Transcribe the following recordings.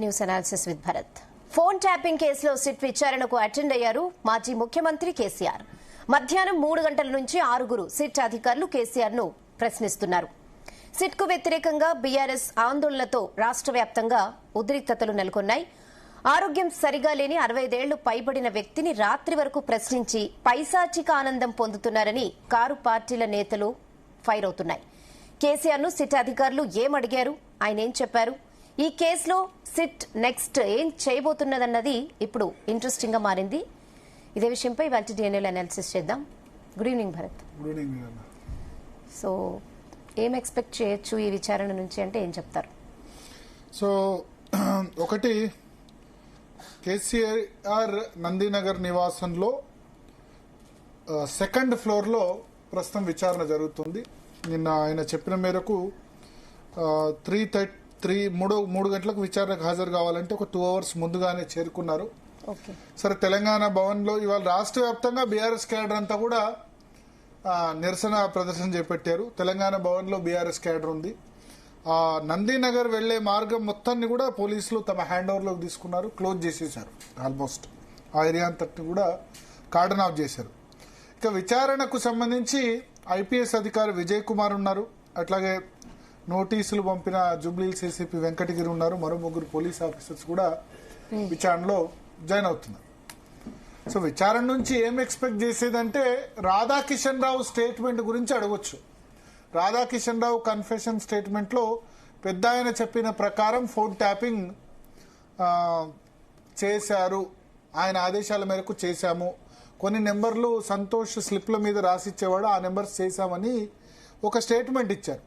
News analysis with Bharat. Phone tapping కేసులో SIT విచారణకు attend అయ్యారు మాజీ ముఖ్యమంత్రి కేసీఆర్. మధ్యాహ్నం 3 గంటల నుంచి 6 సిట్ అధికారులు కేసీఆర్ ను ప్రశ్నిస్తున్నారు. సిట్ కు వ్యతిరేకంగా బీఆర్ఎస్ ఆందోళనతో రాష్ట్ర వ్యాప్తంగా ఉద్రిక్తతలు నెలకొన్నాయి. ఆరోగ్యం సరిగా లేని 65 ఏళ్లు పైబడిన వ్యక్తిని రాత్రి వరకు ప్రశ్నించి పైశాచిక ఆనందం పొందుతున్నారని కారు పార్టీల నేతలు ఫైర్ అవుతున్నాయి. కేసీఆర్ ను సిట్ అధికారులు ఏమడిగారు, ఆయన ఏం చెప్పారు, ఈ కేసులో సిట్ నెక్స్ట్ ఏం చేయబోతున్నదన్నది ఇప్పుడు ఇంట్రెస్టింగ్ గా మారింది. ఇదే విషయంపై ఇవాళ డిఎన్ఏలో అనాలిసిస్ చేద్దాం. Good evening Bharat. Good evening. So ఏం ఎక్స్పెక్ట్ చేయొచ్చు ఈ విచారణ నుంచి అంటే ఏం చెప్తారు? సో ఒకటి, కేసీఆర్ నందినగర్ నివాసంలో సెకండ్ ఫ్లోర్ లో ప్రస్తుతం విచారణ జరుగుతుంది. నిన్న ఆయన చెప్పిన మేరకు 3 గంటలకు విచారణకు హాజరు కావాలంటే ఒక 2 అవర్స్ ముందుగానే చేరుకున్నారు. సరే, తెలంగాణ భవన్ లో ఇవాళ రాష్ట్ర వ్యాప్తంగా బీఆర్ఎస్ క్యాడర్ అంతా కూడా నిరసన ప్రదర్శన చేపట్టారు. తెలంగాణ భవన్ లో బీఆర్ఎస్ క్యాడర్ ఉంది. నందినగర్ వెళ్లే మార్గం మొత్తాన్ని కూడా పోలీసులు తమ హ్యాండ్ ఓవర్ లోకి తీసుకున్నారు, క్లోజ్ చేసేశారు. ఆల్మోస్ట్ ఆ ఏరియా అంతటిని కూడా కార్డన్ ఆఫ్ చేశారు. ఇక విచారణకు సంబంధించి ఐపీఎస్ అధికారి విజయ్ కుమార్ ఉన్నారు. అట్లాగే నోటీసులు పంపిన జూబ్లీహిల్స్ ఏసీపీ వెంకటగిరి ఉన్నారు. మరో 3 పోలీస్ ఆఫీసర్స్ కూడా విచారణలో జాయిన్ అవుతున్నారు. సో విచారణ నుంచి ఏం ఎక్స్పెక్ట్ చేసేదంటే రాధాకిషన్ రావు స్టేట్మెంట్ గురించి అడగొచ్చు. రాధాకిషన్ రావు కన్ఫెషన్ స్టేట్మెంట్ లో పెద్ద ఆయన చెప్పిన ప్రకారం ఫోన్ ట్యాపింగ్ చేశారు, ఆయన ఆదేశాల మేరకు చేశాము, కొన్ని నెంబర్లు సంతోష్ స్లిప్ల మీద రాసిచ్చేవాడు, ఆ నెంబర్స్ చేశామని ఒక స్టేట్మెంట్ ఇచ్చారు.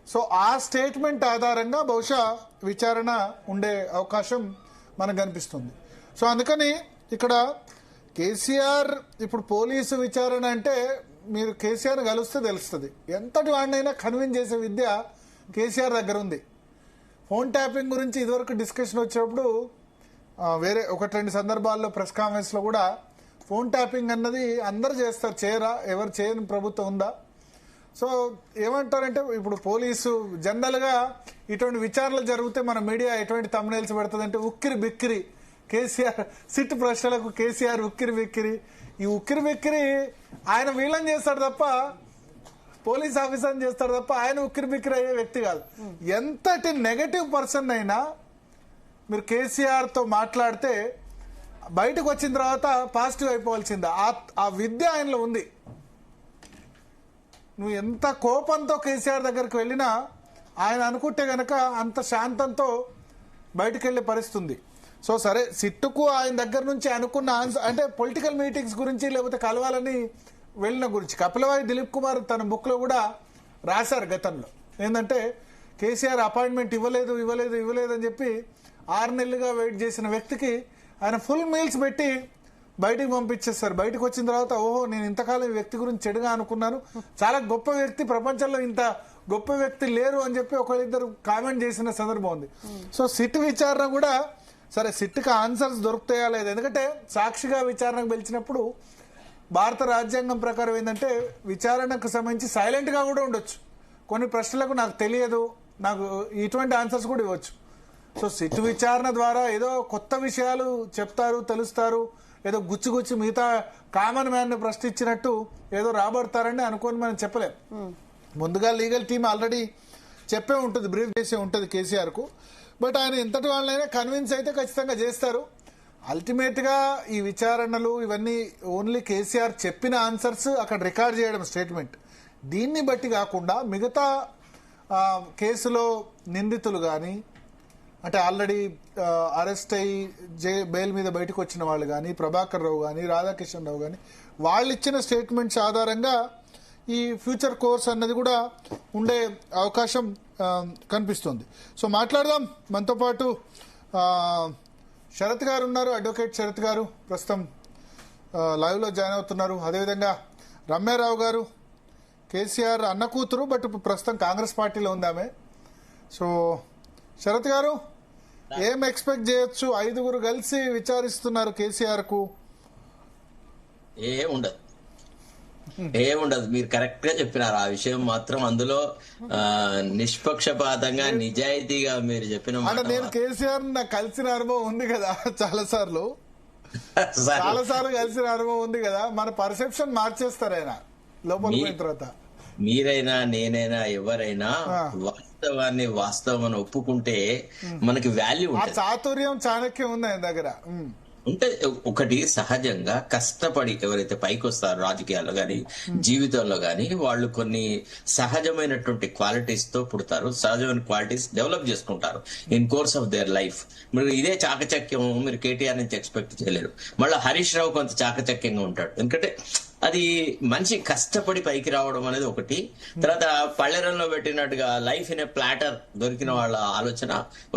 సో ఆ స్టేట్మెంట్ ఆధారంగా బహుశా విచారణ ఉండే అవకాశం మనకు కనిపిస్తుంది. సో అందుకని ఇక్కడ కేసీఆర్ ఇప్పుడు పోలీసు విచారణ అంటే మీరు కేసీఆర్ కలిస్తే తెలుస్తుంది. ఎంతటి వాడినైనా కన్విన్స్ చేసే విద్య కేసీఆర్ దగ్గర ఉంది. ఫోన్ ట్యాపింగ్ గురించి ఇదివరకు డిస్కషన్ వచ్చినప్పుడు వేరే 1-2 సందర్భాల్లో ప్రెస్ కాన్ఫరెన్స్ లో కూడా ఫోన్ ట్యాపింగ్ అన్నది అందరు చేస్తారు, చేయరా, ఎవరు చేయని ప్రభుత్వం ఉందా? సో ఏమంటారంటే ఇప్పుడు పోలీసు జనరల్ గా ఇటువంటి విచారణలు జరిగితే మన మీడియా ఎటువంటి తమ్మునేల్స్ పెడుతుందంటే ఉక్కిరి బిక్కిరి కేసీఆర్ సిట్ ప్రశ్నలకు కేసీఆర్ ఉక్కిరి బిక్కిరి. ఈ ఉక్కిరి బిక్కిరి ఆయన వీళ్ళని చేస్తాడు తప్ప, పోలీస్ ఆఫీసర్ చేస్తాడు తప్ప ఆయన ఉక్కిరి బిక్కిరి అయ్యే వ్యక్తి కాదు. ఎంతటి నెగటివ్ పర్సన్ అయినా మీరు కేసీఆర్ తో మాట్లాడితే బయటకు వచ్చిన తర్వాత పాజిటివ్ అయిపోవాల్సిందే. ఆ విద్య ఆయనలో ఉంది. నువ్వు ఎంత కోపంతో కేసీఆర్ దగ్గరికి వెళ్ళినా ఆయన అనుకుంటే గనక అంత శాంతంతో బయటకు వెళ్లే పరిస్థితుంది. సో సరే, సిట్టుకు ఆయన దగ్గర నుంచి అనుకున్న ఆన్సర్ అంటే పొలిటికల్ మీటింగ్స్ గురించి లేకపోతే కలవాలని వెళ్ళిన గురించి కపిలవాయి దిలీప్ కుమార్ తన బుక్ లో కూడా రాశారు గతంలో. ఏంటంటే కేసీఆర్ అపాయింట్మెంట్ ఇవ్వలేదు అని చెప్పి 6 నెలలుగా వెయిట్ చేసిన వ్యక్తికి ఆయన ఫుల్ మీల్స్ పెట్టి బయటికి పంపించేస్తారు. బయటకు వచ్చిన తర్వాత ఓహో, నేను ఇంతకాలం ఈ వ్యక్తి గురించి చెడుగా అనుకున్నాను, చాలా గొప్ప వ్యక్తి, ప్రపంచంలో ఇంత గొప్ప వ్యక్తి లేరు అని చెప్పి ఒకరిద్దరు కామెంట్ చేసిన సందర్భం ఉంది. సో సిట్ విచారణ కూడా సరే, సిట్కి ఆన్సర్స్ దొరుకుతాయా లేదు. ఎందుకంటే సాక్షిగా విచారణకు పిలిచినప్పుడు భారత రాజ్యాంగం ప్రకారం ఏంటంటే విచారణకు సంబంధించి సైలెంట్ గా కూడా ఉండొచ్చు. కొన్ని ప్రశ్నలకు నాకు తెలియదు, నాకు ఇటువంటి ఆన్సర్స్ కూడా ఇవ్వచ్చు. సో సిట్ విచారణ ద్వారా ఏదో కొత్త విషయాలు చెప్తారు, తెలుస్తారు, ఏదో గుచ్చి మిగతా కామన్ మ్యాన్ ని ప్రశ్నించినట్టు ఏదో రాబడతారని అనుకోని మనం చెప్పలేం. ముందుగా లీగల్ టీమ్ ఆల్రెడీ చెప్పే ఉంటుంది, బ్రీఫ్ చేసే ఉంటుంది కేసీఆర్ కు. బట్ ఆయన ఎంతటి వాళ్ళైనా కన్విన్స్ అయితే ఖచ్చితంగా చేస్తారు. అల్టిమేట్ గా ఈ విచారణలు ఇవన్నీ ఓన్లీ కేసీఆర్ చెప్పిన ఆన్సర్స్ అక్కడ రికార్డ్ చేయడం స్టేట్మెంట్, దీన్ని బట్టి కాకుండా మిగతా కేసులో నిందితులు కానీ అంటే ఆల్రెడీ అరెస్ట్ అయ్యి బెయిల్ మీద బయటకు వచ్చిన వాళ్ళు కానీ, ప్రభాకర్ రావు కానీ, రాధాకిషన్ రావు కానీ, వాళ్ళు ఇచ్చిన స్టేట్మెంట్స్ ఆధారంగా ఈ ఫ్యూచర్ కోర్స్ అన్నది కూడా ఉండే అవకాశం కనిపిస్తుంది. సో మాట్లాడదాం. మనతో పాటు శరత్ గారు ఉన్నారు, అడ్వకేట్ శరత్ గారు ప్రస్తుతం లైవ్ లో జాయిన్ అవుతున్నారు. అదేవిధంగా రమ్యారావు గారు, కేసీఆర్ అన్న కూతురు, బట్ ప్రస్తుతం కాంగ్రెస్ పార్టీలో ఉంది ఆమె. సో శరత్ గారు, ఏం ఎక్స్పెక్ట్ చేయొచ్చు? 5 కలిసి విచారిస్తున్నారు కేసీఆర్ కు. ఏ ఉండదు ఏముండదు. మీరు కరెక్ట్ గా చెప్పినారు ఆ విషయం మాత్రం. అందులో నిష్పక్షపాతంగా నిజాయితీగా మీరు చెప్పిన అంటే నేను కేసీఆర్ నాకు కలిసిన అనుభవం ఉంది కదా, చాలా సార్లు కలిసిన అనుభవం ఉంది కదా, మన పర్సెప్షన్ మార్చేస్తారు ఆయన లోపల పోయిన తర్వాత. మీరైనా నేనైనా ఎవరైనా వాస్తవాన్ని వాస్తవం అని ఒప్పుకుంటే మనకి వాల్యూ ఉంటుంది. చాతుర్యం చాణక్యం ఉంది ఆయన దగ్గర. అంటే ఒకటి సహజంగా కష్టపడి ఎవరైతే పైకి వస్తారో రాజకీయాల్లో గాని జీవితంలో గాని వాళ్ళు కొన్ని సహజమైనటువంటి క్వాలిటీస్ తో పుడతారు, సహజమైన క్వాలిటీస్ డెవలప్ చేసుకుంటారు in course of their life. మీరు ఇదే చాకచక్యం మీరు కేటీఆర్ నుంచి ఎక్స్పెక్ట్ చేయలేరు. మళ్ళీ హరీష్ రావు కొంత చాకచక్యంగా ఉంటాడు, ఎందుకంటే అది మనిషి కష్టపడి పైకి రావడం అనేది ఒకటి. తర్వాత పళ్ళెరంలో పెట్టినట్టుగా లైఫ్ ఇన్ ఏ ప్లాటర్ దొరికిన వాళ్ళ ఆలోచన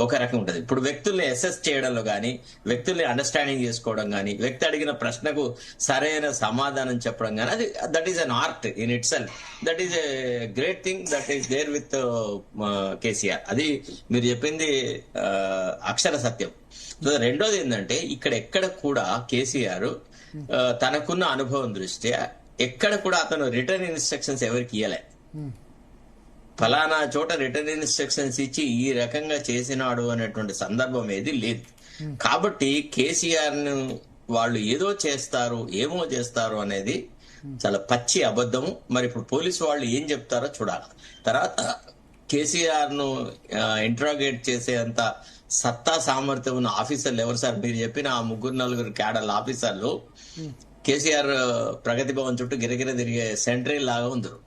ఒక రకం ఉంటది. ఇప్పుడు వ్యక్తుల్ని అసెస్ చేయడంలో గానీ, వ్యక్తుల్ని అండర్స్టాండింగ్ చేసుకోవడం గానీ, వ్యక్తి అడిగిన ప్రశ్నకు సరైన సమాధానం చెప్పడం గానీ, అది that is an art in itself. That is a great thing that is there with KCR. అది మీరు చెప్పింది అక్షర సత్యం. రెండోది ఏంటంటే ఇక్కడ ఎక్కడ కూడా కేసీఆర్ తనకున్న అనుభవం దృష్ట్యా ఎక్కడ కూడా అతను రిటర్న్ ఇన్స్ట్రక్షన్స్ ఎవరికి ఇయ్యలే. ఫలానా చోట రిటర్న్ ఇన్స్ట్రక్షన్స్ ఇచ్చి ఈ రకంగా చేసినాడు అనేటువంటి సందర్భం ఏది లేదు. కాబట్టి కేసీఆర్ ను వాళ్ళు ఏదో చేస్తారు ఏమో చేస్తారు అనేది చాలా పచ్చి అబద్ధము. మరి ఇప్పుడు పోలీసు వాళ్ళు ఏం చెప్తారో చూడాలి. తర్వాత కేసీఆర్ ను ఇంట్రాగేట్ చేసేంత సత్తా సామర్థ్యం ఉన్న ఆఫీసర్లు ఎవరు సార్? మీరు చెప్పిన ఆ 3-4 క్యాడర్ల ఆఫీసర్లు కేసీఆర్ ప్రగతి భవన్ చుట్టూ గిరగిర తిరిగే సెంట్రల్ లాగా ఉందరు.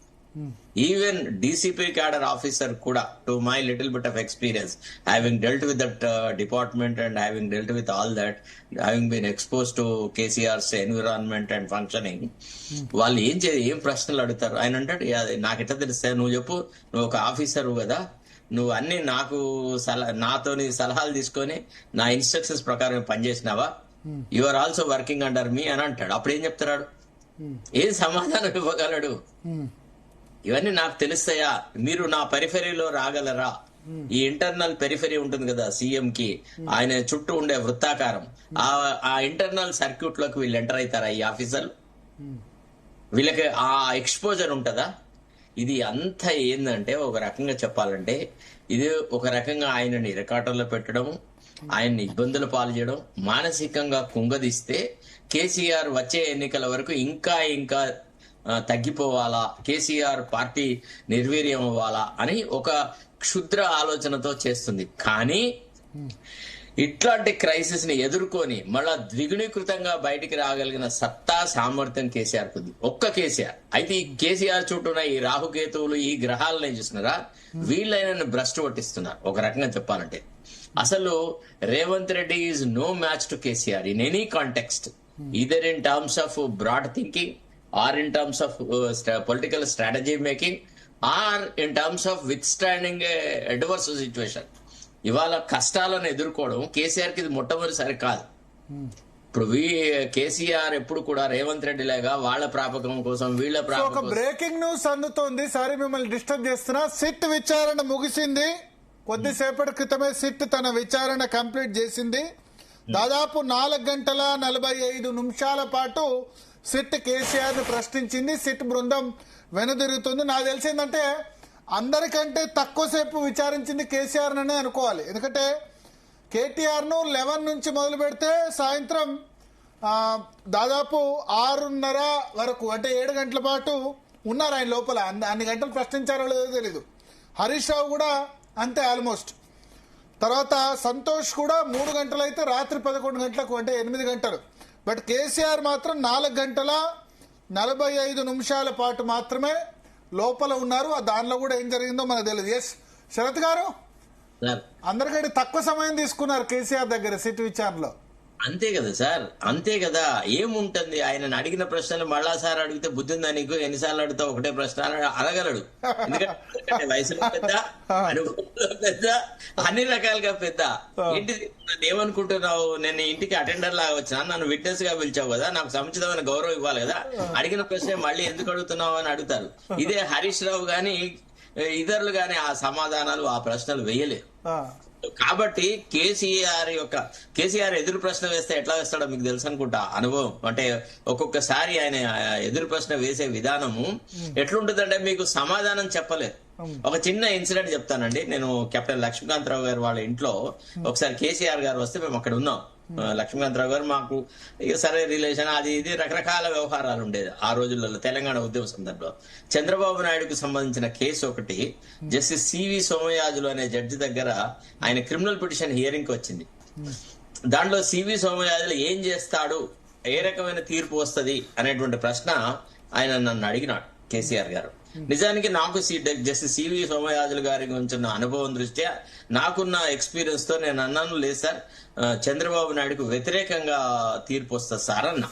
ఈవెన్ డీసీపీ క్యాడర్ ఆఫీసర్ కూడా, to my little bit of experience, having dealt with that department and having dealt with all that, having been expose to KCR's environment and functioning, వాళ్ళు ఏం ప్రశ్నలు అడుగుతారు? ఆయన అంటాడు, నాకు ఎట్లా తెలుస్తాయి, నువ్వు చెప్పు, నువ్వు ఒక ఆఫీసర్ కదా, నువ్వు అన్ని నాకు నాతోని సలహాలు తీసుకొని నా ఇన్స్ట్రక్షన్స్ ప్రకారం పనిచేసినావా? You are also working under me అని అంటాడు. అప్పుడు ఏం చెప్తున్నాడు? ఏం సమాధానం ఇవ్వగలడు? ఇవన్నీ నాకు తెలుస్తాయా? మీరు నా పెరిఫెరీలో రాగలరా? ఈ ఇంటర్నల్ పెరిఫెరీ ఉంటుంది కదా సీఎం కి, ఆయన చుట్టూ ఉండే వృత్తాకారం, ఆ ఇంటర్నల్ సర్క్యూట్ లోకి వీళ్ళు ఎంటర్ అవుతారా ఈ ఆఫీసర్లు? వీళ్ళకి ఆ ఎక్స్పోజర్ ఉంటుందా? ఇది అంతా ఏందంటే ఒక రకంగా చెప్పాలంటే ఇది ఒక రకంగా ఆయనని ఇరకాటంలో పెట్టడం, ఆయన్ని ఇబ్బందులు పాలు చేయడం, మానసికంగా కుంగదీస్తే కేసీఆర్ వచ్చే ఎన్నికల వరకు ఇంకా ఇంకా తగ్గిపోవాలా, కేసీఆర్ పార్టీ నిర్వీర్యం అవ్వాలా అని ఒక క్షుద్ర ఆలోచనతో చేస్తుంది. కానీ ఇట్లాంటి క్రైసిస్ ని ఎదుర్కొని మళ్ళా ద్విగుణీకృతంగా బయటికి రాగలిగిన సత్తా సామర్థ్యం కేసీఆర్ ఉంది, ఒక్క కేసీఆర్. అయితే ఈ కేసీఆర్ చుట్టూన ఈ రాహుకేతువులు ఈ గ్రహాలను ఏం చేస్తున్నారా, వీళ్ళైనా భ్రష్టు పట్టిస్తున్నారు ఒక రకంగా చెప్పాలంటే. అసలు Revanth Reddy is no match to KCR in any context, either in terms of broad thinking, or in terms of political strategy making, or in terms of withstanding adverse situation. ఇవాళ కష్టాలను ఎదుర్కోవడం కేసీఆర్ కి ఇది మొట్టమొదటిసారి కాదు. ఇప్పుడు కేసీఆర్ ఎప్పుడు కూడా రేవంత్ రెడ్డి లాగా వాళ్ళ ప్రాపకం కోసం వీళ్ళ ఒక బ్రేకింగ్ న్యూస్ అందుతోంది. సారీ మిమ్మల్ని డిస్టర్బ్ చేస్తున్నా. సిట్ విచారణ ముగిసింది. కొద్దిసేపటి క్రితమే సిట్ తన విచారణ కంప్లీట్ చేసింది. దాదాపు 4 గంటల 45 నిమిషాల పాటు సిట్ కేసీఆర్ ను ప్రశ్నించింది. సిట్ బృందం వెనుదిరుగుతుంది. నాకు తెలిసిందంటే అందరికంటే తక్కువసేపు విచారించింది కేసీఆర్ అనే అనుకోవాలి. ఎందుకంటే కేటీఆర్ ను 11 నుంచి మొదలు పెడితే సాయంత్రం దాదాపు 6:30 వరకు, అంటే 7 గంటల పాటు ఉన్నారు ఆయన లోపల. అన్ని గంటలు ప్రశ్నించారో లేదో తెలీదు. హరీష్ రావు కూడా అంతే ఆల్మోస్ట్. తర్వాత సంతోష్ కూడా 3 గంటలు అయితే రాత్రి 11 గంటలకు, అంటే 8 గంటలు. బట్ కేసీఆర్ మాత్రం 4 గంటల 45 నిమిషాల పాటు మాత్రమే లోపల ఉన్నారు. దానిలో కూడా ఏం జరిగిందో మనకు తెలియదు. ఎస్ శరత్ గారు, అందరికంటే తక్కువ సమయం తీసుకున్నారు కేసీఆర్ దగ్గర సిట్ విచారణలో. అంతే కదా సార్, అంతే కదా. ఏముంటుంది, ఆయన అడిగిన ప్రశ్నలు మళ్ళా సార్ అడిగితే బుద్ధి ఉందా నీకు, ఎన్నిసార్లు అడుగుతావు ఒకటే ప్రశ్న అడగలడు. ఎందుకంటే వయసులో పెద్ద, అనుభవంలో పెద్ద, అన్ని రకాలుగా పెద్ద. ఇంటిది ఏమనుకుంటున్నావు, నేను ఇంటికి అటెండర్ లాగా వచ్చినా, నన్ను విట్నెస్ గా పిలిచావు కదా, నాకు సముచితమైన గౌరవం ఇవ్వాలి కదా, అడిగిన ప్రశ్న మళ్ళీ ఎందుకు అడుగుతున్నావు అని అడుగుతారు. ఇదే హరీష్ రావు గాని ఇతరులు గాని ఆ సమాధానాలు ఆ ప్రశ్నలు వేయలేరు. కాబట్టి కేసీఆర్ ఎదురు ప్రశ్న వేస్తే ఎట్లా వేస్తాడో మీకు తెలుసు అనుకుంటా అనుభవం. అంటే ఒక్కొక్కసారి ఆయన ఎదురు ప్రశ్న వేసే విధానము ఎట్లుంటుందంటే మీకు సమాధానం చెప్పలేదు. ఒక చిన్న ఇన్సిడెంట్ చెప్తానండి. నేను కెప్టెన్ లక్ష్మీకాంతరావు గారు వాళ్ళ ఇంట్లో ఒకసారి కేసీఆర్ గారు వస్తే మేము అక్కడ ఉన్నాం. లక్ష్మీకాంతరావు గారు మాకు ఇక సరే రిలేషన్ అది ఇది రకరకాల వ్యవహారాలు ఉండేది ఆ రోజులలో తెలంగాణ ఉద్యమ సందర్భంలో. చంద్రబాబు నాయుడుకు సంబంధించిన కేసు ఒకటి జస్టిస్ సివి సోమయాజులు అనే జడ్జి దగ్గర ఆయన క్రిమినల్ పిటిషన్ హియరింగ్ కి వచ్చింది. దాంట్లో సివి సోమయాజులు ఏం చేస్తాడు, ఏ రకమైన తీర్పు వస్తుంది అనేటువంటి ప్రశ్న ఆయన నన్ను అడిగినాడు కేసీఆర్ గారు. నిజానికి నాకు జస్టిస్ సివి సోమయాజులు గారి గురించి ఉన్న అనుభవం దృష్ట్యా నాకున్న ఎక్స్పీరియన్స్ తో నేను అన్నాను, లేదు సార్ చంద్రబాబు నాయుడుకు వ్యతిరేకంగా తీర్పు వస్తుంది సార్ అన్నా.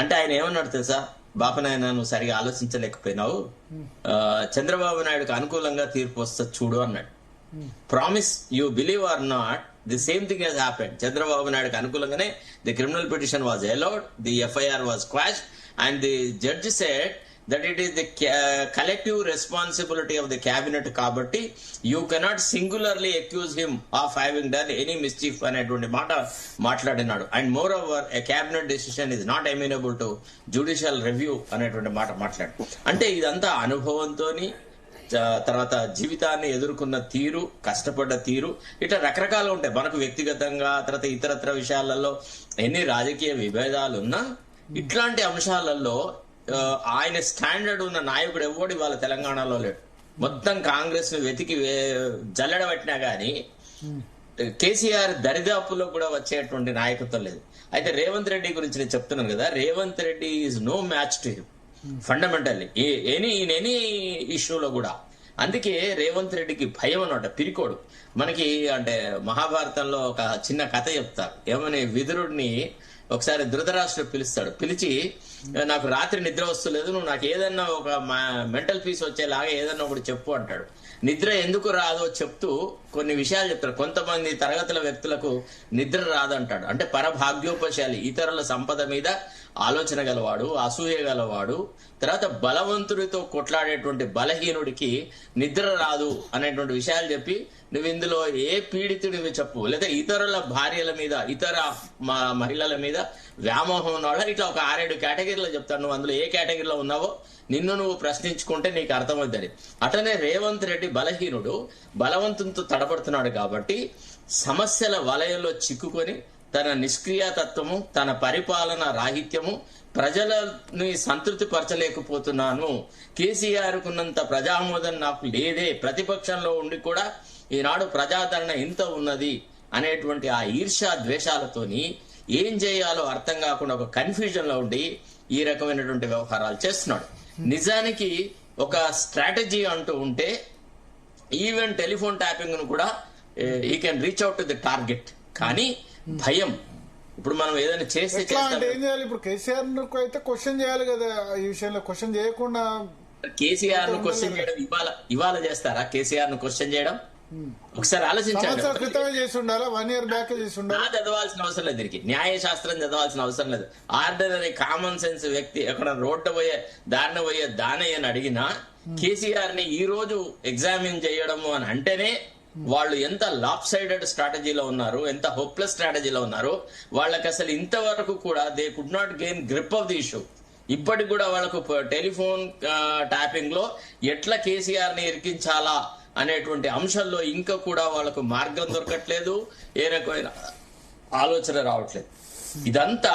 అంటే ఆయన ఏమన్నాడు తెలుసా, బాపనాయన నువ్వు సరిగా ఆలోచించలేకపోయినావు, చంద్రబాబు నాయుడుకు అనుకూలంగా తీర్పు వస్తుంది చూడు అన్నాడు. Promise you believe or not, the same thing has happened. Chandrababu నాయుడుకు అనుకూలంగానే the criminal petition was allowed, the FIR was quashed and the judge said that it is the collective responsibility of the cabinet కాబట్టి you cannot singularly accuse him of having done any mischief అనేటువంటి మాట మాట్లాడినాడు. And moreover a cabinet decision is not amenable to judicial review అనేటువంటి మాట మాట్లాడు. అంటే ఇదంతా అనుభవంతోని తర్వాత జీవితాన్ని ఎదుర్కొన్న తీరు, కష్టపడ్డ తీరు, ఇట్లా రకరకాలు ఉంటాయి. మనకు వ్యక్తిగతంగా తర్వాత ఇతరత్ర విషయాలలో ఎన్ని రాజకీయ విభేదాలు ఉన్నా ఇట్లాంటి అంశాలలో ఆయన స్టాండర్డ్ ఉన్న నాయకుడు ఎవడు వాళ్ళ తెలంగాణలో లేడు. మొత్తం కాంగ్రెస్ ను వెతికి జల్లెడబట్టినా గానీ కేసీఆర్ దరిదాపులో కూడా వచ్చేటువంటి నాయకత్వం లేదు. అయితే రేవంత్ రెడ్డి గురించి నేను చెప్తున్నాను కదా, Revanth Reddy is no match to him fundamentally any ఇష్యూలో కూడా. అందుకే రేవంత్ రెడ్డికి భయం అన్నమాట, పిరికోడు. మనకి అంటే మహాభారతంలో ఒక చిన్న కథ చెప్తారు. ఏమని విదురుడిని ఒకసారి ధృతరాష్ట్రుడు పిలుస్తాడు. పిలిచి నాకు రాత్రి నిద్ర వస్తలేదు, నువ్వు నాకు ఏదన్నా ఒక మెంటల్ పీస్ వచ్చేలాగా ఏదన్నా ఒకటి చెప్పు అంటాడు. నిద్ర ఎందుకు రాదో చెప్తూ కొన్ని విషయాలు చెప్తాడు. కొంతమంది తరగతుల వ్యక్తులకు నిద్ర రాదంటాడు. అంటే పరభాగ్యోపశాలి, ఇతరుల సంపద మీద ఆలోచన గలవాడు, అసూయ గలవాడు, తర్వాత బలవంతుడితో కొట్లాడేటువంటి బలహీనుడికి నిద్ర రాదు అనేటువంటి విషయాలు చెప్పి నువ్వు ఇందులో ఏ పీడితుడివి చెప్పు, లేదా ఇతరుల భార్యల మీద ఇతర మహిళల మీద వ్యామోహం ఉన్నవాడు, ఇట్లా ఒక 6-7 కేటగిరీలో చెప్తాడు. నువ్వు అందులో ఏ కేటగిరీలో ఉన్నావో నిన్ను నువ్వు ప్రశ్నించుకుంటే నీకు అర్థమవుతుంది. అట్లనే రేవంత్ రెడ్డి బలహీనుడు, బలవంతంతో తడబడుతున్నాడు కాబట్టి సమస్యల వలయంలో చిక్కుకొని తన నిష్క్రియాతత్వము, తన పరిపాలన రాహిత్యము, ప్రజలని సంతృప్తి పరచలేకపోతున్నాను, కేసీఆర్ కున్నంత ప్రజామోదం నాకు లేదే, ప్రతిపక్షంలో ఉండి కూడా ఈనాడు ప్రజాదరణ ఇంత ఉన్నది అనేటువంటి ఆ ఈర్ష్యా ద్వేషాలతోని ఏం చేయాలో అర్థం కాకుండా ఒక కన్ఫ్యూజన్ లో ఉండి ఈ రకమైనటువంటి వ్యవహారాలు చేస్తున్నాడు. నిజానికి ఒక స్ట్రాటజీ అంటూ ఉంటే ఈవెన్ టెలిఫోన్ ట్యాపింగ్ ను కూడా ఈ can reach out to the target. కానీ భయం, ఇప్పుడు మనం ఏదైనా చేస్తే ఏం చేయాలి? ఇప్పుడు కేసీఆర్ అయితే క్వశ్చన్ చేయాలి కదా, ఈ విషయంలో క్వశ్చన్ చేయకుండా కేసీఆర్ ను క్వశ్చన్ చేయడం ఇవాళ చేస్తారా? కేసీఆర్ ను క్వశ్చన్ చేయడం ఒకసారి ఆలోచించండి. చదవాల్సిన అవసరం లేదు, దీనికి న్యాయశాస్త్రం చదవాల్సిన అవసరం లేదు. ఆర్డినరీ కామన్ సెన్స్ వ్యక్తి ఎక్కడ రోడ్డు దారిన పోయే దానయ్యని అడిగినా కేసీఆర్ ని ఈ రోజు ఎగ్జామిన్ చేయడము అని అంటేనే వాళ్ళు ఎంత లాప్ సైడెడ్ స్ట్రాటజీలో ఉన్నారు, ఎంత హోప్లెస్ స్ట్రాటజీలో ఉన్నారు. వాళ్ళకి అసలు ఇంతవరకు కూడా they could not gain grip of the issue. ఇప్పటికి కూడా వాళ్ళకు టెలిఫోన్ ట్యాపింగ్ లో ఎట్లా కేసీఆర్ ని ఇరికించాలా అనేటువంటి అంశంలో ఇంకా కూడా వాళ్ళకు మార్గం దొరకట్లేదు, ఏ రకమైన ఆలోచన రావట్లేదు. ఇదంతా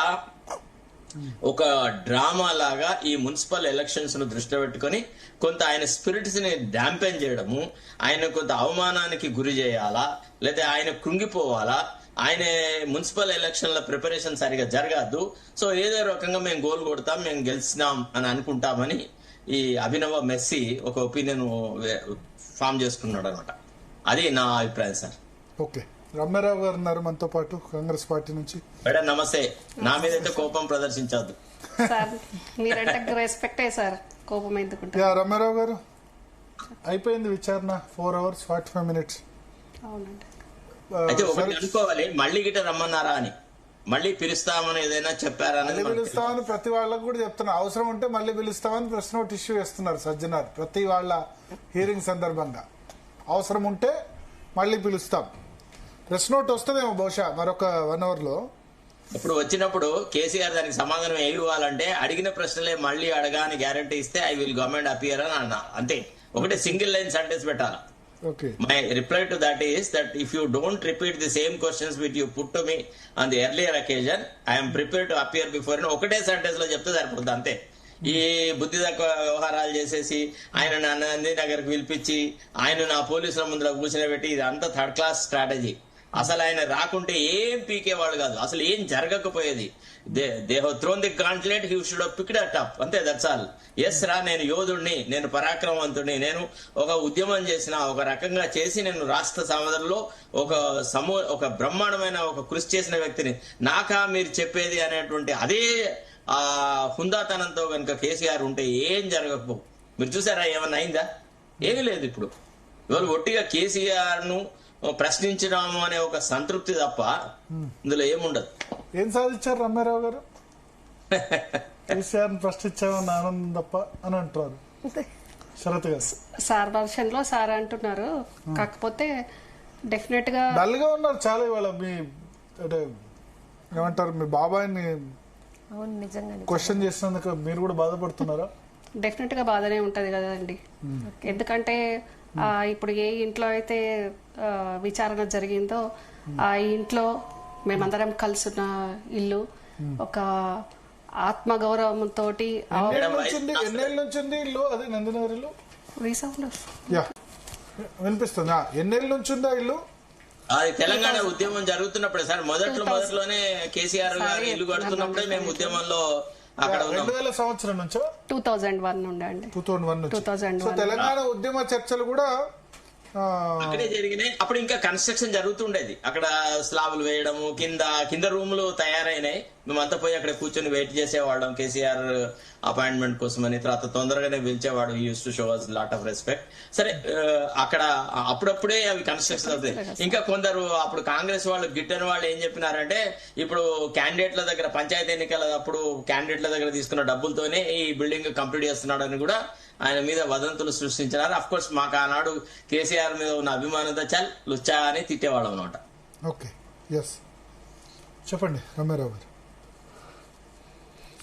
ఒక డ్రామా లాగా ఈ మున్సిపల్ ఎలక్షన్స్ ను దృష్టిలో పెట్టుకుని కొంత ఆయన స్పిరిట్స్ ని డాంపెన్ చేయడము, ఆయన కొంత అవమానానికి గురి చేయాలా, లేదా ఆయన కృంగిపోవాలా, ఆయన మున్సిపల్ ఎలక్షన్ల ప్రిపరేషన్ సరిగా జరగద్దు, సో ఏదో రకంగా మేము గోల్ కొడతాం, మేము గెలిచినాం అని అనుకుంటామని ఈ అభినవ మెస్సీ ఒక ఒపీనియన్ ఫామ్ చేసుకున్నాడు అనమాట. అది నా అభిప్రాయం సార్. ఓకే, రమ్యారావు గారు ఉన్నారు మనతో పాటు కాంగ్రెస్ పార్టీ నుంచి. మేడం నమస్తే. నా మీద అయితే కోపం ప్రదర్శించద్దు సార్, మీరంటే రెస్పెక్ట్ సార్, కోపం ఎందుకుంటే. రమ్యారావు గారు, అయిపోయింది విచారణ 4 hours 45 minutes. అవునండి. అయితే ఒకటి అనుకోవాలి, మళ్ళీ గిట్ట రమ్మన్నారా అని, మళ్ళీ పిలుస్తామని ఏదైనా చెప్పారా? మళ్ళీ పిలుస్తామని ప్రతి వాళ్ళకు కూడా చెప్తున్నారు. అవసరం ఉంటే మళ్ళీ పిలుస్తామని ప్రెస్ నోట్ ఇష్యూ చేస్తున్నారు సజ్జనార్ ప్రతి వాళ్ళ హియరింగ్ సందర్భంగా. అవసరం ఉంటే మళ్ళీ పిలుస్తాం. ప్రెస్ నోట్ వస్తుందేమో బహుశా మరొక 1 hour లో. ఇప్పుడు వచ్చినప్పుడు కేసీఆర్ దానికి సమాధానం ఏమి ఇవ్వాలంటే అడిగిన ప్రశ్నలే మళ్ళీ అడగాని గ్యారంటీ ఇస్తే ఐ విల్ గవర్నమెంట్ అపియర్ అని అన్నా అంతే. ఒకటే సింగిల్ లైన్ సెంటెన్స్ పెట్టాలి. Okay. My reply to that is that if you don't repeat the same questions which you put to me on the earlier occasion, I am prepared to appear before you. ఒకటే sentence లో చెప్తే సరిపోతుంది అంతే. ఈ బుద్ధి తక్కువ వ్యవహారాలు చేసేసి ఆయన నంది నగర్కి పిలిపించి ఆయన నా పోలీసుల ముందు కూర్చోబెట్టి ఇది అంతా థర్డ్ క్లాస్ స్ట్రాటజీ. అసలు ఆయన రాకుంటే ఏం పీకేవాళ్ళు కాదు, అసలు ఏం జరగకపోయేది. They have thrown the gauntlet, he should have picked it up, అంతే, దట్స్ ఆల్. ఎస్ రా, నేను యోధుడిని, నేను పరాక్రమవంతుడిని, నేను ఒక ఉద్యమం చేసిన ఒక రకంగా చేసి నేను రాష్ట్ర సమాజంలో ఒక బ్రహ్మాండమైన ఒక కృషి చేసిన వ్యక్తిని, నాకా మీరు చెప్పేది అనేటువంటి అదే ఆ హుందాతనంతో కనుక కేసీఆర్ ఉంటే ఏం జరగకపో. మీరు చూసారా ఏమన్నా అయిందా? ఏమీ లేదు. ఇప్పుడు ఇవాళ ఒట్టిగా కేసీఆర్ ను ప్రశ్నించడము అనే ఒక సంతృప్తి తప్ప ఇందులో ఏముండదు. ఏం సాధించారు రామారావు గారు? కేసీఆర్ ప్రశ్నించామన్న ఆనందం తప్ప అని అంటారు శరత్ గారు. సార్ వర్షన్ లో సార్ అంటున్నారు, కాకపోతే డెఫినెట్ గా డల్ గా ఉన్నారు చాలా ఇవాళ. మీ అంటే ఏమంటారు, మీ బాబాయ్ని క్వశ్చన్ చేసినందుకు మీరు కూడా బాధపడుతున్నారా? డెఫినెట్ గా బాధనే ఉంటది కదండి. ఎందుకంటే ఇప్పుడు ఏ ఇంట్లో అయితే విచారణ జరిగిందో ఆ ఇంట్లో మేమందరం కలుసున్న ఇల్లు ఒక ఆత్మగౌరవంతో ఎన్నేళ్ళ నుంచి ఉంది ఇల్లు? అదే నందినగర్ ఇల్లు రీసౌండ్ వినిపిస్తుందా? ఎన్నేళ్ళ నుంచి ఉందా ఇల్లు? అది తెలంగాణ ఉద్యమం జరుగుతున్నప్పుడే సార్, మొదట్లోనే కేసీఆర్ గారు ఇల్లు కడుతున్నప్పుడే మేము ఉద్యమంలో అక్కడ 2000 సంవత్సరం నుంచో 2001 నుండి 2001 తెలంగాణ ఉద్యమ చర్చలు కూడా అక్కడే జరిగినాయి. అప్పుడు ఇంకా కన్స్ట్రక్షన్ జరుగుతుండేది. అక్కడ స్లాబులు వేయడము, కింద రూములు తయారైనాయి. మేమంతా పోయి అక్కడ కూర్చొని వెయిట్ చేసేవాళ్ళం కేసీఆర్ అపాయింట్మెంట్ కోసం అని. తర్వాత తొందరగానే పిలిచేవాడు. Used to show us lot of respect. సరే, అక్కడ అప్పుడప్పుడే అవి కన్స్ట్రక్షన్ అవుతాయి. ఇంకా కొందరు అప్పుడు కాంగ్రెస్ వాళ్ళు గిట్టని వాళ్ళు ఏం చెప్పినారంటే, ఇప్పుడు క్యాండిడేట్ల దగ్గర పంచాయతీ ఎన్నికల అప్పుడు క్యాండిడేట్ల దగ్గర తీసుకున్న డబ్బులతోనే ఈ బిల్డింగ్ కంప్లీట్ చేస్తున్నాడని కూడా ఆయన మీద వదంతులు సృష్టించినారు. అఫ్ కోర్స్ మాకు ఆనాడు కేసీఆర్ మీద ఉన్న అభిమానంతో చల్ లుచ్చా అని తిట్టేవాళ్ళం అనమాట. ఓకే, ఎస్, చెప్పండి రామారావు గారు.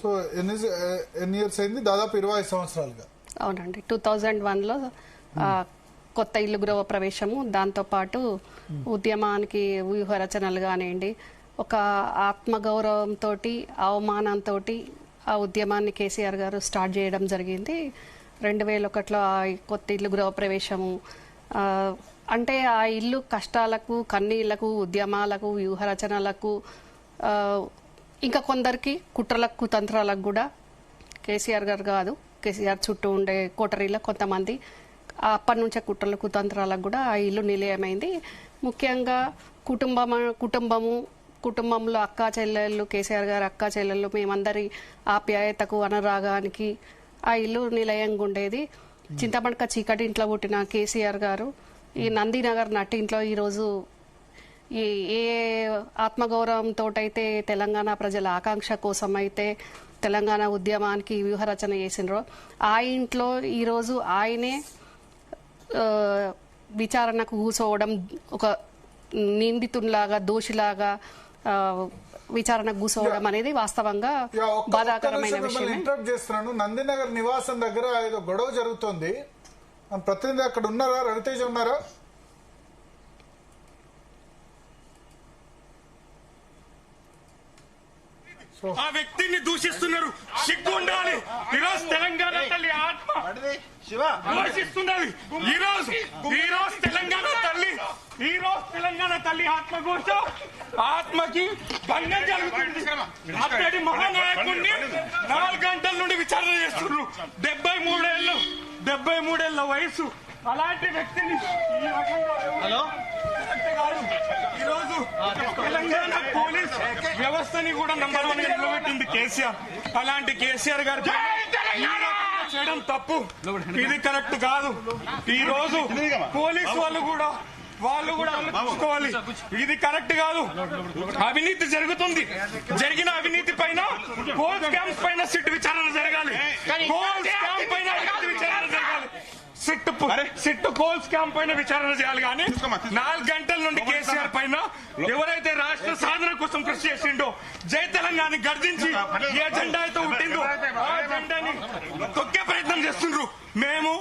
సో ఎన్ని ఇయర్స్ అయింది? దాదాపు 25 సంవత్సరాలుగా. అవునండి. 2001లో కొత్త ఇల్లు గృహ ప్రవేశము, దాంతోపాటు ఉద్యమానికి వ్యూహ రచనలు కానివ్వండి, ఒక ఆత్మగౌరవంతో అవమానంతో ఆ ఉద్యమాన్ని కేసీఆర్ గారు స్టార్ట్ చేయడం జరిగింది. 2001లో ఆ కొత్త ఇల్లు గృహ ప్రవేశము అంటే ఆ ఇల్లు కష్టాలకు, కన్నీళ్లకు, ఉద్యమాలకు, వ్యూహ రచనలకు, ఇంకా కొందరికి కుట్రలకు, కుతంత్రాలకు కూడా కేసీఆర్ గారు కాదు, కేసీఆర్ చుట్టూ ఉండే కోటరీలో కొంతమంది అప్పటి నుంచే కుట్రలు, కుతంత్రాలకు కూడా ఆ ఇల్లు నిలయమైంది. ముఖ్యంగా కుటుంబంలో అక్కా చెల్లెళ్ళు, కేసీఆర్ గారు అక్కా చెల్లెళ్ళు, మేమందరి ఆప్యాయతకు, అనురాగానికి ఆ ఇల్లు నిలయంగా ఉండేది. చింతమడక చీకటి ఇంట్లో పుట్టిన కేసీఆర్ గారు ఈ నందినగర్ నట్టింట్లో ఈరోజు ఏ ఆత్మగౌరవంతో అయితే తెలంగాణ ప్రజల ఆకాంక్ష కోసం అయితే తెలంగాణ ఉద్యమానికి వ్యూహరచన చేసినరో ఆ ఇంట్లో ఈరోజు ఆయనే విచారణకు కూర్చోవడం, ఒక నిందితునిలాగా, దోషిలాగా విచారణకు కూర్చోవడం అనేది వాస్తవంగా బాధాకరమైన విషయం. ఇంటరప్ట్ చేస్తున్నాను. నందినగర్ నివాసం దగ్గర ఏదో గొడవ జరుగుతోంది. ప్రతినిధి అక్కడ ఉన్నారా? రవితేజ ఉన్నారా? ఆ వ్యక్తిని దూషిస్తున్నారు. సిగ్గు ఉండాలి. ఈరోజు తెలంగాణ తల్లి ఆత్మ ఘోషిస్తున్నది. ఈరోజు తెలంగాణ తల్లి ఆత్మఘోష, ఆత్మకి భంగం జరుగుతుంది. అతడి మహానాయకుడిని 4 గంటల నుండి విచారణ చేస్తున్నారు. 73 ఏళ్ల వయసు. అలాంటి వ్యక్తిని ఈరోజు తెలంగాణ పోలీస్ వ్యవస్థని కూడా నంబర్ 1 గా నిలబెట్టింది కేసీఆర్. అలాంటి కేసీఆర్ గారు చేయడం తప్పు, ఇది కరెక్ట్ కాదు. ఈ రోజు పోలీసు వాళ్ళు కూడా ఆలోచించుకోవాలి. ఇది కరెక్ట్ కాదు. అవినీతి జరుగుతుంది. జరిగిన అవినీతి పైన పోల్ స్కామ్స్ పైన సిట్ విచారణ జరగాలి. పోల్ స్కామ్ పైన విచారణ జరగాలి. సిట్ కోల్స్ క్యాంప్ పైన విచారణ చేయాలి కానీ 4 గంటల నుండి కేసీఆర్ పైన ఎవరైతే రాష్ట్ర సాధన కోసం కృషి చేసిండో జై తెలంగాణ గర్జించి ఏ జెండా అయితే ఉంటుందో ఆ జెండాని తొక్కే ప్రయత్నం చేస్తుండ్రు. మేము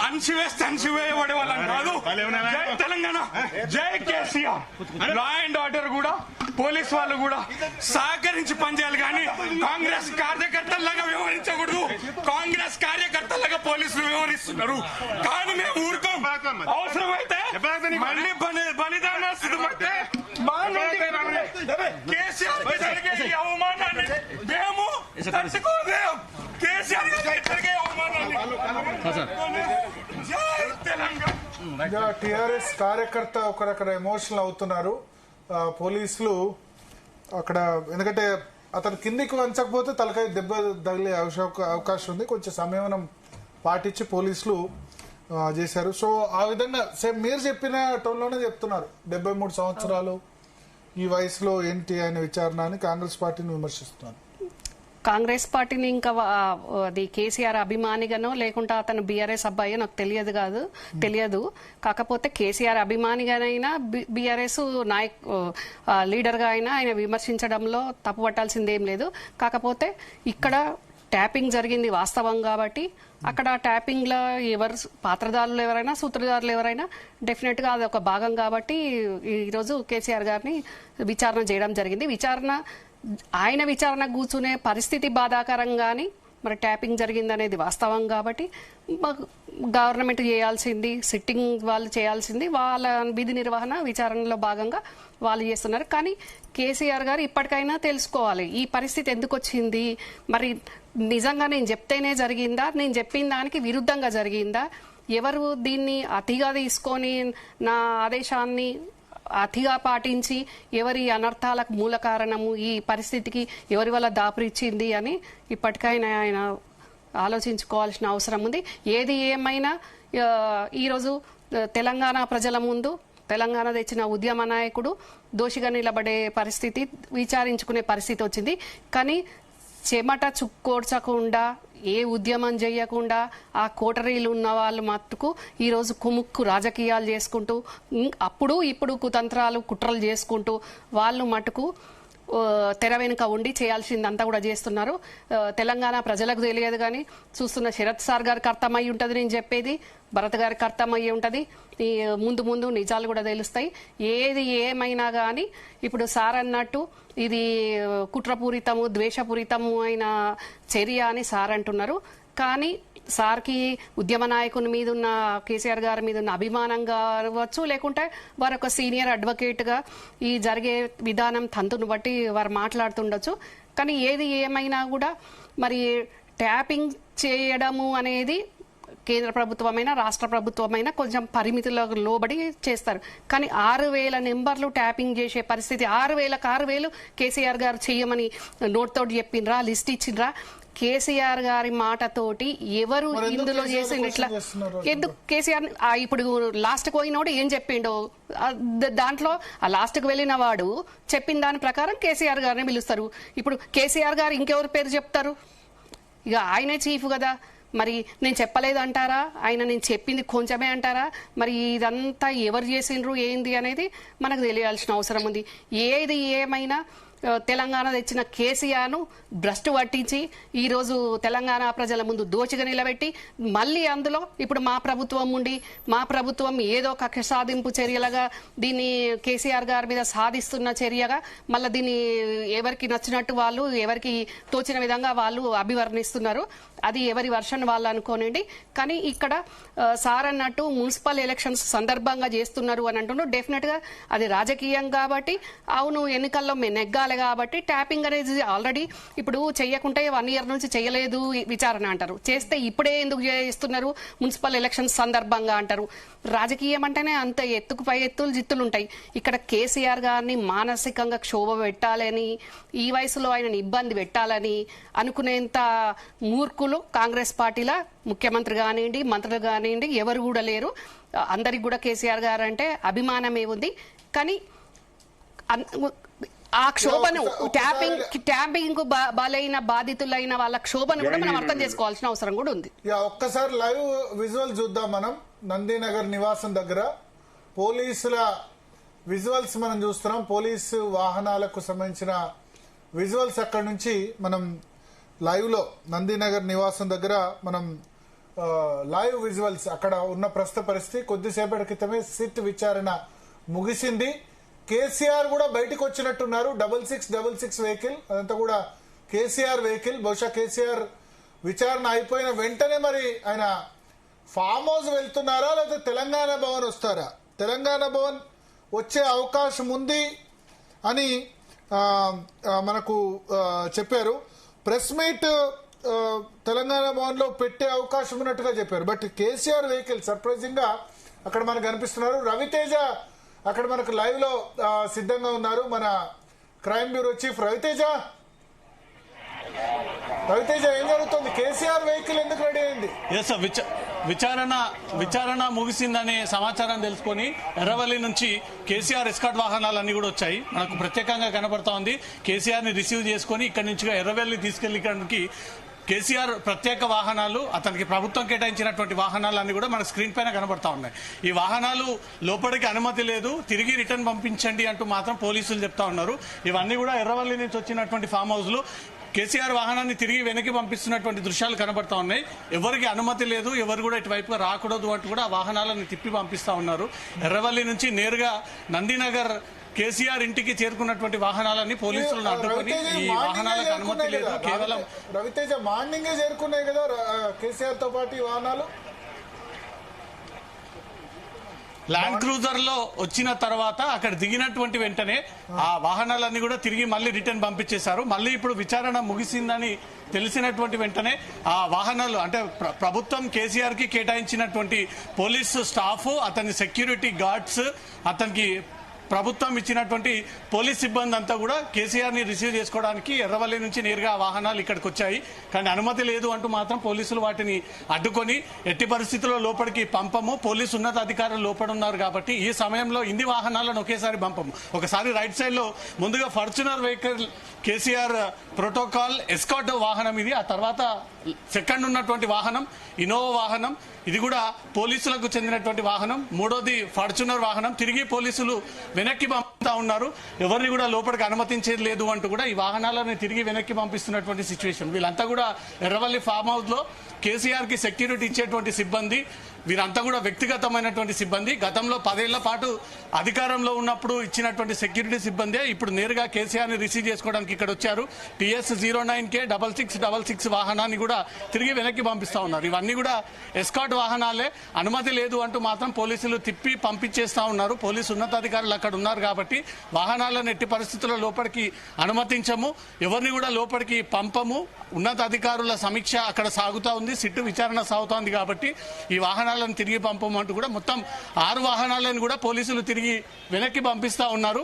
అణిచివేస్తే అణిచివేయబడే వాళ్ళం కాదు. జై తెలంగాణ, జై కేసీఆర్. లా అండ్ ఆర్డర్ కూడా పోలీస్ వాళ్ళు కూడా సహకరించి పనిచేయాలి కానీ కాంగ్రెస్ కార్యకర్తల్లాగా వ్యవహరించకూడదు. కాంగ్రెస్ కార్యకర్తల్లాగా పోలీసులు వ్యవహరిస్తున్నారు కానీ మేము ఊరుకోం. అవసరమైతే మళ్ళీ బలిదాన సిద్ధమైతే మా నుండి కేసీఆర్ జరిగే ఈ అవమానాన్ని మేము తట్టుకోలేం. కేసీఆర్ జరిగే అవమానాన్ని జై తెలంగాణ. టిఆర్ఎస్ కార్యకర్త ఒకరక్కడ ఎమోషనల్ అవుతున్నారు. పోలీసులు అక్కడ ఎందుకంటే అతను కిందికి వంచకపోతే తలకాయ దెబ్బ తగిలే అవకాశం ఉంది. కొంచెం సంయమనం పాటించి పోలీసులు చేశారు. సో ఆ విధంగా సేమ్ మీరు చెప్పిన టోన్లోనే చెప్తున్నారు. 73 సంవత్సరాలు ఈ వయసులో ఏంటి ఆయన విచారణ అని కాంగ్రెస్ పార్టీని విమర్శిస్తున్నారు. కాంగ్రెస్ పార్టీని ఇంకా అది కేసీఆర్ అభిమానిగానో లేకుంటే అతను బీఆర్ఎస్ అబ్బాయో నాకు తెలియదు. కాకపోతే కేసీఆర్ అభిమానిగానైనా బీఆర్ఎస్ లీడర్గా అయినా ఆయన విమర్శించడంలో తప్పు పట్టాల్సింది ఏం లేదు. కాకపోతే ఇక్కడ ట్యాపింగ్ జరిగింది వాస్తవం కాబట్టి అక్కడ ట్యాపింగ్ లో ఎవరు పాత్రదారులు ఎవరైనా సూత్రధారులు ఎవరైనా డెఫినెట్ గా అది ఒక భాగం కాబట్టి ఈరోజు కేసీఆర్ గారిని విచారణ చేయడం జరిగింది. ఆయన విచారణ కూర్చునే పరిస్థితి బాధాకరంగాని మరి ట్యాపింగ్ జరిగిందనేది వాస్తవం కాబట్టి గవర్నమెంట్ చేయాల్సింది, సిట్టింగ్ వాళ్ళు చేయాల్సింది, వాళ్ళ విధి నిర్వహణ విచారణలో భాగంగా వాళ్ళు చేస్తున్నారు. కానీ కేసీఆర్ గారు ఇప్పటికైనా తెలుసుకోవాలి ఈ పరిస్థితి ఎందుకు వచ్చింది, మరి నిజంగా నేను చెప్తేనే జరిగిందా, నేను చెప్పిన దానికి విరుద్ధంగా జరిగిందా, ఎవరు దీన్ని అతిగా తీసుకొని నా ఆదేశాన్ని అతిగా పాటించి ఎవరి అనర్థాలకు మూల కారణము ఈ పరిస్థితికి ఎవరి వల్ల దాపురిచ్చింది అని ఇప్పటికైనా ఆయన ఆలోచించుకోవాల్సిన అవసరం ఉంది. ఏది ఏమైనా ఈరోజు తెలంగాణ ప్రజల ముందు తెలంగాణ తెచ్చిన ఉద్యమ నాయకుడు దోషిగా నిలబడే పరిస్థితి, విచారించుకునే పరిస్థితి వచ్చింది. కానీ చెమట చుక్కోడ్చకుండా ఏ ఉద్యమం చేయకుండా ఆ కోటరీలు ఉన్న వాళ్ళు మట్టుకు ఈరోజు కుముక్కు రాజకీయాలు చేసుకుంటూ ఇప్పుడు కుతంత్రాలు కుట్రలు చేసుకుంటూ వాళ్ళు మటుకు తెర వెనుక ఉండి చేయాల్సిందంతా కూడా చేస్తున్నారు. తెలంగాణ ప్రజలకు తెలియదు కానీ చూస్తున్న శరత్ సార్ గారికి అర్థమయ్యి ఉంటుంది నేను చెప్పేది, భరత్ గారికి అర్థమయ్యి ఉంటుంది. ఈ ముందు నిజాలు కూడా తెలుస్తాయి. ఏది ఏమైనా కానీ ఇప్పుడు సార్ అన్నట్టు ఇది కుట్రపూరితము ద్వేషపూరితము అయిన చర్య అని సార్ అంటున్నారు. కానీ సార్కి ఉద్యమ నాయకుని మీద ఉన్న కేసీఆర్ గారి మీద ఉన్న అభిమానం కావచ్చు, లేకుంటే వారు ఒక సీనియర్ అడ్వకేట్గా ఈ జరిగే విధానం తంతును బట్టి వారు మాట్లాడుతుండొచ్చు. కానీ ఏది ఏమైనా కూడా మరి ట్యాపింగ్ చేయడము అనేది కేంద్ర ప్రభుత్వమైనా రాష్ట్ర ప్రభుత్వమైనా కొంచెం పరిమితులకు లోబడి చేస్తారు. కానీ 6,000 నెంబర్లు ట్యాపింగ్ చేసే పరిస్థితి, 6,000 కేసీఆర్ గారు చేయమని నోట్తోటి చెప్పిండ్రా, లిస్ట్ ఇచ్చిండ్రా? కేసీఆర్ గారి మాటతోటి ఎవరు ఇందులో చేసిండ్రు ఇట్లా? ఎందుకు కేసీఆర్ ఇప్పుడు లాస్ట్ పోయినోడు ఏం చెప్పిండో దాంట్లో ఆ లాస్ట్కి వెళ్ళిన వాడు చెప్పిన దాని ప్రకారం కేసీఆర్ గారిని పిలుస్తారు. ఇప్పుడు కేసీఆర్ గారు ఇంకెవరి పేరు చెప్తారు? ఇక ఆయనే చీఫ్ కదా, మరి నేను చెప్పలేదు అంటారా, ఆయన నేను చెప్పింది కొంచెమే అంటారా? మరి ఇదంతా ఎవరు చేసిండ్రు ఏంది అనేది మనకు తెలియాల్సిన అవసరం ఉంది. ఏది ఏమైనా తెలంగాణ తెచ్చిన కేసీఆర్ను భ్రష్టు పట్టించి ఈరోజు తెలంగాణ ప్రజల ముందు దోచిగా నిలబెట్టి మళ్ళీ అందులో ఇప్పుడు మా ప్రభుత్వం ఏదో కక్ష సాధింపు చర్యలుగా దీన్ని కేసీఆర్ గారి మీద సాధిస్తున్న చర్యగా మళ్ళీ దీన్ని ఎవరికి నచ్చినట్టు వాళ్ళు ఎవరికి తోచిన విధంగా వాళ్ళు అభివర్ణిస్తున్నారు. అది ఎవరి వర్షన్ వాళ్ళు అనుకోనండి. కానీ ఇక్కడ సార్ అన్నట్టు మున్సిపల్ ఎలక్షన్స్ సందర్భంగా చేస్తున్నారు అని అంటున్నారు. డెఫినెట్ గా అది రాజకీయం కాబట్టి అవును ఎన్నికల్లో మేము నెగ్గాలి కాబట్టి ట్యాపింగ్ అనేది ఆల్రెడీ ఇప్పుడు చెయ్యకుంటే 1 year నుంచి చేయలేదు విచారణ అంటారు, చేస్తే ఇప్పుడే ఎందుకు చేస్తున్నారు మున్సిపల్ ఎలక్షన్స్ సందర్భంగా అంటారు. రాజకీయం అంటేనే అంత ఎత్తుకు పై ఎత్తులు జిత్తులు ఉంటాయి. ఇక్కడ కేసీఆర్ గారిని మానసికంగా క్షోభ పెట్టాలని, ఈ వయసులో ఆయనని ఇబ్బంది పెట్టాలని అనుకునేంత మూర్ఖులు కాంగ్రెస్ పార్టీలో ముఖ్యమంత్రి కానివ్వండి, మంత్రులు కానివ్వండి ఎవరు కూడా లేరు. అందరికి కూడా కేసీఆర్ గారు అంటే అభిమానమే ఉంది. కానీ ఆ క్షోభను ట్యాపింగ్ బలైన బాధితులైన వాళ్ళ క్షోభను కూడా మనం అర్థం చేసుకోవాల్సిన అవసరం కూడా ఉంది. ఒక్కసారి లైవ్ విజువల్ చూద్దాం. మనం నందినగర్ నివాసం దగ్గర పోలీసుల విజువల్స్ మనం చూస్తున్నాం. పోలీసు వాహనాలకు సంబంధించిన విజువల్స్ అక్కడ నుంచి మనం లైవ్ లో నందినగర్ నివాసం దగ్గర మనం లైవ్ విజువల్స్ అక్కడ ఉన్న ప్రస్తుత పరిస్థితి. కొద్దిసేపటి క్రితమే సిట్ విచారణ ముగిసింది. కేసీఆర్ కూడా బయటకు వచ్చినట్టున్నారు. 6666 వెహికల్, అదంతా కూడా కేసీఆర్ వెహికల్. బహుశా కేసీఆర్ విచారణ అయిపోయిన వెంటనే మరి ఆయన ఫామ్ హౌస్ వెళ్తున్నారా లేకపోతే తెలంగాణ భవన్ వస్తారా? తెలంగాణ భవన్ వచ్చే అవకాశం ఉంది అని మనకు చెప్పారు. ప్రెస్ మీట్ తెలంగాణ భవన్ లో పెట్టే అవకాశం ఉన్నట్టుగా చెప్పారు. బట్ కేసీఆర్ వెహికల్ సర్ప్రైజింగ్ గా అక్కడ మనకు కనిపిస్తున్నారు. రవితేజ అక్కడ మనకు లైవ్ లో సిద్ధంగా ఉన్నారు. మన క్రైమ్ బ్యూరో చీఫ్ రవితేజ ఏం జరుగుతుంది? కేసీఆర్ వెహికల్ ఎందుకు రెడీ అయింది? విచారణ ముగిసిందనే సమాచారం తెలుసుకొని ఎర్రవల్లి నుంచి కేసీఆర్ ఎస్కాట్ వాహనాలన్నీ కూడా వచ్చాయి. మనకు ప్రత్యేకంగా కనబడతా ఉంది. కేసీఆర్ ని రిసీవ్ చేసుకుని ఇక్కడి నుంచి ఎర్రవల్లి తీసుకెళ్లికి కేసీఆర్ ప్రత్యేక వాహనాలు, అతనికి ప్రభుత్వం కేటాయించినటువంటి వాహనాలన్నీ కూడా మన స్క్రీన్ పైన కనబడతా ఉన్నాయి. ఈ వాహనాలు లోపలికి అనుమతి లేదు, తిరిగి రిటర్న్ పంపించండి అంటూ మాత్రం పోలీసులు చెప్తా ఉన్నారు. ఇవన్నీ కూడా ఎర్రవల్లి నుంచి వచ్చినటువంటి ఫామ్ హౌస్ లో కేసీఆర్ వాహనాన్ని తిరిగి వెనక్కి పంపిస్తున్నటువంటి దృశ్యాలు కనబడతా ఉన్నాయి. ఎవరికి అనుమతి లేదు, ఎవరు కూడా ఇటువైపుగా రాకూడదు అంటూ కూడా వాహనాలను తిప్పి పంపిస్తా ఉన్నారు. ఎర్రవల్లి నుంచి నేరుగా నందినగర్ కేసీఆర్ ఇంటికి చేరుకున్నటువంటి వాహనాలన్నీ పోలీసులను అడ్డుకొని ఈ వాహనాలకు అనుమతి లేదు. కేవలం రవితేజ మార్నింగే చేరుకున్నాయి కదా కేసీఆర్ తో పాటు ఈ వాహనాలు. ల్యాండ్ క్రూజర్ లో వచ్చిన తర్వాత అక్కడ దిగినటువంటి వెంటనే ఆ వాహనాలన్నీ కూడా తిరిగి మళ్ళీ రిటర్న్ పంపించేశారు. మళ్ళీ ఇప్పుడు విచారణ ముగిసిందని తెలిసినటువంటి వెంటనే ఆ వాహనాలు అంటే ప్రభుత్వం కేసీఆర్ కి కేటాయించినటువంటి పోలీసు స్టాఫ్, అతని సెక్యూరిటీ గార్డ్స్, అతనికి ప్రభుత్వం ఇచ్చినటువంటి పోలీస్ సిబ్బంది అంతా కూడా కేసీఆర్ ని రిసీవ్ చేసుకోవడానికి ఎర్రవల్లి నుంచి నేరుగా వాహనాలు ఇక్కడికి వచ్చాయి. కానీ అనుమతి లేదు అంటూ మాత్రం పోలీసులు వాటిని అడ్డుకొని ఎట్టి పరిస్థితుల్లో లోపలికి పంపము, పోలీసు ఉన్నతాధికారులు లోపడున్నారు కాబట్టి ఈ సమయంలో ఇన్ని వాహనాలను ఒకేసారి పంపము. ఒకసారి రైట్ సైడ్ లో ముందుగా Fortuner vehicle KCR protocol escort వాహనం ఇది. ఆ తర్వాత సెకండ్ ఉన్నటువంటి వాహనం ఇన్నోవా వాహనం, ఇది కూడా పోలీసులకు చెందినటువంటి వాహనం. మూడోది ఫార్చునర్ వాహనం. తిరిగి పోలీసులు వెనక్కి పంపుతా ఉన్నారు. ఎవరిని కూడా లోపలికి అనుమతించేది లేదు అంటూ కూడా ఈ వాహనాలను తిరిగి వెనక్కి పంపిస్తున్నటువంటి సిచ్యువేషన్. వీళ్ళంతా కూడా ఎర్రవల్లి ఫామ్ హౌస్ లో కేసీఆర్ కి సెక్యూరిటీ ఇచ్చేటువంటి సిబ్బంది. వీరంతా కూడా వ్యక్తిగతమైనటువంటి సిబ్బంది. గతంలో 10 ఏళ్ల పాటు అధికారంలో ఉన్నప్పుడు ఇచ్చినటువంటి సెక్యూరిటీ సిబ్బందే ఇప్పుడు నేరుగా కేసీఆర్ ని రిసీవ్ చేసుకోవడానికి ఇక్కడ వచ్చారు. TS09K 6666 వాహనాన్ని కూడా తిరిగి వెనక్కి పంపిస్తా ఉన్నారు. ఇవన్నీ కూడా ఎస్కాట్ వాహనాలే. అనుమతి లేదు అంటూ మాత్రం పోలీసులు తిప్పి పంపించేస్తా ఉన్నారు. పోలీసు ఉన్నతాధికారులు అక్కడ ఉన్నారు కాబట్టి వాహనాలను ఎట్టి పరిస్థితుల్లో లోపలికి అనుమతించము, ఎవరిని కూడా లోపలికి పంపము. ఉన్నతాధికారుల సమీక్ష అక్కడ సాగుతా ఉంది, సిట్టు విచారణ సాగుతోంది కాబట్టి ఈ వాహనాలను తిరిగి పంపమంటూ కూడా మొత్తం 6 వాహనాలను కూడా పోలీసులు తిరిగి వెనక్కి పంపిస్తా ఉన్నారు.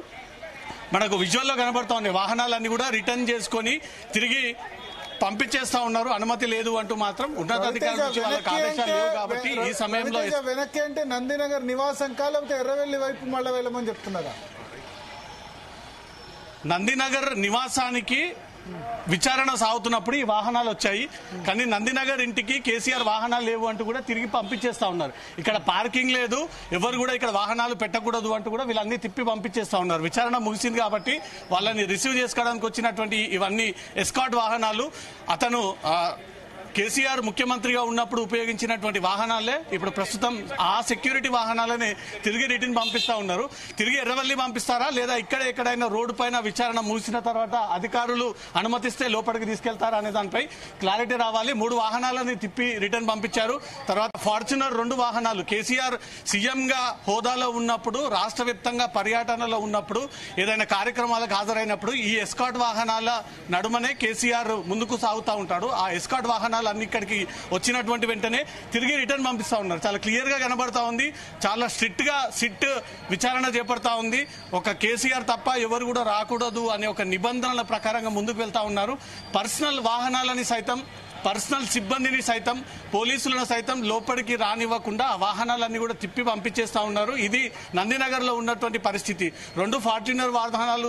మనకు విజువల్లో కనబడతా ఉన్నాయి. వాహనాలన్నీ కూడా రిటర్న్ చేసుకొని తిరిగి పంపించేస్తా ఉన్నారు. అనుమతి లేదు అంటూ మాత్రం ఉన్నతాధికారుల నుంచి వాళ్ళకి ఆదేశాలు లేవు కాబట్టి ఈ సమయంలో వెనక్కి అంటే నందినగర్ నివాసం కాలేకపోతే ఎర్రవెల్లి వైపు మళ్ళీ వెళ్ళమని చెప్తున్నారా? నందినగర్ నివాసానికి విచారణ సాగుతున్నప్పుడు ఈ వాహనాలు వచ్చాయి. కానీ నందినగర్ ఇంటికి కేసీఆర్ వాహనాలు లేవు అంటూ కూడా తిరిగి పంపించేస్తా ఉన్నారు. ఇక్కడ పార్కింగ్ లేదు, ఎవరు కూడా ఇక్కడ వాహనాలు పెట్టకూడదు అంటూ కూడా వీళ్ళన్నీ తిప్పి పంపించేస్తా ఉన్నారు. విచారణ ముగిసింది కాబట్టి వాళ్ళని రిసీవ్ చేసుకోవడానికి వచ్చినటువంటి ఇవన్నీ ఎస్కాట్ వాహనాలు. అతను కేసీఆర్ ముఖ్యమంత్రిగా ఉన్నప్పుడు ఉపయోగించినటువంటి వాహనాలే ఇప్పుడు ప్రస్తుతం ఆ సెక్యూరిటీ వాహనాలనే తిరిగి రిటర్న్ పంపిస్తా ఉన్నారు. తిరిగి ఎర్రవల్లి పంపిస్తారా లేదా ఇక్కడ ఎక్కడైనా రోడ్డు పైన విచారణ ముగిసిన తర్వాత అధికారులు అనుమతిస్తే లోపలికి తీసుకెళ్తారా అనే దానిపై క్లారిటీ రావాలి. 3 వాహనాలని తిప్పి రిటర్న్ పంపించారు. తర్వాత ఫార్చునర్ 2 వాహనాలు కేసీఆర్ సీఎంగా హోదాలో ఉన్నప్పుడు, రాష్ట్ర వ్యాప్తంగా పర్యటనలో ఉన్నప్పుడు, ఏదైనా కార్యక్రమాలకు హాజరైనప్పుడు ఈ ఎస్కాట్ వాహనాల నడుమనే కేసీఆర్ ముందుకు సాగుతూ ఉంటాడు. ఆ ఎస్కాట్ వాహనాలు అన్ని ఇక్కడికి వచ్చినటువంటి వెంటనే తిరిగి రిటర్న్ పంపిస్తా ఉన్నారు. చాలా క్లియర్ గా కనబడతా ఉంది. చాలా స్ట్రిక్ట్ గా సిట్ విచారణ చేపడతా ఉంది. ఒక కేసీఆర్ తప్ప ఎవరు కూడా రాకూడదు అనే ఒక నిబంధనల ప్రకారంగా ముందుకు వెళ్తా ఉన్నారు. పర్సనల్ వాహనాలని సైతం, పర్సనల్ సిబ్బందిని సైతం, పోలీసులను సైతం లోపలికి రానివ్వకుండా ఆ వాహనాలన్నీ కూడా తిప్పి పంపించేస్తా ఉన్నారు. ఇది నందినగర్ లో ఉన్నటువంటి పరిస్థితి. 2 ఫార్చునర్ వాహనాలు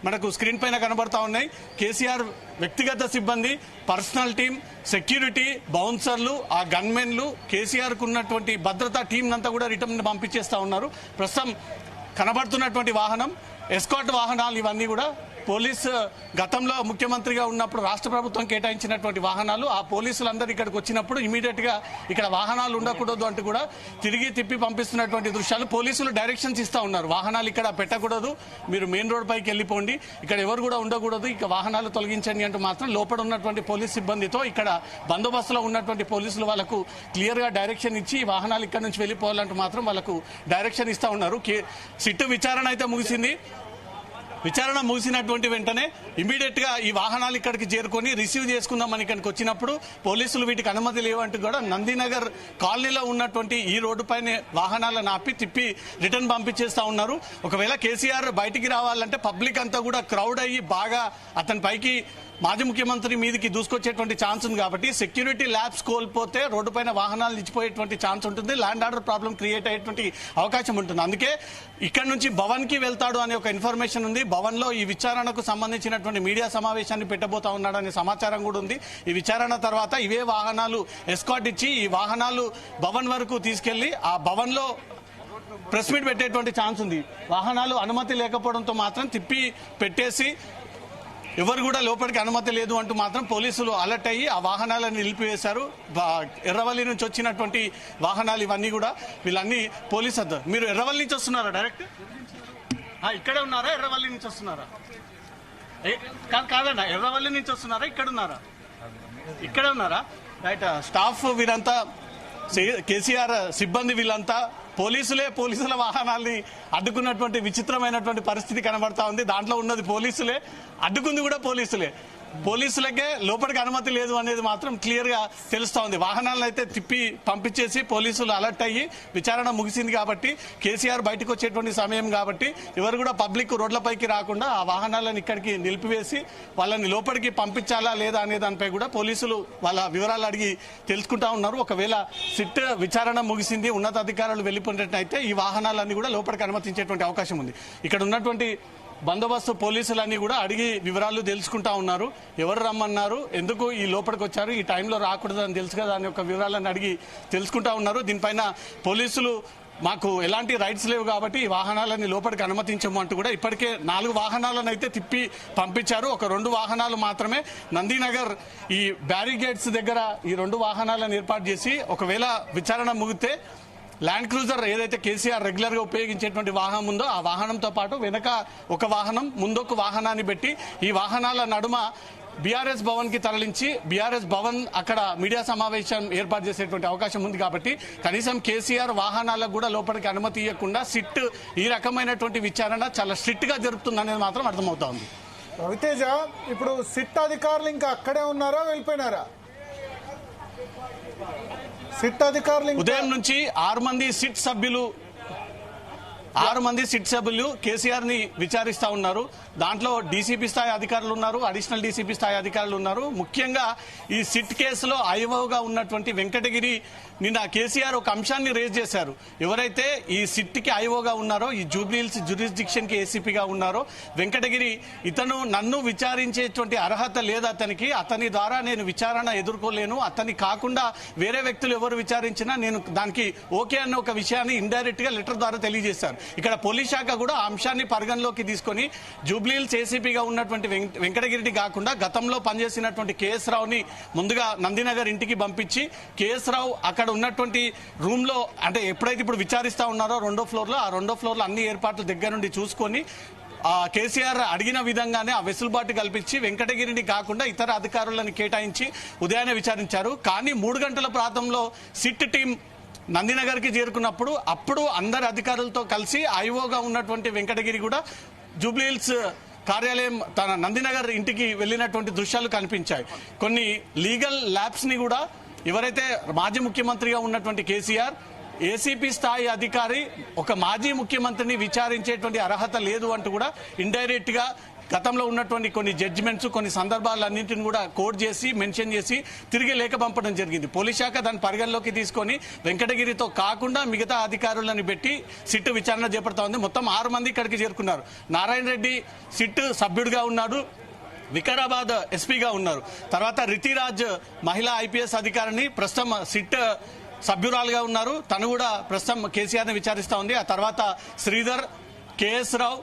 మనకు స్క్రీన్ పైన కనబడతా ఉన్నాయి. కేసీఆర్ వ్యక్తిగత సిబ్బంది, పర్సనల్ టీం, సెక్యూరిటీ, బౌన్సర్లు, ఆ గన్మెన్లు, కేసీఆర్ కు ఉన్నటువంటి భద్రతా టీం అంతా కూడా రిటర్న్ పంపించేస్తా ఉన్నారు. ప్రస్తుతం కనబడుతున్నటువంటి వాహనం ఎస్కాట్ వాహనాలు ఇవన్నీ కూడా పోలీసు గతంలో ముఖ్యమంత్రిగా ఉన్నప్పుడు రాష్ట్ర ప్రభుత్వం కేటాయించినటువంటి వాహనాలు. ఆ పోలీసులందరూ ఇక్కడికి వచ్చినప్పుడు ఇమీడియట్ గా ఇక్కడ వాహనాలు ఉండకూడదు అంటూ కూడా తిరిగి తిప్పి పంపిస్తున్నటువంటి దృశ్యాలు. పోలీసులు డైరెక్షన్స్ ఇస్తా ఉన్నారు, వాహనాలు ఇక్కడ పెట్టకూడదు, మీరు మెయిన్ రోడ్ పైకి వెళ్ళిపోండి, ఇక్కడ ఎవరు కూడా ఉండకూడదు, ఇక వాహనాలు తొలగించండి అంటూ మాత్రం లోపల ఉన్నటువంటి పోలీస్ సిబ్బందితో ఇక్కడ బందోబస్తులో ఉన్నటువంటి పోలీసులు వాళ్ళకు క్లియర్ గా డైరెక్షన్ ఇచ్చి వాహనాలు ఇక్కడ నుంచి వెళ్ళిపోవాలంటూ మాత్రం వాళ్ళకు డైరెక్షన్ ఇస్తా ఉన్నారు. సిట్టు విచారణ అయితే ముగిసింది. విచారణ ముగిసినటువంటి వెంటనే ఇమీడియట్ గా ఈ వాహనాలు ఇక్కడికి చేరుకొని రిసీవ్ చేసుకుందామని ఇక్కడికి వచ్చినప్పుడు పోలీసులు వీటికి అనుమతి లేవంటూ కూడా నందినగర్ కాలనీలో ఉన్నటువంటి ఈ రోడ్డు పైన వాహనాలను ఆపి తిప్పి రిటర్న్ పంపించేస్తా ఉన్నారు. ఒకవేళ కేసీఆర్ బయటికి రావాలంటే పబ్లిక్ అంతా కూడా క్రౌడ్ అయ్యి బాగా అతని పైకి మాజీ ముఖ్యమంత్రి మీదకి దూసుకొచ్చేటువంటి ఛాన్స్ ఉంది కాబట్టి సెక్యూరిటీ ల్యాబ్స్ కోల్పోతే రోడ్డు పైన వాహనాలు నిలిచిపోయేటువంటి ఛాన్స్ ఉంటుంది, ల్యాండ్ ఆర్డర్ ప్రాబ్లం క్రియేట్ అయ్యేటువంటి అవకాశం ఉంటుంది. అందుకే ఇక్కడ నుంచి భవన్ కి వెళ్తాడు అనే ఒక ఇన్ఫర్మేషన్ ఉంది. భవన్ లో ఈ విచారణకు సంబంధించినటువంటి మీడియా సమావేశాన్ని పెట్టబోతా ఉన్నాడనే సమాచారం కూడా ఉంది. ఈ విచారణ తర్వాత ఇవే వాహనాలు ఎస్కాట్ ఇచ్చి ఈ వాహనాలు భవన్ వరకు తీసుకెళ్లి ఆ భవన్ లో ప్రెస్ మీట్ పెట్టేటువంటి ఛాన్స్ ఉంది. వాహనాలు అనుమతి లేకపోవడంతో మాత్రం తిప్పి పెట్టేసి ఎవరు కూడా లోపలికి అనుమతి లేదు అంటూ మాత్రం పోలీసులు అలర్ట్ అయ్యి ఆ వాహనాలను నిలిపివేశారు. ఎర్రవల్లి నుంచి వచ్చినటువంటి వాహనాలు ఇవన్నీ కూడా వీళ్ళన్నీ పోలీసు మీరు ఎర్రవల్లి నుంచి వస్తున్నారా? డైరెక్ట్ ఇక్కడే ఉన్నారా? ఎర్రవల్లి నుంచి వస్తున్నారా? కాదన్నా, ఎర్రవల్లి నుంచి వస్తున్నారా? ఇక్కడ ఉన్నారా? ఇక్కడే ఉన్నారా? రైట్. స్టాఫ్ వీరంతా కేసీఆర్ సిబ్బంది వీళ్ళంతా పోలీసుల వాహనాల్ని అడ్డుకున్నటువంటి విచిత్రమైనటువంటి పరిస్థితి కనబడతా ఉంది. దాంట్లో ఉన్నది పోలీసులే, అడ్డుకుంది కూడా పోలీసులకే లోపలికి అనుమతి లేదు అనేది మాత్రం క్లియర్ గా తెలుస్తా ఉంది. వాహనాలను అయితే తిప్పి పంపించేసి పోలీసులు అలర్ట్ అయ్యి విచారణ ముగిసింది కాబట్టి కేసీఆర్ బయటకు వచ్చేటువంటి సమయం కాబట్టి ఎవరు కూడా పబ్లిక్ రోడ్లపైకి రాకుండా ఆ వాహనాలను ఇక్కడికి నిలిపివేసి వాళ్ళని లోపలికి పంపించాలా లేదా అనే దానిపై కూడా పోలీసులు వాళ్ళ వివరాలు అడిగి తెలుసుకుంటా ఉన్నారు. ఒకవేళ సిట్ విచారణ ముగిసింది, ఉన్నతాధికారులు వెళ్ళిపోయినట్టయితే ఈ వాహనాలన్నీ కూడా లోపలికి అనుమతించేటువంటి అవకాశం ఉంది. ఇక్కడ ఉన్నటువంటి బందోబస్తు పోలీసులన్నీ కూడా అడిగి వివరాలు తెలుసుకుంటా ఉన్నారు. ఎవరు రమ్మన్నారు, ఎందుకు ఈ లోపలికి వచ్చారు, ఈ టైంలో రాకూడదని తెలుసు కదా అనే ఒక వివరాలను అడిగి తెలుసుకుంటా ఉన్నారు. దీనిపైన పోలీసులు మాకు ఎలాంటి రైట్స్ లేవు కాబట్టి ఈ వాహనాలని లోపలికి అనుమతించము అంటూ కూడా ఇప్పటికే 4 వాహనాలను అయితే తిప్పి పంపించారు. ఒక 2 వాహనాలు మాత్రమే నందినగర్ ఈ బ్యారిగేడ్స్ దగ్గర ఈ 2 వాహనాలను ఏర్పాటు చేసి ఒకవేళ విచారణ ముగితే ల్యాండ్ క్రూజర్ ఏదైతే కేసీఆర్ రెగ్యులర్ గా ఉపయోగించేటువంటి వాహనం ఉందో ఆ వాహనంతో పాటు వెనక ఒక వాహనం, ముందొక వాహనాన్ని పెట్టి ఈ వాహనాల నడుమ బీఆర్ఎస్ భవన్ కి తరలించి బీఆర్ఎస్ భవన్ అక్కడ మీడియా సమావేశం ఏర్పాటు చేసేటువంటి అవకాశం ఉంది కాబట్టి కనీసం కేసీఆర్ వాహనాలకు కూడా లోపలికి అనుమతి ఇవ్వకుండా సిట్ ఈ రకమైనటువంటి విచారణ చాలా స్ట్రిక్ట్ గా జరుపుతుందనేది మాత్రం అర్థమవుతా ఉంది. రవితేజ, ఇప్పుడు సిట్ అధికారులు ఇంకా అక్కడే ఉన్నారా, వెళ్ళిపోయినారా? సిట్ అధికారులు ఉదయం నుంచి 6 మంది సిట్ సభ్యులు కేసీఆర్ ని విచారిస్తా ఉన్నారు. దాంట్లో డీసీపీ స్థాయి అధికారులు ఉన్నారు, అడిషనల్ డీసీపీ స్థాయి అధికారులు ఉన్నారు. ముఖ్యంగా ఈ సిట్ కేసులో ఐఓగా ఉన్నటువంటి వెంకటగిరి నిన్న కేసీఆర్ ఒక అంశాన్ని రేజ్ చేశారు. ఎవరైతే ఈ సిట్ కి ఐఓగా ఉన్నారో, ఈ జూబ్లీహిల్స్ జ్యూరిస్డిక్షన్ కి ఏసీపీగా ఉన్నారో వెంకటగిరి, ఇతను నన్ను విచారించేటువంటి అర్హత లేదు అతనికి, అతని ద్వారా నేను విచారణ ఎదుర్కోలేను, అతని కాకుండా వేరే వ్యక్తులు ఎవరు విచారించినా నేను దానికి ఓకే అన్న ఒక విషయాన్ని ఇండైరెక్ట్ గా లెటర్ ద్వారా తెలియజేశారు. ఇక్కడ పోలీస్ శాఖ కూడా ఆ అంశాన్ని పరిగణలోకి తీసుకొని జూబ్లీహిల్స్ ఏసీపీగా ఉన్నటువంటి వెంకటగిరి కాకుండా గతంలో పనిచేసినటువంటి కేఎస్ రావుని ముందుగా నందినగర్ ఇంటికి పంపించి కేఎస్ రావు అక్కడ ఉన్నటువంటి రూమ్ లో అంటే ఎప్పుడైతే ఇప్పుడు విచారిస్తా ఉన్నారో 2వ ఫ్లోర్ లో, ఆ 2వ ఫ్లోర్ లో అన్ని ఏర్పాట్లు దగ్గర నుండి చూసుకొని కేసీఆర్ అడిగిన విధంగానే ఆ వెసులుబాటు కల్పించి వెంకటగిరిని కాకుండా ఇతర అధికారులను కేటాయించి ఉదయాన్నే విచారించారు. కానీ 3 గంటల ప్రాంతంలో సిట్ టీం నందినగర్ కి చేరుకున్నప్పుడు అప్పుడు అందరి అధికారులతో కలిసి ఐఓగా ఉన్నటువంటి వెంకటగిరి కూడా జూబ్లీహిల్స్ కార్యాలయం తన నందినగర్ ఇంటికి వెళ్ళినటువంటి దృశ్యాలు కనిపించాయి. కొన్ని లీగల్ ల్యాబ్స్ ని కూడా ఎవరైతే మాజీ ముఖ్యమంత్రిగా ఉన్నటువంటి కేసీఆర్, ఏసీపీ స్థాయి అధికారి ఒక మాజీ ముఖ్యమంత్రిని విచారించేటువంటి అర్హత లేదు అంటూ కూడా ఇండైరెక్ట్ గా గతంలో ఉన్నటువంటి కొన్ని జడ్జిమెంట్స్, కొన్ని సందర్భాలన్నింటిని కూడా కోడ్ చేసి మెన్షన్ చేసి తిరిగి లేఖ పంపడం జరిగింది. పోలీస్ శాఖ దాన్ని పరిగణలోకి తీసుకొని వెంకటగిరితో కాకుండా మిగతా అధికారులను పెట్టి సిట్ విచారణ చేపడతా ఉంది. మొత్తం 6 మంది ఇక్కడికి చేరుకున్నారు. నారాయణ రెడ్డి సిట్ సభ్యుడిగా ఉన్నాడు, వికారాబాద్ ఎస్పీగా ఉన్నారు. తర్వాత రితిరాజ్ మహిళా ఐపీఎస్ అధికారిని ప్రస్తుతం సిట్ సభ్యురాలుగా ఉన్నారు. తను కూడా ప్రస్తుతం కేసీఆర్ ని విచారిస్తా ఉంది. ఆ తర్వాత శ్రీధర్, కేఎస్ రావు,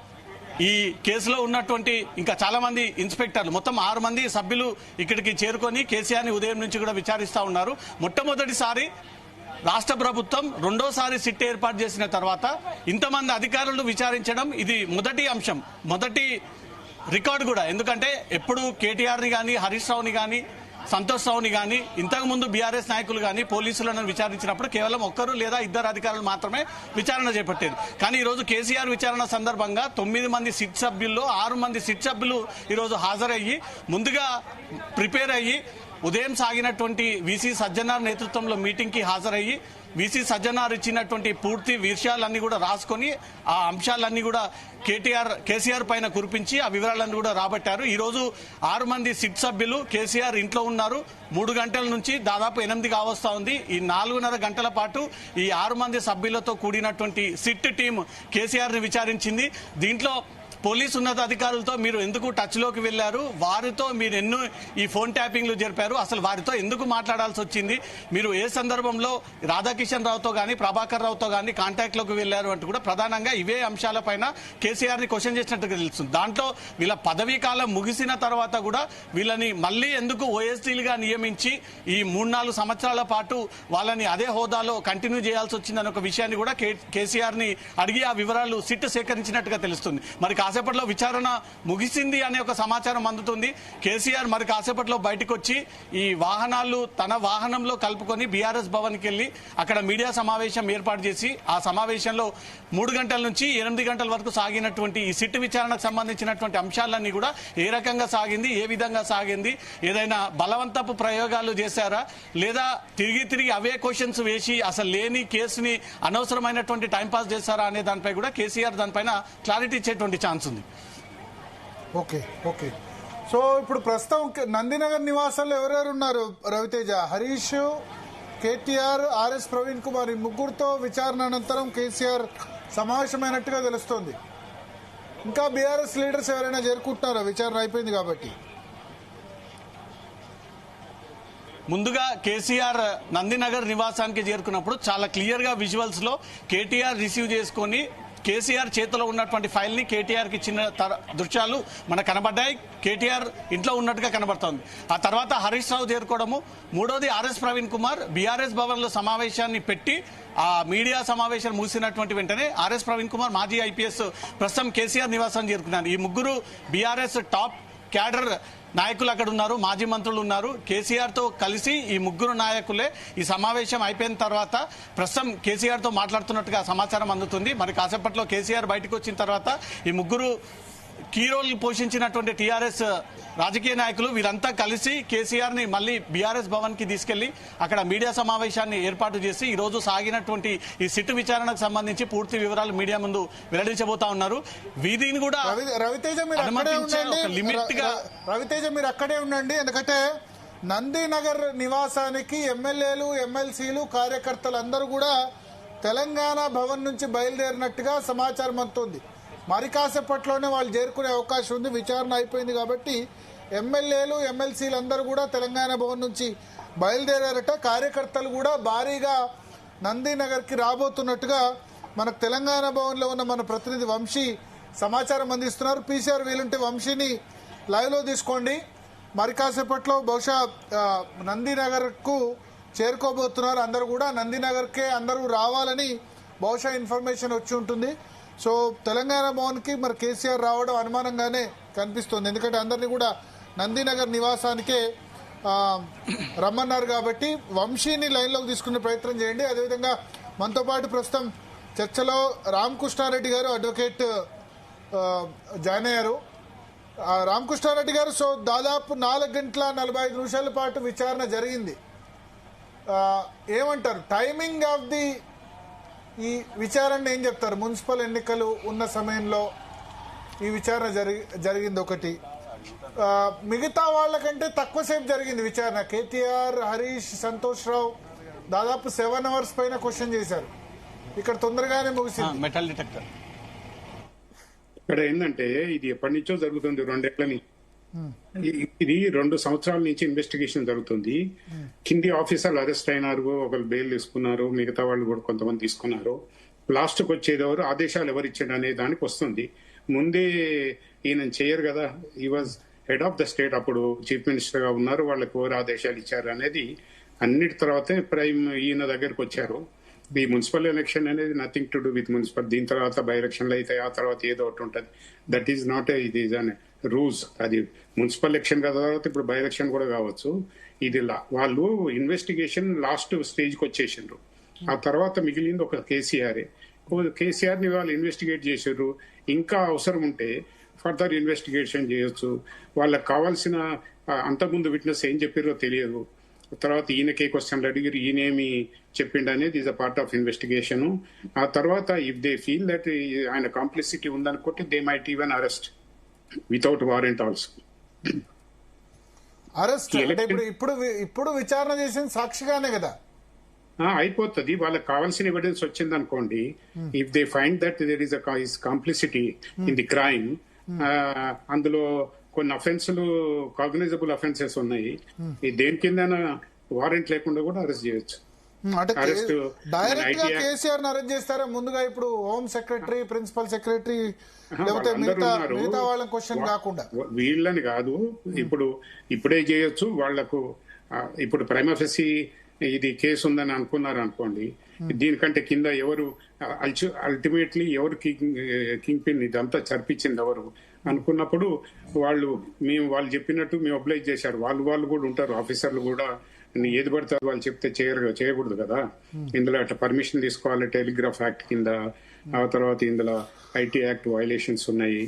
ఈ కేసులో ఉన్నటువంటి ఇంకా చాలా మంది ఇన్స్పెక్టర్లు, మొత్తం 6 మంది సభ్యులు ఇక్కడికి చేరుకొని కేసీఆర్ ని ఉదయం నుంచి కూడా విచారిస్తా ఉన్నారు. మొట్టమొదటిసారి రాష్ట్ర ప్రభుత్వం రెండోసారి సిట్ ఏర్పాటు చేసిన తర్వాత ఇంతమంది అధికారులు విచారించడం ఇది మొదటి అంశం, మొదటి రికార్డు కూడా. ఎందుకంటే ఎప్పుడు కేటీఆర్ని కానీ, హరీష్ రావుని కానీ, సంతోష్ రావుని కానీ, ఇంతకుముందు బీఆర్ఎస్ నాయకులు కానీ పోలీసులను విచారించినప్పుడు కేవలం 1 లేదా 2 అధికారులు మాత్రమే విచారణ చేపట్టేది. కానీ ఈరోజు కేసీఆర్ విచారణ సందర్భంగా 9 మంది సిట్ సభ్యుల్లో 6 మంది సిట్ సభ్యులు ఈరోజు హాజరయ్యి ముందుగా ప్రిపేర్ అయ్యి ఉదయం సాగినటువంటి వీసీ సజ్జనార్ నేతృత్వంలో మీటింగ్ కి హాజరయ్యి వీసీ సజ్జనార్ ఇచ్చినటువంటి పూర్తి విషయాలన్నీ కూడా రాసుకొని ఆ అంశాలన్నీ కూడా కేసీఆర్ పైన కురిపించి ఆ వివరాలన్నీ కూడా రాబట్టారు. ఈ రోజు 6 మంది సిట్ సభ్యులు కేసీఆర్ ఇంట్లో ఉన్నారు. 3 గంటల నుంచి దాదాపు 8 కావస్తా ఉంది. ఈ 4.5 గంటల పాటు ఈ 6 మంది సభ్యులతో కూడినటువంటి సిట్ టీం కేసీఆర్ ని విచారించింది. దీంట్లో పోలీసు ఉన్నతాధికారులతో మీరు ఎందుకు టచ్ లోకి వెళ్లారు, వారితో మీరు ఎన్నో ఈ ఫోన్ ట్యాపింగ్లు జరిపారు, అసలు వారితో ఎందుకు మాట్లాడాల్సి వచ్చింది, మీరు ఏ సందర్భంలో రాధాకిషన్ రావుతో గానీ ప్రభాకర్ రావుతో గానీ కాంటాక్ట్ లోకి వెళ్లారు అంటూ కూడా ప్రధానంగా ఇవే అంశాలపైన కేసీఆర్ ని క్వశ్చన్ చేసినట్టుగా తెలుస్తుంది. దాంట్లో వీళ్ళ పదవీ కాలం ముగిసిన తర్వాత కూడా వీళ్ళని మళ్ళీ ఎందుకు ఓఎస్డీలుగా నియమించి ఈ 3-4 సంవత్సరాల పాటు వాళ్ళని అదే హోదాలో కంటిన్యూ చేయాల్సి వచ్చిందన్న ఒక విషయాన్ని కూడా కేసీఆర్ ని అడిగి ఆ వివరాలు సిట్ సేకరించినట్టుగా తెలుస్తుంది. మరి కాసేపట్లో విచారణ ముగిసింది అనే ఒక సమాచారం అందుతుంది. కేసీఆర్ మరి కాసేపట్లో బయటకు వచ్చి ఈ వాహనాలు తన వాహనంలో కలుపుకొని బీఆర్ఎస్ భవన్ కి వెళ్లి అక్కడ మీడియా సమావేశం ఏర్పాటు చేసి ఆ సమావేశంలో 3 గంటల నుంచి 8 గంటల వరకు సాగినటువంటి ఈ సిట్ విచారణకు సంబంధించినటువంటి అంశాలన్నీ కూడా ఏ రకంగా సాగింది, ఏ విధంగా సాగింది, ఏదైనా బలవంతపు ప్రయోగాలు చేశారా లేదా తిరిగి అవే క్వశ్చన్స్ వేసి అసలు లేని కేసుని అనవసరమైనటువంటి టైంపాస్ చేశారా అనే దానిపై కూడా కేసీఆర్ దానిపైన క్లారిటీ ఇచ్చేటువంటి ఛాన్స్ ఉంది. ఓకే. సో ఇప్పుడు ప్రస్తుతం నందినగర్ నివాసాల్లో ఎవరెవరు ఉన్నారు? రవితేజ, హరీష్, కేటీఆర్, ఆర్ఎస్ ప్రవీణ్ కుమార్ ఈ ముగ్గురుతో విచారణ అనంతరం కేసీఆర్ సమావేశమైనట్టుగా తెలుస్తోంది. ఇంకా బీఆర్ఎస్ లీడర్స్ ఎవరైనా చేరుకుంటున్నారా? విచారణ అయిపోయింది కాబట్టి. ముందుగా కేసీఆర్ నందినగర్ నివాసానికి చేరుకున్నప్పుడు చాలా క్లియర్ గా విజువల్స్ లో కేటీఆర్ రిసీవ్ చేసుకొని కేసీఆర్ చేతిలో ఉన్నటువంటి ఫైల్ ని కేటీఆర్ కి ఇచ్చిన దృశ్యాలు మనకు కనబడ్డాయి. కేటీఆర్ ఇంట్లో ఉన్నట్టుగా కనబడుతోంది. ఆ తర్వాత హరీష్ రావు చేరుకోవడము, మూడోది ఆర్ఎస్ ప్రవీణ్ కుమార్ బీఆర్ఎస్ భవన్ లో సమావేశాన్ని పెట్టి ఆ మీడియా సమావేశం ముగిసినటువంటి వెంటనే ఆర్ఎస్ ప్రవీణ్ కుమార్ మాజీ ఐపీఎస్ ప్రస్తుతం కేసీఆర్ నివాసం చేరుకున్నారు. ఈ ముగ్గురు బీఆర్ఎస్ టాప్ క్యాడర్ నాయకులు అక్కడ ఉన్నారు, మాజీ మంత్రులు ఉన్నారు. కేసీఆర్ తో కలిసి ఈ ముగ్గురు నాయకులే ఈ సమావేశం అయిపోయిన తర్వాత ప్రస్తుతం కేసీఆర్ తో మాట్లాడుతున్నట్టుగా సమాచారం అందుతుంది. మరి కాసేపట్లో కేసీఆర్ బయటకు వచ్చిన తర్వాత ఈ ముగ్గురు కీ రోల్ పోషించినటువంటి టీఆర్ఎస్ రాజకీయ నాయకులు వీరంతా కలిసి కేసీఆర్ ని మళ్ళీ బీఆర్ఎస్ భవన్ కి తీసుకెళ్లి అక్కడ మీడియా సమావేశాన్ని ఏర్పాటు చేసి ఈ రోజు సాగినటువంటి ఈ సిట్ విచారణకు సంబంధించి పూర్తి వివరాలు మీడియా ముందు వెల్లడించబోతా ఉన్నారు. వీధిని కూడా రవితేజ మీరు అక్కడే ఉండండి. ఎందుకంటే నందినగర్ నివాసానికి ఎమ్మెల్యేలు, ఎమ్మెల్సీలు, కార్యకర్తలు అందరూ కూడా తెలంగాణ భవన్ నుంచి బయలుదేరినట్టుగా సమాచారం అందుతుంది. మరి కాసేపట్లోనే వాళ్ళు చేరుకునే అవకాశం ఉంది. విచారణ అయిపోయింది కాబట్టి ఎమ్మెల్యేలు, ఎమ్మెల్సీలు అందరూ కూడా తెలంగాణ భవన్ నుంచి బయలుదేరారట. కార్యకర్తలు కూడా భారీగా నందినగర్కి రాబోతున్నట్టుగా మనకు తెలంగాణ భవన్లో ఉన్న మన ప్రతినిధి వంశీ సమాచారం అందిస్తున్నారు. పీసీఆర్ వీలుంటే వంశీని లైవ్లో తీసుకోండి. మరి కాసేపట్లో బహుశా నందినగర్కు చేరుకోబోతున్నారు. అందరూ కూడా నందినగర్కే అందరూ రావాలని బహుశా ఇన్ఫర్మేషన్ వచ్చి ఉంటుంది. సో తెలంగాణ భవన్కి మరి కేసీఆర్ రావడం అనుమానంగానే కనిపిస్తుంది. ఎందుకంటే అందరినీ కూడా నందినగర్ నివాసానికే రమ్మన్నారు కాబట్టి వంశీని లైన్లోకి తీసుకునే ప్రయత్నం చేయండి. అదేవిధంగా మనతో పాటు ప్రస్తుతం చర్చలో రామకృష్ణారెడ్డి గారు అడ్వకేట్ జాయిన్ అయ్యారు. రామకృష్ణారెడ్డి గారు, సో దాదాపు 4 గంటల 45 నిమిషాల పాటు విచారణ జరిగింది. ఏమంటారు టైమింగ్ ఆఫ్ ది ఈ విచారణ ఏం చెప్తారు? మున్సిపల్ ఎన్నికలు ఉన్న సమయంలో ఈ విచారణ జరిగింది ఒకటి. మిగతా వాళ్ళకంటే తక్కువసేపు జరిగింది విచారణ. కేటీఆర్, హరీష్, సంతోష్ రావు దాదాపు 7 hours పైన క్వశ్చన్ చేశారు. ఇక్కడ తొందరగానే ముగిసింది. మెటల్ డిటెక్టర్ ఇక్కడ ఏంటంటే ఇది ఎప్పటి నుంచో జరుగుతుంది, 2 ఏళ్లని. ఇది 2 సంవత్సరాల నుంచి ఇన్వెస్టిగేషన్ జరుగుతుంది. కింది ఆఫీసర్లు అరెస్ట్ అయినారు, ఒకరు బెయిల్ తీసుకున్నారు, మిగతా వాళ్ళు కూడా కొంతమంది తీసుకున్నారు. లాస్ట్కి వచ్చేది ఎవరు, ఆదేశాలు ఎవరు ఇచ్చాడు అనే దానికి వస్తుంది. ముందే ఈయన చేయరు కదా, ఈ was head of the state, అప్పుడు చీఫ్ మినిస్టర్ గా ఉన్నారు, వాళ్ళకి ఎవరు ఆదేశాలు ఇచ్చారు అనేది అన్నిటి తర్వాతే ఈయన దగ్గరకు వచ్చారు. ఈ మున్సిపల్ ఎలక్షన్ అనేది nothing to do with municipal. దీని తర్వాత బై ఎలక్షన్లు అయితే ఆ తర్వాత ఏదో ఒకటి ఉంటుంది. దట్ ఈస్ నాట్ ఇది ఈజ్ అన్ రూల్స్. అది మున్సిపల్ ఎలక్షన్ తర్వాత ఇప్పుడు బై ఎలక్షన్ కూడా కావచ్చు. ఇది వాళ్ళు ఇన్వెస్టిగేషన్ లాస్ట్ స్టేజ్ కి వచ్చేసిండ్రు. ఆ తర్వాత మిగిలింది ఒక కేసీఆర్ ని వాళ్ళు ఇన్వెస్టిగేట్ చేసారు. ఇంకా అవసరం ఉంటే ఫర్దర్ ఇన్వెస్టిగేషన్ చేయొచ్చు. వాళ్ళకి కావాల్సిన అంతకుముందు విట్నెస్ ఏం చెప్పారో తెలియదు. తర్వాత ఈయనకే క్వశ్చన్లు అడిగిరు, ఈయనేమి చెప్పిండు అనేది is a part of investigation. ఆ తర్వాత ఇఫ్ దే ఫీల్ దట్ ఆయన కాంప్లిసిటీ ఉందనుకుంటే they might even arrest without warrant also. Arrest అంటే ఇప్పుడు విచారణ చేసిన సాక్షిగానే కదా అయిపోతుంది. వాళ్ళకి కావాల్సిన ఎవిడెన్స్ వచ్చింది అనుకోండి, if they find that there is complicity in the crime, అందులో కొన్ని అఫెన్సులు కాగ్నైజబుల్ అఫెన్సెస్ ఉన్నాయి. దేని కింద వారెంట్ లేకుండా కూడా అరెస్ట్ చేయొచ్చు. అంటే డైరెక్ట్ గా కేసీఆర్ అరెస్ట్ చేస్తారా ముందుగా? ఇప్పుడు హోమ్ సెక్రటరీ, ప్రిన్సిపల్ సెక్రటరీ, లేకపోతే మిగతా వాళ్ళ క్వశ్చన్ కాకుండా వీళ్ళని కాదు, ఇప్పుడే చేయొచ్చు. వాళ్లకు ఇప్పుడు ప్రైమా ఫెసి ఇది కేసు ఉందని అనుకున్నారు అనుకోండి, దీనికంటే కింద ఎవరు అల్టిమేట్లీ ఎవరు కింగ్ పిన్ ఇదంతా చర్పించింది ఎవరు అనుకున్నప్పుడు వాళ్ళు చెప్పినట్టు మేము అప్లై చేశారు. వాళ్ళు కూడా ఉంటారు, ఆఫీసర్లు కూడా. ఏది పడతారు వాళ్ళు చెప్తే చేయకూడదు కదా. ఇందులో అట్లా పర్మిషన్ తీసుకోవాలి, టెలిగ్రాఫ్ యాక్ట్ కింద. ఆ తర్వాత ఇందులో ఐటీ యాక్ట్ వైలేషన్స్ ఉన్నాయి,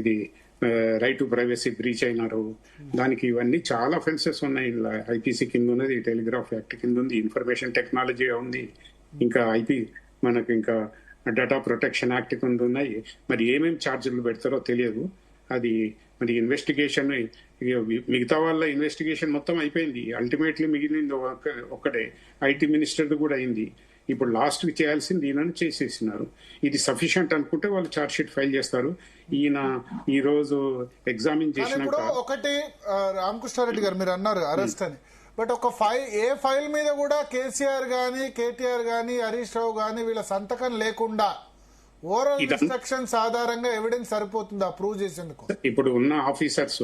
ఇది రైట్ టు ప్రైవసీ బ్రీచ్ అయినారు. దానికి ఇవన్నీ చాలా అఫెన్సెస్ ఉన్నాయి. ఐపీసీ కింద ఉన్నది, టెలిగ్రాఫ్ యాక్ట్ కింద ఉంది, ఇన్ఫర్మేషన్ టెక్నాలజీ ఉంది, ఇంకా మనకు ఇంకా డేటా ప్రొటెక్షన్ యాక్ట్ కింద ఉన్నాయి. మరి ఏమేమి ఛార్జీలు పెడతారో తెలియదు. అది మరి ఇన్వెస్టిగేషన్, మిగతా వాళ్ళ ఇన్వెస్టిగేషన్ మొత్తం అయిపోయింది. అల్టిమేట్లీ మిగిలింది ఒక్కటే, ఐటీ మినిస్టర్ కూడా అయింది. ఇప్పుడు లాస్ట్ కి చేయాల్సింది ఈయనను చేసేసినారు. ఇది సఫిషియంట్ అనుకుంటే వాళ్ళు ఛార్జ్ షీట్ ఫైల్ చేస్తారు. ఈయన ఈ రోజు ఎగ్జామిన్ చేసినాక ఒకటి రామకృష్ణారెడ్డి గారు మీరు అన్నారు అరెస్ట్ అని, బట్ ఒక ఫైల్ మీద కూడా కేసీఆర్ గాని, కేటీఆర్ గాని, హరీష్ రావు గాని వీళ్ళ సంతకం లేకుండా ఓవరాల్ ఇన్స్ట్రక్షన్స్ ఆధారంగా ఎవిడెన్స్ సరిపోతుందా ప్రూవ్ చేసేందుకు? ఇప్పుడు ఉన్న ఆఫీసర్స్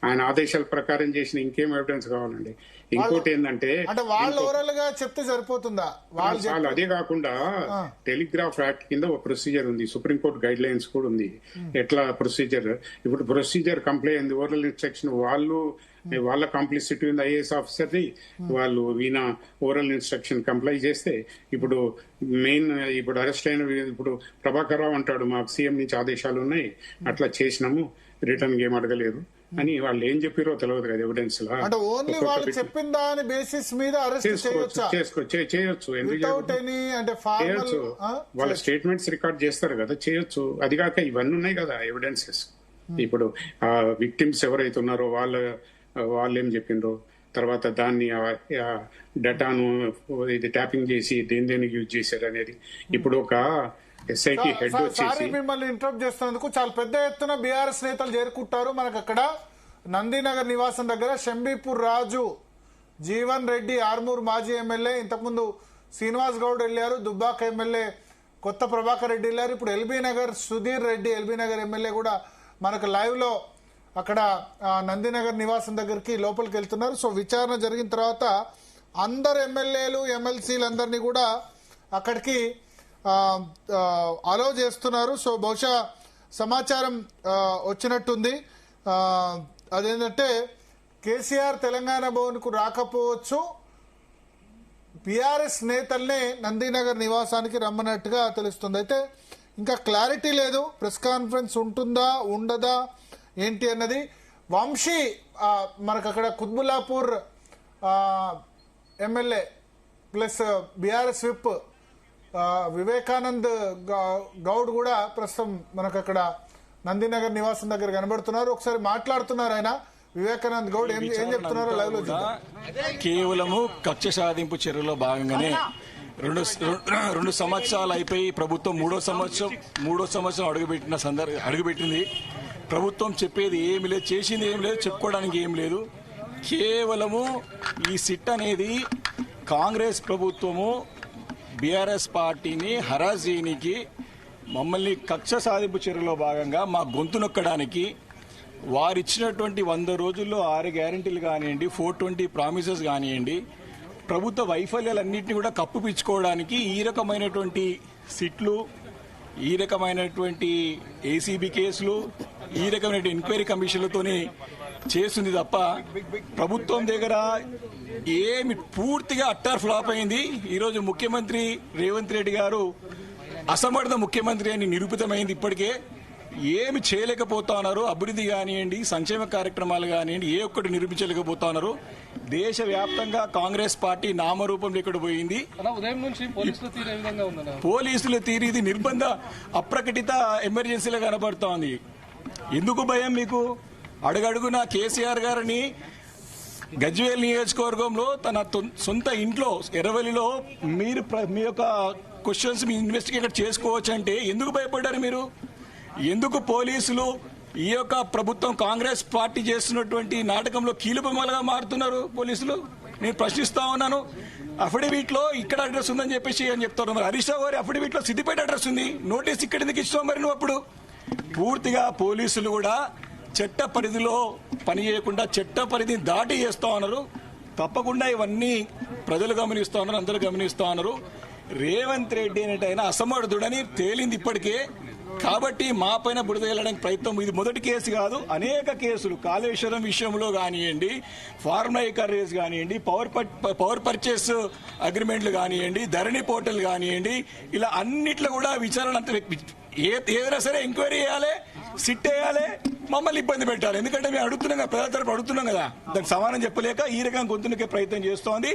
ఆయన ఆదేశాల ప్రకారం చేసిన ఇంకేం ఎవిడెన్స్ కావాలండి? ఇంకోటి ఏంటంటే వాళ్ళు ఓవరాల్ గా చెప్తే సరిపోతుందా? వాళ్ళు అదే కాకుండా టెలిగ్రాఫ్ యాక్ట్ కింద ఒక ప్రొసీజర్ ఉంది, సుప్రీంకోర్టు గైడ్ లైన్స్ కూడా ఉంది ఎట్లా ప్రొసీజర్. ఇప్పుడు ప్రొసీజర్ కంప్లై అయింది, ఓరల్ ఇన్స్ట్రక్షన్ వాళ్ళ కాంప్లిసిటీ ఉంది ఐఏఎస్ ఆఫీసర్ది. వాళ్ళు ఈయన ఓరల్ ఇన్స్ట్రక్షన్ కంప్లై చేస్తే ఇప్పుడు ఇప్పుడు అరెస్ట్ అయిన ఇప్పుడు ప్రభాకర్ రావు అంటాడు మాకు సీఎం నుంచి ఆదేశాలు ఉన్నాయి, అట్లా చేసినాము, రిటర్న్ ఏం అడగలేదు అని. వాళ్ళు ఏం చెప్పారో తెలియదు కదా ఎవిడెన్స్ లా. చెప్పిన దాని బేసిస్ మీద చేయొచ్చు. వాళ్ళ స్టేట్మెంట్స్ రికార్డ్ చేస్తారు కదా, చేయొచ్చు. అది కాక ఇవన్నీ ఉన్నాయి కదా ఎవిడెన్సెస్. ఇప్పుడు ఆ విక్టిమ్స్ ఎవరైతే ఉన్నారో వాళ్ళు ఏం చెప్పిండ్రో, తర్వాత దాన్ని డేటాను ఇది ట్యాపింగ్ చేసి దేనికి యూజ్ చేశారు అనేది. ఇప్పుడు ఒక ఎస్ఐటి హెడ్ వచ్చేసి మిమ్మల్ని ఇంటరప్ట్ చేస్తున్నందుకు చాలా పెద్ద ఎత్తున బీఆర్ఎస్ నేతలు చేరుకుంటారు. మనకు అక్కడ నందినగర్ నివాసం దగ్గర షంబీపూర్ రాజు, జీవన్ రెడ్డి, ఆర్మూర్ మాజీ ఎమ్మెల్యే, ఇంతకుముందు శ్రీనివాస్ గౌడ్ వెళ్లారు, దుబ్బాక ఎమ్మెల్యే కొత్త ప్రభాకర్ రెడ్డి వెళ్లారు, ఇప్పుడు LB Nagar Sudheer Reddy LB Nagar MLA కూడా మనకు లైవ్ లో అక్కడ నందినగర్ నివాసం దగ్గరికి లోపలికి వెళ్తున్నారు. సో విచారణ జరిగిన తర్వాత అందరు ఎమ్మెల్యేలు, ఎమ్మెల్సీలు అందరినీ కూడా అక్కడికి అలౌ చేస్తున్నారు. సో బహుశా సమాచారం వచ్చినట్టుంది. అదేంటంటే కేసీఆర్ తెలంగాణ భవన్ కు రాకపోవచ్చు, బీఆర్ఎస్ నేతల్నే నందినగర్ నివాసానికి రమ్మన్నట్టుగా తెలుస్తుంది. అయితే ఇంకా క్లారిటీ లేదు, ప్రెస్ కాన్ఫరెన్స్ ఉంటుందా ఉండదా ఏంటి అన్నది. వంశీ మనకు అక్కడ Quthbullapur MLA plus BRS whip Vivekanand Goud కూడా ప్రస్తుతం మనకు అక్కడ నందినగర్ నివాసం దగ్గర కనబడుతున్నారు. ఒకసారి మాట్లాడుతున్నారు ఆయన. వివేకానంద్ గౌడ్ ఏం చెప్తున్నారో లైవ్ లో చూద్దాం. కేవలము కక్ష సాధింపు చర్యలో భాగంగానే రెండు సంవత్సరాలు అయిపోయి ప్రభుత్వం మూడో సంవత్సరం అడుగుపెట్టింది. ప్రభుత్వం చెప్పేది ఏమి లేదు, చేసింది ఏం లేదు, చెప్పుకోవడానికి ఏం లేదు. కేవలము ఈ సిట్ అనేది కాంగ్రెస్ ప్రభుత్వము బీఆర్ఎస్ పార్టీని హరాస్ చేయడానికి, మమ్మల్ని కక్ష సాధింపు చర్యలో భాగంగా మా గొంతు నొక్కడానికి వారిచ్చినటువంటి 100 రోజుల్లో 6 గ్యారంటీలు కానివ్వండి, 420 ప్రామిసెస్ కానివ్వండి, ప్రభుత్వ వైఫల్యాలన్నింటినీ కూడా కప్పుపించుకోవడానికి ఈ రకమైనటువంటి సిట్లు, ఈ రకమైనటువంటి ఏసీబీ కేసులు, ఈ రకమైన ఎంక్వైరీ కమిషన్లతోనే చేస్తుంది తప్ప ప్రభుత్వం దగ్గర ఏమి పూర్తిగా అట్టార్ ఫ్లాప్ అయింది. ఈరోజు ముఖ్యమంత్రి రేవంత్ రెడ్డి గారు అసమర్థ ముఖ్యమంత్రి అని నిరూపితమైంది. ఇప్పటికే ఏమి చేయలేకపోతా ఉన్నారు. అభివృద్ధి కానివ్వండి, సంక్షేమ కార్యక్రమాలు కానివ్వండి, ఏ ఒక్కటి నిరూపించలేకపోతా ఉన్నారు. దేశవ్యాప్తంగా కాంగ్రెస్ పార్టీ నామరూపం లేకుండా పోయింది. పోలీసుల తీరు ఇది నిర్బంధ అప్రకటిత ఎమర్జెన్సీలో కనబడుతోంది. ఎందుకు భయం మీకు? అడుగడుగున కేసీఆర్ గారిని గజ్వేల్ నియోజకవర్గంలో తన సొంత ఇంట్లో ఎర్రవల్లిలో మీరు మీ యొక్క క్వశ్చన్స్ మీ ఇన్వెస్టిగేట్ చేసుకోవచ్చు అంటే ఎందుకు భయపడ్డారు మీరు? ఎందుకు పోలీసులు ఈ యొక్క ప్రభుత్వం కాంగ్రెస్ పార్టీ చేస్తున్నటువంటి నాటకంలో కీలుబొమ్మలుగా మారుతున్నారు పోలీసులు? నేను ప్రశ్నిస్తా ఉన్నాను. అఫిడవిట్ లో ఇక్కడ అడ్రస్ ఉందని చెప్పేసి అని చెప్తారు. మరి హరీష్ రావు గారి అఫిడవిట్ లో సిద్దిపేట అడ్రస్ ఉంది. నోటీస్ ఇక్కడ ఎందుకు ఇస్తావు మరి నువ్వు? అప్పుడు పూర్తిగా పోలీసులు కూడా చట్ట పరిధిలో పని చేయకుండా చట్ట పరిధిని దాటి చేస్తా ఉన్నారు. తప్పకుండా ఇవన్నీ ప్రజలు గమనిస్తా ఉన్నారు, అందరూ గమనిస్తా ఉన్నారు. రేవంత్ రెడ్డి అనేటైనా అసమర్థుడని తేలింది ఇప్పటికే. కాబట్టి మా పైన బురద వెళ్ళడానికి ప్రయత్నం. ఇది మొదటి కేసు కాదు, అనేక కేసులు కాళేశ్వరం విషయంలో కానివ్వండి, ఫార్మర్ రేస్ కానివ్వండి, పవర్ పర్చేస్ అగ్రిమెంట్లు కానివ్వండి, ధరణి పోర్టల్ కానివ్వండి, ఇలా అన్నిట్లో కూడా విచారణ ఏదైనా సరే ఎంక్వైరీ చేయాలి, సిట్ వేయాలి, మమ్మల్ని ఇబ్బంది పెట్టాలి. ఎందుకంటే మేము అడుగుతున్నాం కదా, ప్రజల తరపు అడుగుతున్నాం కదా, దానికి సమానం చెప్పలేక ఈ రకంగా గొంతునకే ప్రయత్నం చేస్తోంది.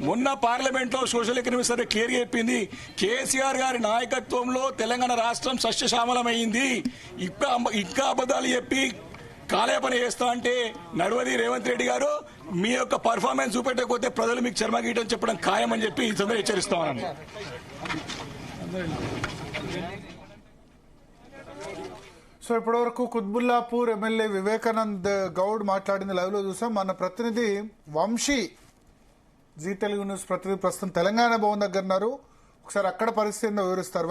మొన్న పార్లమెంట్ లో సోషల్ ఎకనామిక్ సర్వే క్లియర్ గా చెప్పింది, కేసీఆర్ గారి నాయకత్వంలో తెలంగాణ రాష్ట్రం సస్యశ్యామలమైంది. ఇంకా అబద్ధాలు చెప్పి కాలేపన చేస్తా అంటే నడవది రేవంత్ రెడ్డి గారు. మీ యొక్క పర్ఫార్మెన్స్ చూపెట్టకపోతే ప్రజలు మీకు చర్మ గీయటం చెప్పడం ఖాయమని చెప్పి ఈ సందర్భంగా హెచ్చరిస్తా ఉన్నాను. సో ఇప్పటివరకు కుత్బుల్లాపూర్ ఎమ్మెల్యే వివేకానంద్ గౌడ్ మాట్లాడింది లైవ్ లో చూసాం. మన ప్రతినిధి వంశీ, జీ తెలుగు న్యూస్ ప్రతినిధి ప్రస్తుతం తెలంగాణ భవన్ దగ్గర ఉన్నారు. ఒకసారి అక్కడ పరిస్థితిని వివరిస్తారు.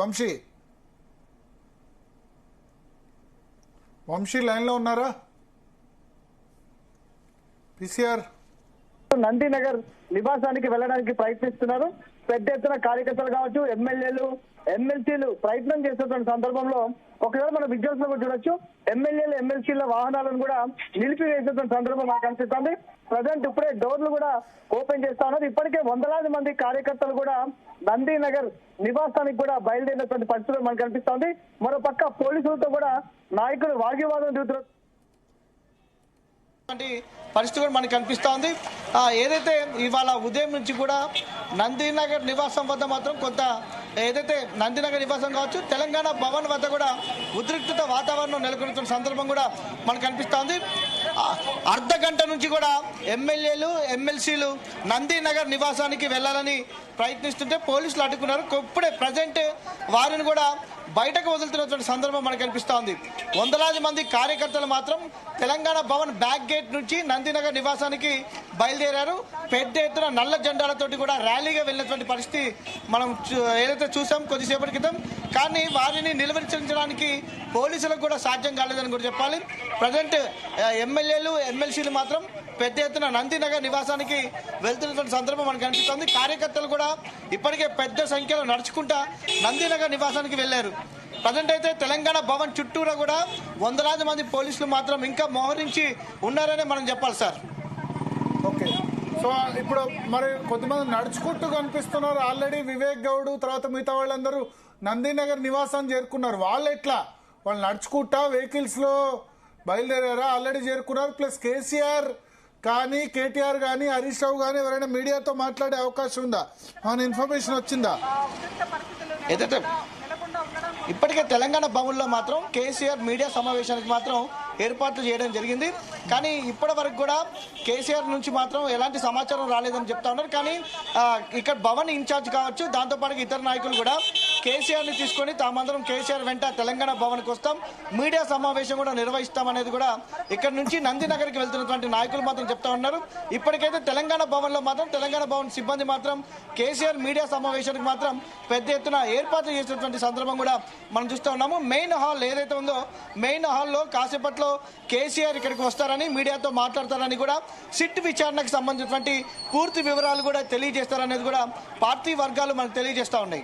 వంశీ లైన్ లో ఉన్నారా? పీసీఆర్ నందినగర్ నివాసానికి వెళ్లడానికి ప్రయత్నిస్తున్నారు. పెద్ద ఎత్తున కార్యకర్తలు కావచ్చు, ఎమ్మెల్యేలు, ఎమ్మెల్సీలు ప్రయత్నం చేస్తున్న సందర్భంలో ఒకసారి మన విజువల్స్ లో చూడొచ్చు. ఎమ్మెల్యేలు, ఎమ్మెల్సీల వాహనాలను కూడా నిలిపివేసేటువంటి సందర్భం మనకు కనిపిస్తుంది. ప్రజెంట్ ఇప్పుడే డోర్లు కూడా ఓపెన్ చేస్తా ఉన్నారు. ఇప్పటికే వందలాది మంది కార్యకర్తలు కూడా నందినగర్ నివాసానికి కూడా బయలుదేరినటువంటి పరిస్థితులు మనకు కనిపిస్తోంది. మరోపక్క పోలీసులతో కూడా నాయకులు వాగ్వివాదం దిగుతున్నారు పరిస్థితి కూడా మనకు కనిపిస్తా ఉంది. ఏదైతే ఇవాళ ఉదయం నుంచి కూడా నందినగర్ నివాసం వద్ద మాత్రం కొంత ఏదైతే నందినగర్ నివాసం కావచ్చు, తెలంగాణ భవన్ వద్ద కూడా ఉద్రిక్తత వాతావరణం నెలకొంటున్న సందర్భం కూడా మనకు కనిపిస్తా ఉంది. అర్ధ గంట నుంచి కూడా ఎమ్మెల్యేలు, ఎమ్మెల్సీలు నందినగర్ నివాసానికి వెళ్లాలని ప్రయత్నిస్తుంటే పోలీసులు అడ్డుకున్నారు. ఇప్పుడే ప్రజెంట్ వారిని కూడా బయటకు వదులుతున్నటువంటి సందర్భం మనకు కనిపిస్తా ఉంది. వందలాది మంది కార్యకర్తలు మాత్రం తెలంగాణ భవన్ బ్యాక్ గేట్ నుంచి నందినగర్ నివాసానికి బయలుదేరారు. పెద్ద ఎత్తున నల్ల జెండాలతోటి కూడా ర్యాలీగా వెళ్ళినటువంటి పరిస్థితి మనం ఏదైతే చూసాం కొద్దిసేపటి క్రితం. కానీ వారిని నిలువరించడానికి పోలీసులకు కూడా సాధ్యం కాలేదని కూడా చెప్పాలి. ప్రజెంట్ ఎమ్మెల్యేలు, ఎమ్మెల్సీలు మాత్రం పెద్ద ఎత్తున నందినగర్ నివాసానికి వెళ్తున్నటువంటి సందర్భం మనకు కనిపిస్తోంది. కార్యకర్తలు కూడా ఇప్పటికే పెద్ద సంఖ్యలో నడుచుకుంటా నందినగర్ నివాసానికి వెళ్లారు. ప్రజెంట్ అయితే తెలంగాణ భవన్ చుట్టూరా కూడా వందలాది మంది పోలీసులు మాత్రం ఇంకా మోహరించి ఉన్నారని మనం చెప్పాలి సార్. ఓకే, సో ఇప్పుడు మరి కొద్దిమంది నడుచుకుంటూ కనిపిస్తున్నారు. ఆల్రెడీ వివేక్ గౌడ్ తర్వాత మిగతా వాళ్ళందరూ నందినగర్ నివాసాన్ని చేరుకున్నారు. వాళ్ళు ఎట్లా? వాళ్ళు నడుచుకుంటా వెహికల్స్ లో బయలుదేరారా? ఆల్రెడీ చేరుకున్నారు. ప్లస్ కేసీఆర్ కానీ, కేటీఆర్ కానీ, హరీష్ రావు కానీ ఎవరైనా మీడియాతో మాట్లాడే అవకాశం ఉందా? మన ఇన్ఫర్మేషన్ వచ్చిందా? ఏదైతే ఇప్పటికే తెలంగాణ భవన్లో మాత్రం కేసీఆర్ మీడియా సమావేశానికి మాత్రం ఏర్పాట్లు చేయడం జరిగింది. కానీ ఇప్పటి వరకు కూడా కేసీఆర్ నుంచి మాత్రం ఎలాంటి సమాచారం రాలేదని చెప్తా ఉన్నారు. కానీ ఇక్కడ భవన్ ఇన్ఛార్జ్ కావచ్చు, దాంతోపాటు ఇతర నాయకులు కూడా కేసీఆర్ని తీసుకొని తామందరం కేసీఆర్ వెంట తెలంగాణ భవన్కి వస్తాం, మీడియా సమావేశం కూడా నిర్వహిస్తాం అనేది కూడా ఇక్కడ నుంచి నందినగర్కి వెళ్తున్నటువంటి నాయకులు మాత్రం చెప్తా ఉన్నారు. ఇప్పటికైతే తెలంగాణ భవన్లో మాత్రం తెలంగాణ భవన్ సిబ్బంది మాత్రం కేసీఆర్ మీడియా సమావేశానికి మాత్రం పెద్ద ఎత్తున ఏర్పాట్లు చేసినటువంటి సందర్భం కూడా మనం చూస్తూ ఉన్నాము. మెయిన్ హాల్ ఏదైతే ఉందో మెయిన్ హాల్లో కాసేపట్లో కేసీఆర్ ఇక్కడికి వస్తారని, మీడియాతో మాట్లాడతారని కూడా సిట్ విచారణకు సంబంధించినటువంటి పూర్తి వివరాలు కూడా తెలియజేస్తారనేది కూడా పార్టీ వర్గాలు మనకు తెలియజేస్తా ఉన్నాయి.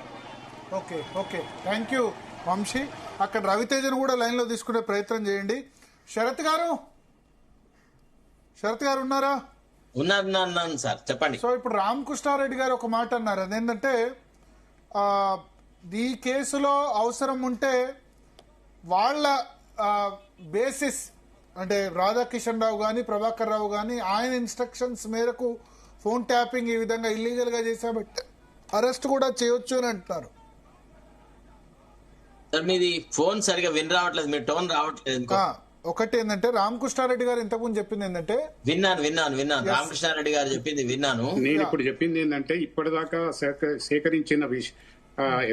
Okay okay, thank you Vamshi. అక్కడ రవితేజను కూడా లైన్లో తీసుకునే ప్రయత్నం చేయండి. శరత్ గారు ఉన్నారా? ఉన్నాను సార్, చెప్పండి. సో ఇప్పుడు రామకృష్ణారెడ్డి గారు ఒక మాట అన్నారు, అదేంటంటే ఈ కేసులో అవసరం ఉంటే వాళ్ళ బేసిస్ అంటే రాధాకిషన్ రావు కానీ ప్రభాకర్ రావు కానీ ఆయన ఇన్స్ట్రక్షన్స్ మేరకు ఫోన్ ట్యాపింగ్ ఈ విధంగా ఇల్లీగల్ గా చేసాబట్టి అరెస్ట్ కూడా చేయొచ్చు అని అంటున్నారు. మీది ఫోన్ సరిగా విని రావట్లేదు, మీ టోన్ రావట్లేదు. ఒకటి ఏంటంటే రామకృష్ణారెడ్డి గారు ఇంతకుముందు చెప్పింది ఏంటంటే విన్నాను రామకృష్ణారెడ్డి గారు చెప్పింది విన్నాను. నేను ఇప్పుడు చెప్పింది ఏంటంటే ఇప్పటిదాకా సేకరించిన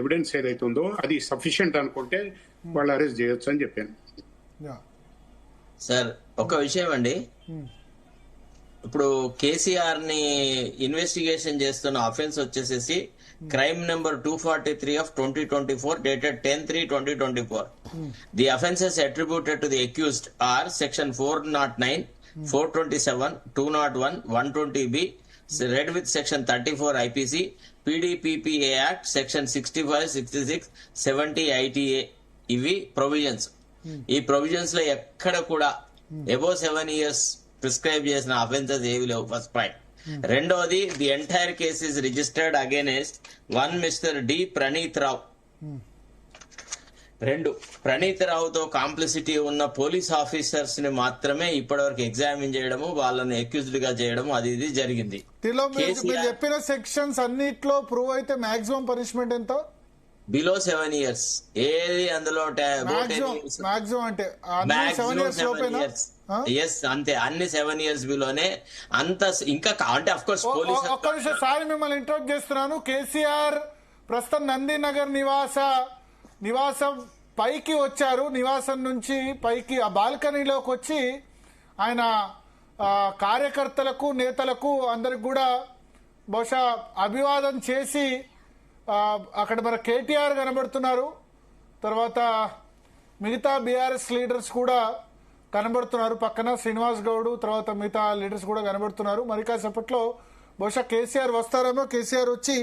ఎవిడెన్స్ ఏదైతే ఉందో అది సఫిషియంట్ అనుకుంటే వాళ్ళు అరెస్ట్ చేయొచ్చు అని చెప్పాను. సార్ ఒక విషయం అండి, ఇప్పుడు కేసీఆర్ ని ఇన్వెస్టిగేషన్ చేస్తున్న అఫెన్స్ వచ్చేసేసి crime number 243 of 2024 dated 10/3/2024. The offences attributed to the accused are section 409, 427, 201, 120B, read with section 34 IPC, PDPPA Act, section 65, 66, 70 ITA. ఇవి ప్రొవిజన్స్. ఈ ప్రొవిజన్స్ లో ఎక్కడ కూడా అబోవ్ 7 years ప్రిస్క్రైబ్ చేసిన అఫెన్సెస్ ఏవి లేవు. First point. రెండోది, the entire case is registered against one Mr D Praneeth Rao. Praneeth రావుతో కాంప్లిసిటీ ఉన్న పోలీస్ ఆఫీసర్స్ ని మాత్రమే ఇప్పటివరకు ఎగ్జామిన్ చేయడము, వాళ్ళని అక్యూజ్డ్ గా చేయడము అది ఇది జరిగింది. చెప్పిన సెక్షన్స్ అన్నిట్లో ప్రూవ్ అయితే మాక్సిమం పనిష్మెంట్ ఎంత? Below 7 years. ఏది అందులో మాక్సిమం అంటే ఎస్ అంతే, అన్ని 7 years బిలోనే. అంత ఇంకా అంటే అఫ్ కోర్స్ పోలీస్. ఒక్క నిమిషం సార్, మిమ్మల్ని ఇంటరప్ట్ చేస్తున్నాను. కేసీఆర్ ప్రస్తుతం నందినగర్ నివాసం పైకి వచ్చారు. నివాసం నుంచి పైకి ఆ బాల్కనీలోకి వచ్చి ఆయన కార్యకర్తలకు నేతలకు అందరికి కూడా బహుశా అభివాదం చేసి అక్కడ మన కేటీఆర్ కనబడుతున్నారు, తర్వాత మిగతా బీఆర్ఎస్ లీడర్స్ కూడా కనబడుతున్నారు, పక్కన శ్రీనివాస్ గౌడ్ తర్వాత మిగతా లీడర్స్ కూడా కనబడుతున్నారు. మరి కాసేపట్లో బహుశా కేసీఆర్ వస్తారేమో, కేసీఆర్ వచ్చి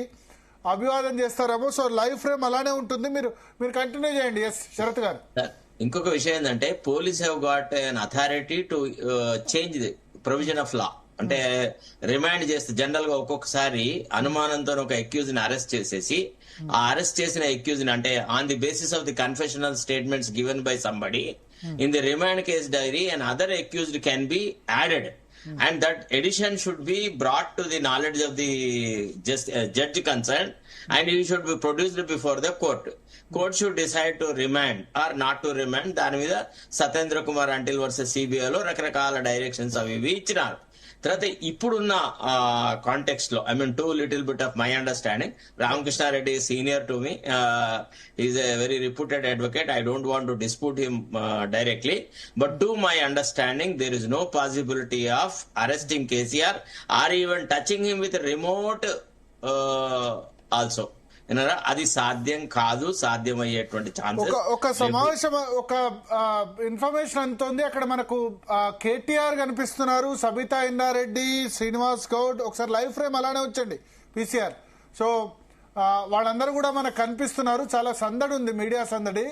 అభివాదం చేస్తారేమో. సో లైవ్ ఫ్రేమ్ అలానే ఉంటుంది, మీరు కంటిన్యూ చేయండి. ఎస్ శరత్ గారు. ఇంకొక విషయం ఏంటంటే police have got N authority to change the provision of law. అంటే రిమైండ్ చేస్తే జనరల్ గా ఒక్కొక్కసారి అనుమానంతో ఒక అక్యూజ్ ని అరెస్ట్ చేసేసి ఆ అరెస్ట్ చేసిన అక్యూజ్ ని అంటే on the basis of the confessional statements given by somebody in the remand case dairy and other accused can be added and that addition should be brought to the knowledge of the judge concerned and it should be produced before the court. Court should decide to remand or not to remand. దాని మీద Satyendra Kumar Antil versus CBI లో రకరకాల directions అవి ఇవి ఇచ్చినారు. తర్వాత ఇప్పుడున్న context లో to little bit of my understanding, Ramakrishna Reddy senior to me, is a very reputed advocate. I don't want to dispute him directly, but to my understanding there is no possibility of arresting KCR or even touching him with remote also. అది సాధ్యం కాదు, సాధ్యమయ్యేటువంటి chances. ఒక సమావేశం, ఒక information అంతుంది అక్కడ మనకు కేటీఆర్ కనిపిస్తున్నారు, సబితా ఇందారెడ్డి, శ్రీనివాస్ గౌడ్. ఒకసారి లైవ్ ఫ్రేమ్ అలానే వచ్చండి పీసీఆర్. సో వాళ్ళందరూ కూడా మనకు కనిపిస్తున్నారు. చాలా సందడి ఉంది, మీడియా సందడి.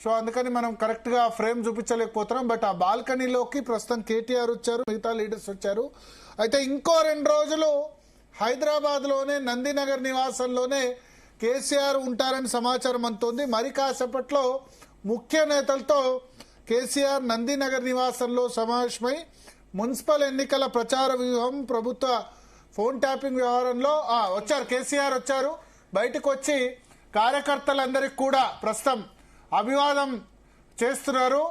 సో అందుకని మనం కరెక్ట్ గా ఫ్రేమ్ చూపించలేకపోతున్నాం. బట్ ఆ బాల్కనీలోకి ప్రస్తుతం కేటీఆర్ వచ్చారు, మిగతా లీడర్స్ వచ్చారు. అయితే ఇంకో 2 రోజులు హైదరాబాద్ లోనే నందినగర్ నివాసంలోనే కేసీఆర్ ఉంటారని సమాచారం అందుతోంది. మరి కాసేపట్లో ముఖ్య నేతలతో కేసీఆర్ నందినగర్ నివాసంలో సమావేశమై మున్సిపల్ ఎన్నికల ప్రచార వ్యూహం, ప్రభుత్వ ఫోన్ ట్యాపింగ్ వ్యవహారంలో వచ్చారు. కేసీఆర్ వచ్చారు, బయటకు వచ్చి కార్యకర్తలందరికీ కూడా ప్రస్తుతం అభివాదం చేస్తున్నారు.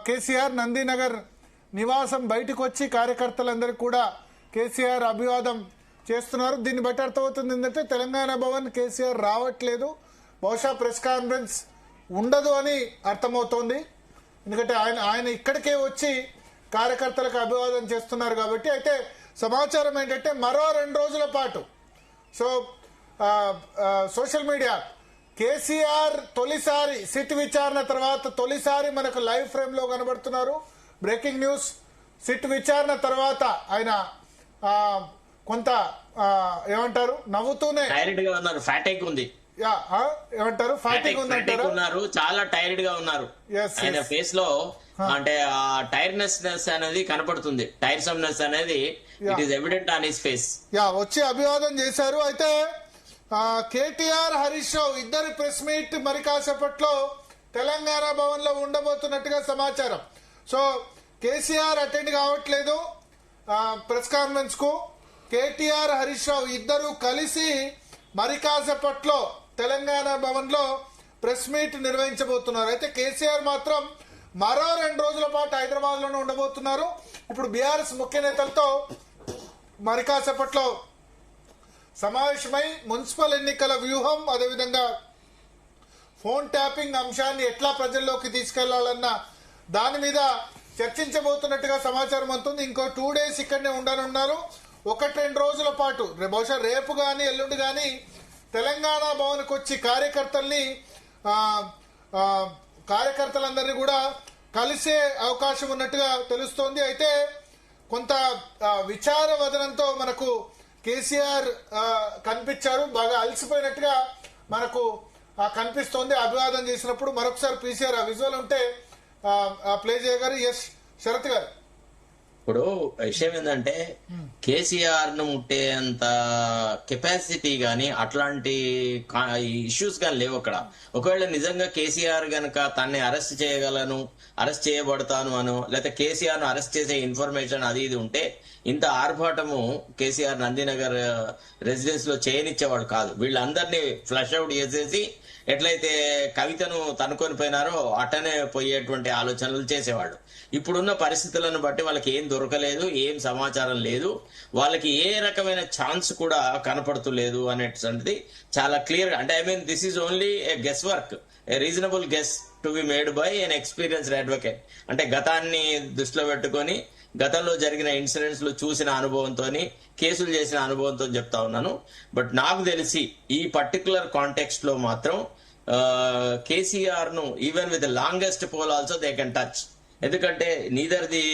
కేసీఆర్ నందినగర్ నివాసం బయటకు వచ్చి కార్యకర్తలందరికీ కూడా కేసీఆర్ అభివాదం చేస్తున్నారు. దీన్ని బట్టి అర్థమవుతుంది ఏంటంటే తెలంగాణ భవన్ కేసీఆర్ రావట్లేదు, బహుశా ప్రెస్ కాన్ఫరెన్స్ ఉండదు అని అర్థమవుతోంది. ఎందుకంటే ఆయన ఇక్కడికే వచ్చి కార్యకర్తలకు అభివాదం చేస్తున్నారు కాబట్టి. అయితే సమాచారం ఏంటంటే మరో 2 రోజుల పాటు సోషల్ మీడియా కేసీఆర్ తొలిసారి సిట్ విచారణ తర్వాత తొలిసారి మనకు లైవ్ ఫ్రేమ్ లో కనబడుతున్నారు. బ్రేకింగ్ న్యూస్, సిట్ విచారణ తర్వాత ఆయన కొంత ఏమంటారు నవ్వుతూనే టైర్డ్ గా ఉన్నారు, ఫ్యాటిక్ ఉంది, ఏమంటారు ఫ్యాటిక్ ఉన్నారు, చాలా టైర్డ్ గా ఉన్నారు. ఆయన ఫేస్ లో అంటే ఆ టైర్నెస్ అనేది కనపడుతుంది, టైర్సమ్నెస్ అనేది it is evident on his face. వచ్చి అభివాదం చేశారు. అయితే కేటీఆర్, హరీష్ రావు ఇద్దరు ప్రెస్ మీట్ మరి కాసేపట్లో తెలంగాణ భవన్ లో ఉండబోతున్నట్టుగా సమాచారం. సో కేసీఆర్ అటెండ్ కావట్లేదు ప్రెస్ కాన్ఫరెన్స్ కు. కేటీఆర్, హరీష్ రావు ఇద్దరు కలిసి మరి కాసేపట్లో తెలంగాణ భవన్ లో ప్రెస్ మీట్ నిర్వహించబోతున్నారు. అయితే కేసీఆర్ మాత్రం మరో 2 రోజుల పాటు హైదరాబాద్ లోనే ఉండబోతున్నారు. ఇప్పుడు బీఆర్ఎస్ ముఖ్య నేతలతో మరి కాసేపట్లో సమావేశమై మున్సిపల్ ఎన్నికల వ్యూహం, అదేవిధంగా ఫోన్ ట్యాపింగ్ అంశాన్ని ఎట్లా ప్రజల్లోకి తీసుకెళ్లాలన్న దాని మీద చర్చించబోతున్నట్టుగా సమాచారం అందుతుంది. ఇంకో 2 days ఇక్కడనే ఉండనున్నారు. 1-2 రోజుల పాటు బహుశా రేపు గాని ఎల్లుండి గాని తెలంగాణ భవన్కి వచ్చి కార్యకర్తలందరినీ కూడా కలిసే అవకాశం ఉన్నట్టుగా తెలుస్తోంది. అయితే కొంత విచారవదనంతో మనకు కేసీఆర్ కనిపించారు, బాగా అలసిపోయినట్టుగా మనకు కనిపిస్తోంది అభివాదం చేసినప్పుడు. మరొకసారి పీసీఆర్ ఆ విజువల్ ఉంటే ప్లే చేయగారు. ఎస్ శరత్ గారు, ఇప్పుడు విషయం ఏంటంటే కేసీఆర్ ను ముట్టేంత కెపాసిటీ గాని అట్లాంటి ఇష్యూస్ గాని లేవు అక్కడ. ఒకవేళ నిజంగా కేసీఆర్ గనక తన్ని అరెస్ట్ చేయగలను, అరెస్ట్ చేయబడతాను అను, లేకపోతే కేసీఆర్ ను అరెస్ట్ చేసే ఇన్ఫర్మేషన్ అది ఇది ఉంటే ఇంత ఆర్భాటము కేసీఆర్ నందినగర్ రెసిడెన్స్ లో చేయనిచ్చేవాడు కాదు. వీళ్ళందరినీ ఫ్లష్ అవుట్ చేసేసి ఎట్లయితే కవితను తనుకొని పోయినారో అట్టనే పోయేటువంటి ఆలోచనలు చేసేవాడు. ఇప్పుడున్న పరిస్థితులను బట్టి వాళ్ళకి ఏం దొరకలేదు, ఏం సమాచారం లేదు, వాళ్ళకి ఏ రకమైన ఛాన్స్ కూడా కనపడుతులేదు అనేటువంటిది చాలా క్లియర్. అంటే I mean this is only a guesswork, a reasonable guess to be made by an experienced advocate. అంటే గతాన్ని దృష్టిలో పెట్టుకొని గతంలో జరిగిన ఇన్సిడెంట్స్ లో చూసిన అనుభవంతో, కేసులు చేసిన అనుభవంతో చెప్తా ఉన్నాను. బట్ నాకు తెలిసి ఈ పర్టికులర్ కాంటెక్స్ట్ లో మాత్రం కేసీఆర్ ను even with longest pole also they can touch. ఎందుకంటే neither the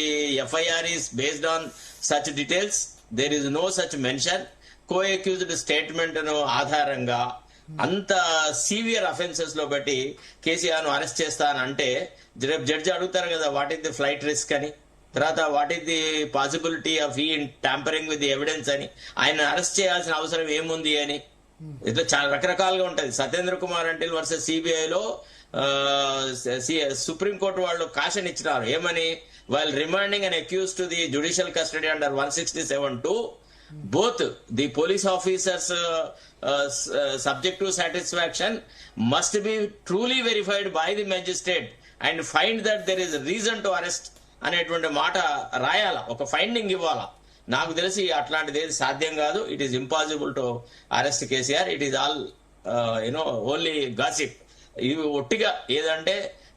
FIR is based on such details, there is no such mention. Co accused statement ను ఆధారంగా అంత సీవియర్ అఫెన్సెస్ లో బట్టి కేసీఆర్ ను అరెస్ట్ చేస్తానంటే రేపు జడ్జి అడుగుతారు కదా what is the flight risk అని, తర్వాత what is the possibility of ఈ టాంపరింగ్ విత్ ది ఎవిడెన్స్ అని, ఆయన అరెస్ట్ చేయాల్సిన అవసరం ఏముంది అని. ఇట్లా చాలా రకరకాలుగా ఉంటది. సత్యేంద్ర కుమార్ అంటిల్ వర్సెస్ సిబిఐలో సుప్రీంకోర్టు వాళ్ళు కాషన్ ఇచ్చినారు ఏమని, while remanding and accuse to the judicial custody under 167(2) both the police officers subject to satisfaction must be truly verified by the magistrate and find that there is reason to arrest అనేటువంటి మాట రాయాల, ఒక finding ఇవ్వాలా. నాకు తెలిసి అట్లాంటిది ఏది సాధ్యం కాదు. It is impossible to arrest KCR. It is all only gossip. ఇవి ఒట్టిగా ఏదంటే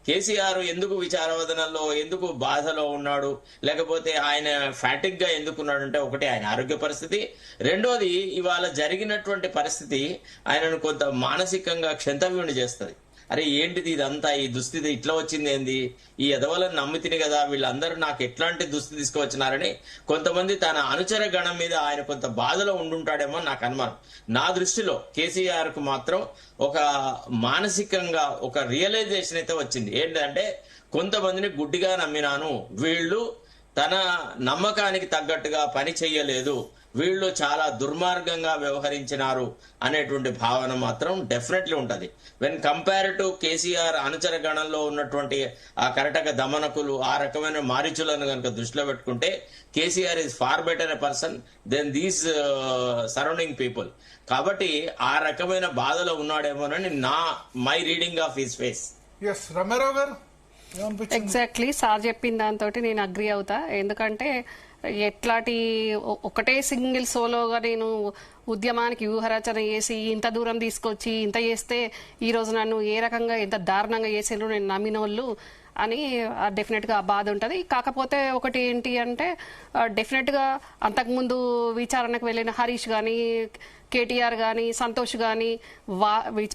కేసీఆర్ ఎందుకు విచారవదనంలో, ఎందుకు బాధలో ఉన్నాడు, లేకపోతే ఆయన ఫ్యాటిక్ గా ఎందుకున్నాడు అంటే ఒకటి ఆయన ఆరోగ్య పరిస్థితి, రెండోది ఇవాళ జరిగినటువంటి పరిస్థితి ఆయనను కొంత మానసికంగా క్షంతవ్యుని చేస్తుంది. అరే ఏంటిది ఇదంతా, ఈ దుస్థితి ఇట్లా వచ్చింది ఏంది, ఈ ఎదవలను నమ్మితిని కదా వీళ్ళందరూ నాకు ఎట్లాంటి దుస్థితి తీసుకువచ్చినారని కొంతమంది తన అనుచర గణం మీద ఆయన కొంత బాధలో ఉండుంటాడేమో నాకు అనుమానం. నా దృష్టిలో కేసీఆర్ కు మాత్రం ఒక మానసికంగా ఒక రియలైజేషన్ అయితే వచ్చింది. ఏంటంటే కొంతమందిని గుడ్డిగా నమ్మినాను, వీళ్ళు తన నమ్మకానికి తగ్గట్టుగా పని చెయ్యలేదు, వీళ్ళు చాలా దుర్మార్గంగా వ్యవహరించినారు అనేటువంటి భావన మాత్రం డెఫినెట్లీ ఉంటది. వెన్ కంపేర్ టు కేసీఆర్ అనుచర గణంలో ఉన్నటువంటి ఆ కరటక దమనకులు, ఆ రకమైన మారిచులను కనుక దృష్టిలో పెట్టుకుంటే KCR is far better a person than these surrounding people. కాబట్టి ఆ రకమైన బాధలో ఉన్నాడేమోనని my reading of his face. Yes Ramarao గారు ఎగ్జాక్ట్లీ సార్ చెప్పిన దాంతో నేను అగ్రి అవుతా. ఎందుకంటే ఎట్లాంటి ఒకటే సింగిల్ సోలోగా నేను ఉద్యమానికి వ్యూహరచన చేసి ఇంత దూరం తీసుకొచ్చి ఇంత చేస్తే ఈ రోజు నన్ను ఏ రకంగా ఎంత దారుణంగా చేసిండ్రు నేను నమ్మిన వాళ్ళు అని డెఫినెట్గా ఆ బాధ ఉంటుంది. కాకపోతే ఒకటి ఏంటి అంటే డెఫినెట్గా అంతకుముందు విచారణకు వెళ్ళిన హరీష్ కానీ కేటీఆర్ కానీ సంతోష్ కానీ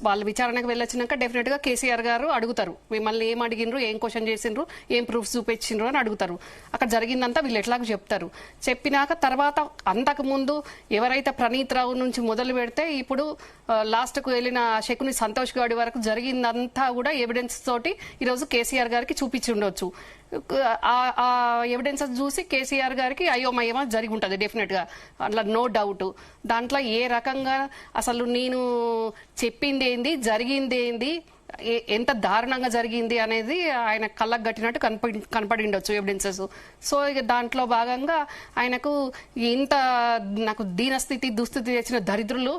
వాళ్ళు విచారణకు వెళ్ళొచ్చినాక డెఫినెట్గా కేసీఆర్ గారు అడుగుతారు, మిమ్మల్ని ఏం అడిగినరు, ఏం క్వశ్చన్ చేసిండ్రు, ఏం ప్రూఫ్స్ చూపించిండ్రు అని అడుగుతారు. అక్కడ జరిగిందంతా వీళ్ళు ఎట్లాగో చెప్తారు. చెప్పినాక తర్వాత అంతకుముందు ఎవరైతే ప్రణీత్ రావు నుంచి మొదలు పెడితే ఇప్పుడు లాస్ట్కు వెళ్ళిన శకుని సంతోష్ గౌడి వరకు జరిగిందంతా కూడా ఎవిడెన్స్ తోటి ఈరోజు కేసీఆర్ గారికి చూపించి ఉండొచ్చు. ఆ ఎవిడెన్స్ చూసి కేసీఆర్ గారికి అయోమయమా జరిగి ఉంటుంది డెఫినెట్ గా, అట్లా నో డౌట్. దాంట్లో ఏ రకంగా అసలు నేను చెప్పింది ఏంది, జరిగింది ఏంది, ఎంత దారుణంగా జరిగింది అనేది ఆయన కళ్ళకు గట్టినట్టు కనపడి ఉండొచ్చు ఎవిడెన్సెస్. సో ఇక దాంట్లో భాగంగా ఆయనకు ఇంత నాకు దీనస్థితి దుస్థితి తెచ్చిన దరిద్రులు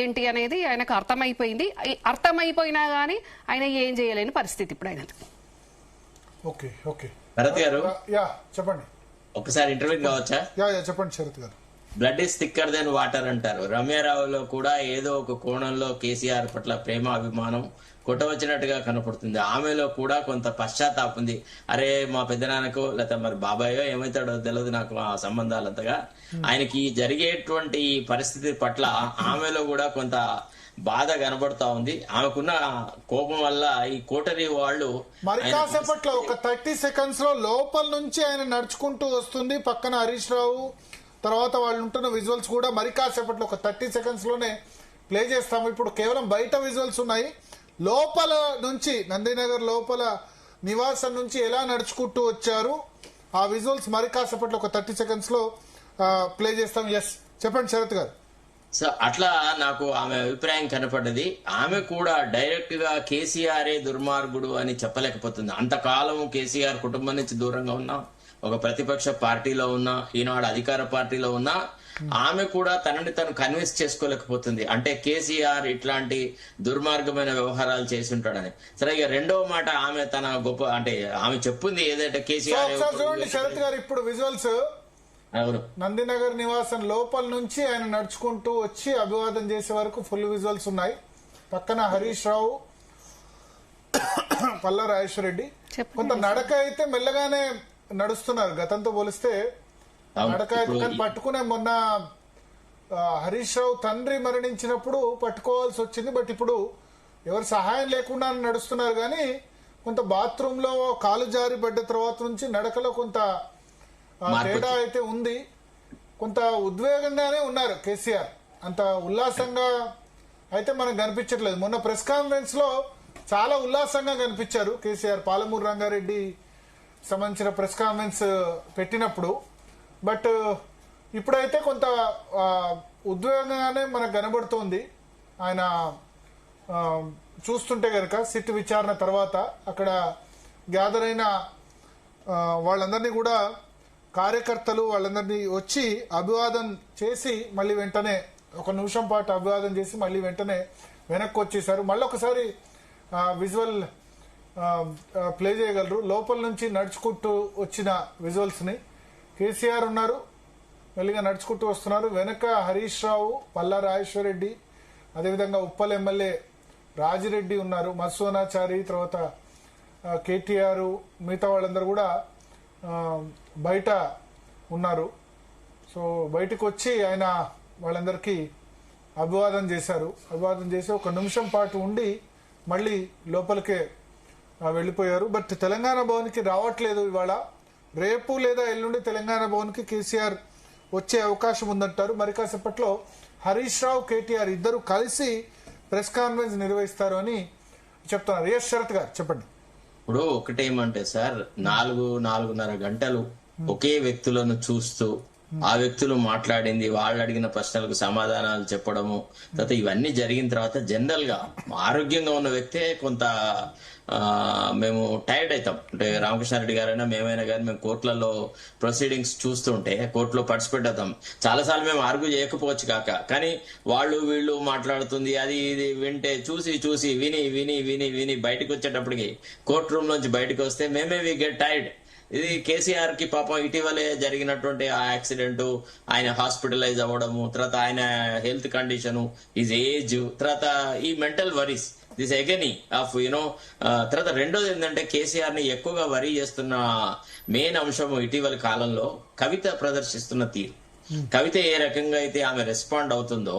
ఏంటి అనేది ఆయనకు అర్థమైపోయింది. అర్థమైపోయినా కానీ ఆయన ఏం చేయలేని పరిస్థితి ఇప్పుడు ఆయన. ఓకే ఓకే భరత్ గారు చెప్పండి, ఒకసారి ఇంటర్వ్యూ కావచ్చా? చెప్పండి శరత్ గారు. Blood is thicker then water అంటారు. రమ్యారావులో కూడా ఏదో ఒక కోణంలో కేసీఆర్ పట్ల ప్రేమ అభిమానం కొట్టవచ్చినట్టుగా కనపడుతుంది. ఆమెలో కూడా కొంత పశ్చాత్తాపం ఉంది. అరే మా పెద్దనాన్నకో లేకపోతే మరి బాబాయో ఏమవుతాడో తెలియదు నాకు ఆ సంబంధాలంతగా. ఆయనకి జరిగేటువంటి పరిస్థితి పట్ల ఆమెలో కూడా కొంత బాధ కనబడుతా ఉంది. ఆమెకున్న కోపం వల్ల ఈ కోటరీ వాళ్ళు మరి కాసేపట్లో ఒక 30 seconds లో లోపల నుంచి ఆయన నడుచుకుంటూ వస్తుంది, పక్కన హరీష్ రావు, తర్వాత వాళ్ళు ఉంటున్న విజువల్స్ కూడా మరి కాసేపట్లో ఒక 30 seconds లోనే ప్లే చేస్తాము. ఇప్పుడు కేవలం బయట విజువల్స్ ఉన్నాయి. లోపల నుంచి నందినగర్ లోపల నివాసం నుంచి ఎలా నడుచుకుంటూ వచ్చారు ఆ విజువల్స్ మరి కాసేపట్లో ఒక 30 seconds లో ప్లే చేస్తాం. ఎస్ చెప్పండి శరత్ గారు. సో అట్లా నాకు ఆమె అభిప్రాయం కనపడ్డది. ఆమె కూడా డైరెక్ట్ గా కేసీఆరే దుర్మార్గుడు అని చెప్పలేకపోతుంది. అంతకాలం కేసీఆర్ కుటుంబం నుంచి దూరంగా ఉన్నా, ఒక ప్రతిపక్ష పార్టీలో ఉన్నా, ఈనాడు అధికార పార్టీలో ఉన్నా, ఆమె కూడా తనని తను కన్విన్స్ చేసుకోలేకపోతుంది. అంటే కేసీఆర్ ఇట్లాంటి దుర్మార్గమైన వ్యవహారాలు చేసి ఉంటాడని. సరే ఇక రెండవ మాట, ఆమె తన గొప్ప అంటే ఆమె చెప్పింది ఏదైతే కేసీఆర్ చూడండి శరత్ గారు, ఇప్పుడు విజువల్స్ నందినగర్ నివాసం లోపల నుంచి ఆయన నడుచుకుంటూ వచ్చి అభివాదం చేసే వరకు ఫుల్ విజువల్స్ ఉన్నాయి. పక్కన హరీష్ రావు, పల్లా రాజేశ్వర రెడ్డి. కొంత నడక అయితే మెల్లగానే నడుస్తున్నారు గతంతో పోలిస్తే. నడక అయితే కానీ పట్టుకునే మొన్న హరీష్ రావు తండ్రి మరణించినప్పుడు పట్టుకోవాల్సి వచ్చింది. బట్ ఇప్పుడు ఎవరు సహాయం లేకుండా నడుస్తున్నారు. కానీ కొంత బాత్రూమ్ లో కాలు జారి పడ్డ తర్వాత నుంచి నడకలో కొంత తేడా అయితే ఉంది. కొంత ఉద్వేగంగానే ఉన్నారు కేసీఆర్. అంత ఉల్లాసంగా అయితే మనకు కనిపించట్లేదు. మొన్న ప్రెస్ కాన్ఫరెన్స్ లో చాలా ఉల్లాసంగా కనిపించారు కేసీఆర్. పాలమూరు రంగారెడ్డి సంబంధించిన ప్రెస్ కాన్ఫరెన్స్ పెట్టినప్పుడు. బట్ ఇప్పుడైతే కొంత ఉద్వేగంగానే మనకు కనబడుతోంది. ఆయన చూస్తుంటే కనుక సిట్ విచారణ తర్వాత అక్కడ గ్యాదర్ అయిన వాళ్ళందరినీ కూడా కార్యకర్తలు వాళ్ళందరినీ వచ్చి అభివాదం చేసి మళ్ళీ వెంటనే 1 నిమిషం పాటు అభివాదం చేసి మళ్ళీ వెంటనే వెనక్కి వచ్చేసారు. మళ్ళీ ఒకసారి విజువల్ ప్లే చేయగలరు. లోపల నుంచి నడుచుకుంటూ వచ్చిన విజువల్స్ ని. కేసీఆర్ ఉన్నారు, మెల్లిగా నడుచుకుంటూ వస్తున్నారు. వెనక హరీష్ రావు, పల్లా రాజేశ్వర రెడ్డి, అదేవిధంగా ఉప్పల్ ఎమ్మెల్యే రాజిరెడ్డి ఉన్నారు, మత్స్వనాచారి, తర్వాత కేటీఆర్, మిగతా వాళ్ళందరూ కూడా బయట ఉన్నారు. సో బయటకు వచ్చి ఆయన వాళ్ళందరికీ అభివాదం చేశారు. అభివాదం చేసి 1 నిమిషం పాటు ఉండి మళ్ళీ లోపలికే వెళ్ళిపోయారు. బట్ తెలంగాణ భవన్కి రావట్లేదు ఇవాళ. రేపు లేదా ఎల్లుండి తెలంగాణ భవన్కి కేసీఆర్ వచ్చే అవకాశం ఉందంటారు. మరి కాసేపట్లో హరీష్ రావు, కేటీఆర్ ఇద్దరు కలిసి ప్రెస్ కాన్ఫరెన్స్ నిర్వహిస్తారు అని చెప్తున్నారు. ఎస్ శరత్ గారు చెప్పండి. ఇప్పుడు ఒకటేమంటే సార్, 4-4.5 గంటలు ఒకే వ్యక్తులను చూస్తూ ఆ వ్యక్తులు మాట్లాడింది, వాళ్ళు అడిగిన ప్రశ్నలకు సమాధానాలు చెప్పడము, తర్వాత ఇవన్నీ జరిగిన తర్వాత జనరల్ గా ఆరోగ్యంగా ఉన్న వ్యక్తే కొంత మేము టైర్డ్ అవుతాం. అంటే రామకృష్ణారెడ్డి గారైనా మేమైనా కానీ మేము కోర్టులలో ప్రొసీడింగ్స్ చూస్తుంటే కోర్టులో పార్టిసిపేట్ అవుతాం. చాలాసార్లు మేము ఆర్గ్యూ చేయకపోవచ్చు కానీ వాళ్ళు వీళ్ళు మాట్లాడుతుంది అది ఇది వింటే చూసి విని బయటకు వచ్చేటప్పటికి కోర్టు రూమ్ నుంచి బయటకు వస్తే మేమే వి గెట్ టైర్డ్. ఇది కేసీఆర్ కి పాపం ఇటీవలే జరిగినటువంటి ఆ యాక్సిడెంట్, ఆయన హాస్పిటలైజ్ అవ్వడము, తర్వాత ఆయన హెల్త్ కండిషన్, ఈజ్ ఏజ్, తర్వాత ఈ మెంటల్ వరీస్, దిస్ ఎగనీ ఆఫ్ తర్వాత రెండోది ఏంటంటే కేసీఆర్ ని ఎక్కువగా వరీ చేస్తున్న మెయిన్ అంశం ఇటీవల కాలంలో కవిత ప్రదర్శిస్తున్న తీరు. కవిత ఏ రకంగా అయితే ఆమె రెస్పాండ్ అవుతుందో,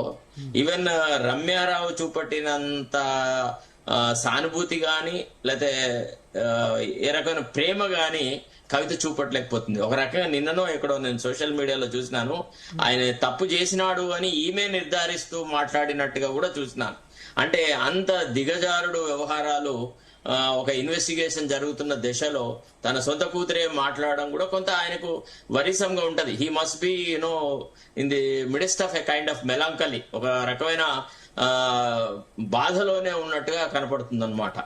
ఈవెన్ రమ్యారావు చూపట్టినంత సానుభూతి గాని లేకపోతే ఏ రకమైన ప్రేమ గాని కవిత చూపట్లేకపోతుంది. ఒక రకంగా నిన్ననో ఎక్కడో నేను సోషల్ మీడియాలో చూసినాను, ఆయన తప్పు చేసినాడు అని ఈమె నిర్ధారిస్తూ మాట్లాడినట్టుగా కూడా చూసినాను. అంటే అంత దిగజారుడు వ్యవహారాలు ఒక ఇన్వెస్టిగేషన్ జరుగుతున్న దశలో తన సొంత కూతురే మాట్లాడడం కూడా కొంత ఆయనకు వరీసంగా ఉంటది. He must be in the midst of a kind of melancholy, ఒక రకమైన బాధలోనే ఉన్నట్టుగా కనపడుతుంది అనమాట.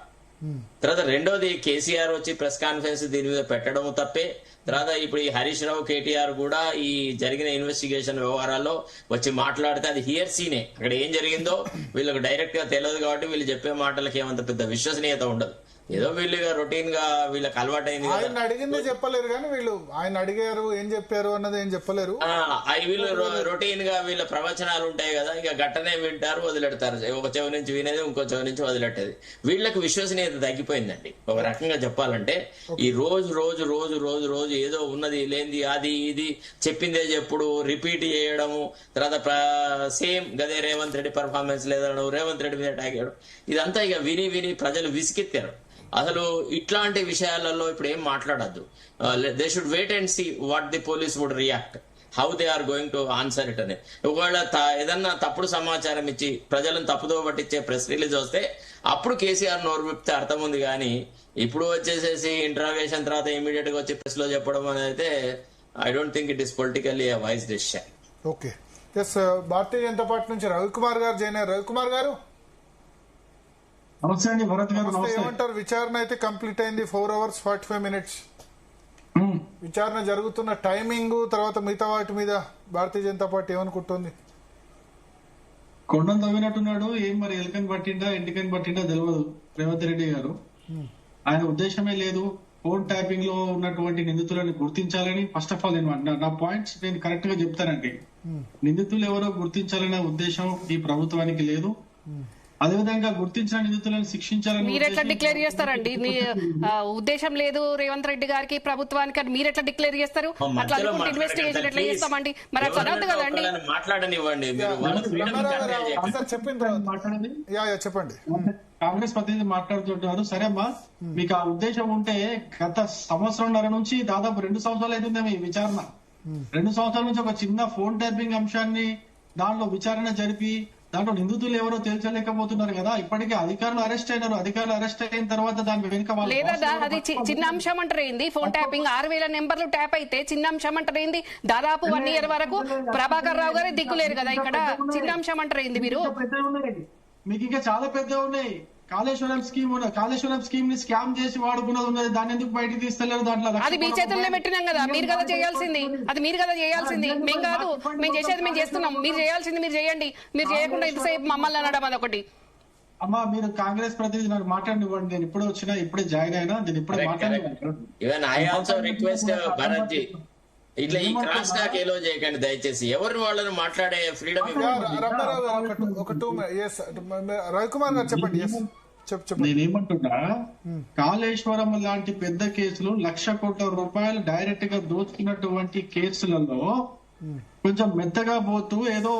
తర్వాత రెండోది కేసీఆర్ వచ్చి ప్రెస్ కాన్ఫరెన్స్ దీని మీద పెట్టడం తప్పే. తర్వాత ఇప్పుడు ఈ హరీష్ రావు, కేటీఆర్ కూడా ఈ జరిగిన ఇన్వెస్టిగేషన్ వ్యవహారాల్లో వచ్చి మాట్లాడితే అది హియర్ సీనే. అక్కడ ఏం జరిగిందో వీళ్ళకి డైరెక్ట్ గా తెలియదు కాబట్టి వీళ్ళు చెప్పే మాటలకి ఏమంత పెద్ద విశ్వసనీయత ఉండదు. ఏదో వీళ్ళుగా రొటీన్ గా వీళ్ళకి అలవాటైంది. ఆయన అడిగిందే చెప్పలేరు కానీ వీళ్ళు ఆయన అడిగారు ఏం చెప్పారు అన్నది ఏం చెప్పలేరు. వీళ్ళు రొటీన్ గా వీళ్ళ ప్రవచనాలు ఉంటాయి కదా, ఇక గట్టనే వింటారు, వదిలేడతారు. ఒక చెవి నుంచి వినేది ఇంకో చెవి నుంచి వదిలేటది. వీళ్ళకి విశ్వసనీయత తగ్గిపోయిందండి. ఒక రకంగా చెప్పాలంటే ఈ రోజు ఏదో ఉన్నది లేనిది అది ఇది చెప్పిందే చెప్పుడు రిపీట్ చేయడము, తర్వాత సేమ్ గదే రేవంత్ రెడ్డి పర్ఫార్మెన్స్ లేదనడం, రేవంత్ రెడ్డి మీద అటాక్ చేయడం, ఇదంతా ఇక విని ప్రజలు విసికెత్తారు. అసలు ఇట్లాంటి విషయాలలో ఇప్పుడు ఏం మాట్లాడద్దు. They should wait and see what the police would react, how they are going to answer it అని. ఒకవేళ ఏదన్నా తప్పుడు సమాచారం ఇచ్చి ప్రజలను తప్పుదో పట్టించే ప్రెస్ రిలీజ్ వస్తే అప్పుడు కేసీఆర్ నోరు విప్తే అర్థం ఉంది. కానీ ఇప్పుడు వచ్చేసేసి ఇంటరాగేషన్ తర్వాత ఇమీడియట్ గా వచ్చి ప్రెస్ లో చెప్పడం అనేది అయితే I don't think it is politically a wise decision. Okay, yes. Bharatiya Janata Party నుంచి రవికుమార్ గారు జాయిన్ అయ్యారు. రవికుమార్ గారు నమస్తే అండి. భరత్ గారు ఏమంటారు? విచారణ అయితే కంప్లీట్ అయింది, 4 hours 45 minutes. విచారణ జరుగుతున్న టైమింగ్ తర్వాత మిగతా వాటి మీద భారతీయ జనతా పార్టీ ఏమనుకుంటుంది? కొండను తవ్వినట్టున్నాడు. ఏం మరి ఎలుకని పట్టిండా ఇంటికని పట్టిండా తెలియదు రేవంత్ రెడ్డి గారు. ఆయన ఉద్దేశమే లేదు ఫోన్ ట్యాపింగ్ లో ఉన్నటువంటి నిందితులను గుర్తించాలని. ఫస్ట్ ఆఫ్ ఆల్ నా పాయింట్స్ నేను కరెక్ట్ గా చెప్తానండి. నిందితులు ఎవరో గుర్తించాలనే ఉద్దేశం ఈ ప్రభుత్వానికి లేదు. అదేవిధంగా గుర్తించిన నిందితులను శిక్షించాలని మీరు ఎట్లా డిక్లేర్ చేస్తారండి? ఉద్దేశం లేదు రేవంత్ రెడ్డి గారికి ప్రభుత్వానికి అని మీరు ఎట్లా డిక్లేర్ చేస్తారు? అట్లా అనుకుంటే ఇన్వెస్టిగేషన్ ఎట్లా చేస్తామండి? మరి అట్లా అనద్దు కదండి. చెప్పండి. కాంగ్రెస్ ప్రతినిధి మాట్లాడుతుంటారు. సరే అమ్మా, మీకు ఆ ఉద్దేశం ఉంటే గత 1.5 సంవత్సరాల నుంచి దాదాపు 2 సంవత్సరాలు అవుతుంది మీ విచారణ. 2 సంవత్సరాల నుంచి ఒక చిన్న ఫోన్ ట్యాపింగ్ అంశాన్ని దానిలో విచారణ జరిపి దాంట్లో నిందితులు ఎవరో తేల్చలేకపోతున్నారు కదా. ఇప్పటికే అధికారులు అరెస్ట్ అయినారు. అధికారులు అరెస్ట్ అయిన తర్వాత దాని వెనుక లేదా అది చిన్న అంశం అంటారు ఏంది? ఫోన్ ట్యాపింగ్ 6,000 నెంబర్లు ట్యాప్ అయితే చిన్న అంశం అంటారు ఏంది? దాదాపు 1 year వరకు ప్రభాకర్ రావు గారే దిక్కులేరు కదా. ఇక్కడ చిన్న అంశం అంటారు ఏంది మీరు? మీకు ఇంకా చాలా పెద్ద ఉన్నాయి. కాళేశ్వరం స్కీమ్ ని స్కామ్ చేసి వాడుకున్నది ఉన్నది. దాన్ని ఎందుకు బయటకు తీస్తలేరు? దాంట్లో అది మీ చేతుల్లో పెట్టినాం కదా. మీరు కదా చేయాల్సింది. అది మీరు కదా చేయాల్సింది. మేము కాదు. మేము చేసేది మేము చేస్తున్నాం. మీరు చేయాల్సింది మీరు చేయండి. మీరు చేయకుండా ఇంతసేపు మమ్మల్ని అనడం అదొకటి. అమ్మా, మీరు కాంగ్రెస్ ప్రతినిధి నాకు మాట్లాడివ్వండి. నేను ఇప్పుడే వచ్చినా, ఇప్పుడే జాయిన్ అయినా. నేను ఇప్పుడే మాట్లాడి ఇట్లా ఈ క్రాస్ టాక్ ఏలో చేయకండి దయచేసి. ఎవరిని వాళ్ళని మాట్లాడే ఫ్రీడమ్. రవికుమార్ గారు చెప్పండి. నేనేమంటున్నా, కాళేశ్వరం లాంటి పెద్ద కేసులు 1,00,000 కోట్ల రూపాయలు డైరెక్ట్ గా దోచుకున్నటువంటి కేసులలో కొంచెం మెత్తగా పోతూ ఏదో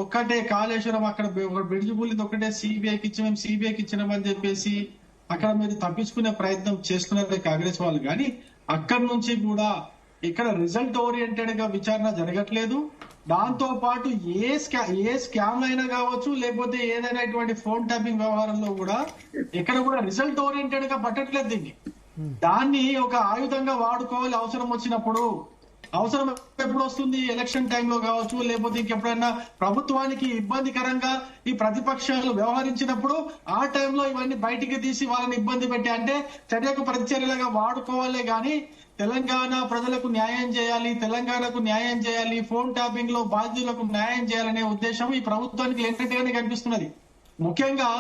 ఒక్కటే కాళేశ్వరం అక్కడ బ్రిడ్జ్ కూలింది ఒకటే సిబిఐకి ఇచ్చి మేము సిబిఐకి ఇచ్చినామని చెప్పేసి అక్కడ మీరు తప్పించుకునే ప్రయత్నం చేస్తున్నారే కాంగ్రెస్ వాళ్ళు. కానీ అక్కడి నుంచి కూడా ఇక్కడ రిజల్ట్ ఓరియంటెడ్ గా విచారణ జరగట్లేదు. దాంతో పాటు ఏ స్కామ్ అయినా కావచ్చు, లేకపోతే ఏదైనా ఇటువంటి ఫోన్ ట్యాపింగ్ వ్యవహారంలో కూడా ఇక్కడ కూడా రిజల్ట్ ఓరియంటెడ్ గా పట్టట్లేదు దీన్ని. దాన్ని ఒక ఆయుధంగా వాడుకోవాలి అవసరం వచ్చినప్పుడు. అవసరం ఎప్పుడు వస్తుంది? ఎలక్షన్ టైంలో కావచ్చు, లేకపోతే ఇంకెప్పుడైనా ప్రభుత్వానికి ఇబ్బందికరంగా ఈ ప్రతిపక్షాలు వ్యవహరించినప్పుడు ఆ టైంలో ఇవన్నీ బయటికి తీసి వాళ్ళని ఇబ్బంది పెట్టి అంటే చర్యకు ప్రతిచర్యలుగా వాడుకోవాలే గాని తెలంగాణ ప్రజలకు న్యాయం చేయాలి, తెలంగాణకు న్యాయం చేయాలి, ఫోన్ ట్యాపింగ్ లో బాధ్యులకు న్యాయం చేయాలనే ఉద్దేశం ఈ ప్రభుత్వానికి లేనట్టుగానే కనిపిస్తున్నది. ముఖ్యంగా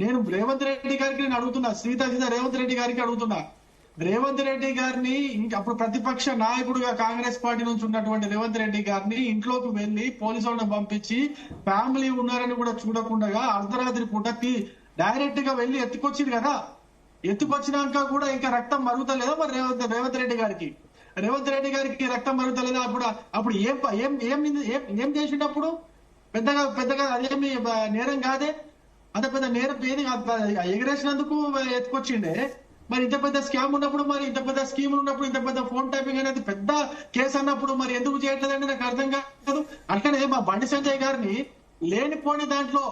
నేను రేవంత్ రెడ్డి గారికి నేను అడుగుతున్నా, సీత రేవంత్ రెడ్డి గారికి అడుగుతున్నా, రేవంత్ రెడ్డి గారిని అప్పుడు ప్రతిపక్ష నాయకుడుగా కాంగ్రెస్ పార్టీ నుంచి ఉన్నటువంటి రేవంత్ రెడ్డి గారిని ఇంట్లోకి వెళ్లి పోలీసులను పంపించి ఫ్యామిలీ ఉన్నారని కూడా చూడకుండా అర్ధరాత్రి పూట డైరెక్ట్ గా వెళ్లి ఎత్తుకొచ్చింది కదా. ఎత్తుకొచ్చినాక కూడా ఇంకా రక్తం మరుగుతలేదా మరి రేవంత్ రెడ్డి గారికి రక్తం మరుగుతలేదా? అప్పుడు ఏం చేసినప్పుడు పెద్దగా అదేమి నేరం కాదే, అంత పెద్ద నేరం ఏది ఎగరేసినందుకు ఎత్తుకొచ్చిండే. మరి ఇంత పెద్ద స్కామ్ ఉన్నప్పుడు, మరి ఇంత పెద్ద స్కీమ్ ఉన్నప్పుడు, ఇంత పెద్ద ఫోన్ టైపింగ్ అనేది పెద్ద కేసు అన్నప్పుడు మరి ఎందుకు చేయట్లేదంటే నాకు అర్థం కాదు. అట్లనే మా బండి సంజయ్ గారిని లేనిపోని దాంట్లో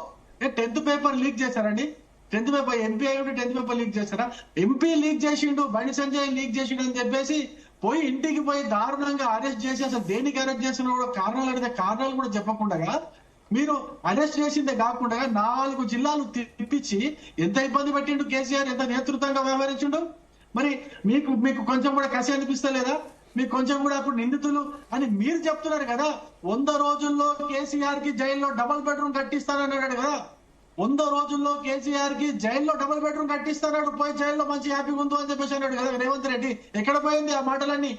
10th పేపర్ లీక్ చేశారండి. 10th పేపర్ ఎంపీ అయి ఉంటే 10th పేపర్ లీక్ చేశారా? ఎంపీ లీక్ చేసిండు, బండి సంజయ్ లీక్ చేసిండు అని చెప్పేసి పోయి ఇంటికి పోయి దారుణంగా అరెస్ట్ చేసి అసలు దేనికి అరెస్ట్ చేసిన కూడా కారణాలు అడిగితే కారణాలు కూడా చెప్పకుండా మీరు అరెస్ట్ చేసిందే కాకుండా 4 జిల్లాలు తిప్పించి ఎంత ఇబ్బంది పెట్టిండు కేసీఆర్, ఎంత నేతృత్వంగా వ్యవహరించిండు. మరి మీకు కొంచెం కూడా కసి అనిపిస్తలేదా? మీకు కొంచెం కూడా అప్పుడు నిందితులు అని మీరు చెప్తున్నారు కదా. 100 రోజుల్లో కేసీఆర్ కి జైల్లో డబుల్ బెడ్రూమ్ కట్టిస్తానన్నాడు కదా. 100 రోజుల్లో కేసీఆర్ కి జైల్లో డబుల్ బెడ్రూమ్ కట్టిస్తాడు, పోయి జైల్లో మంచి హ్యాపీగా ఉందో అని చెప్పేసి అన్నాడు కదా రేవంత్ రెడ్డి. ఎక్కడ పోయింది ఆ మాటలన్నీ?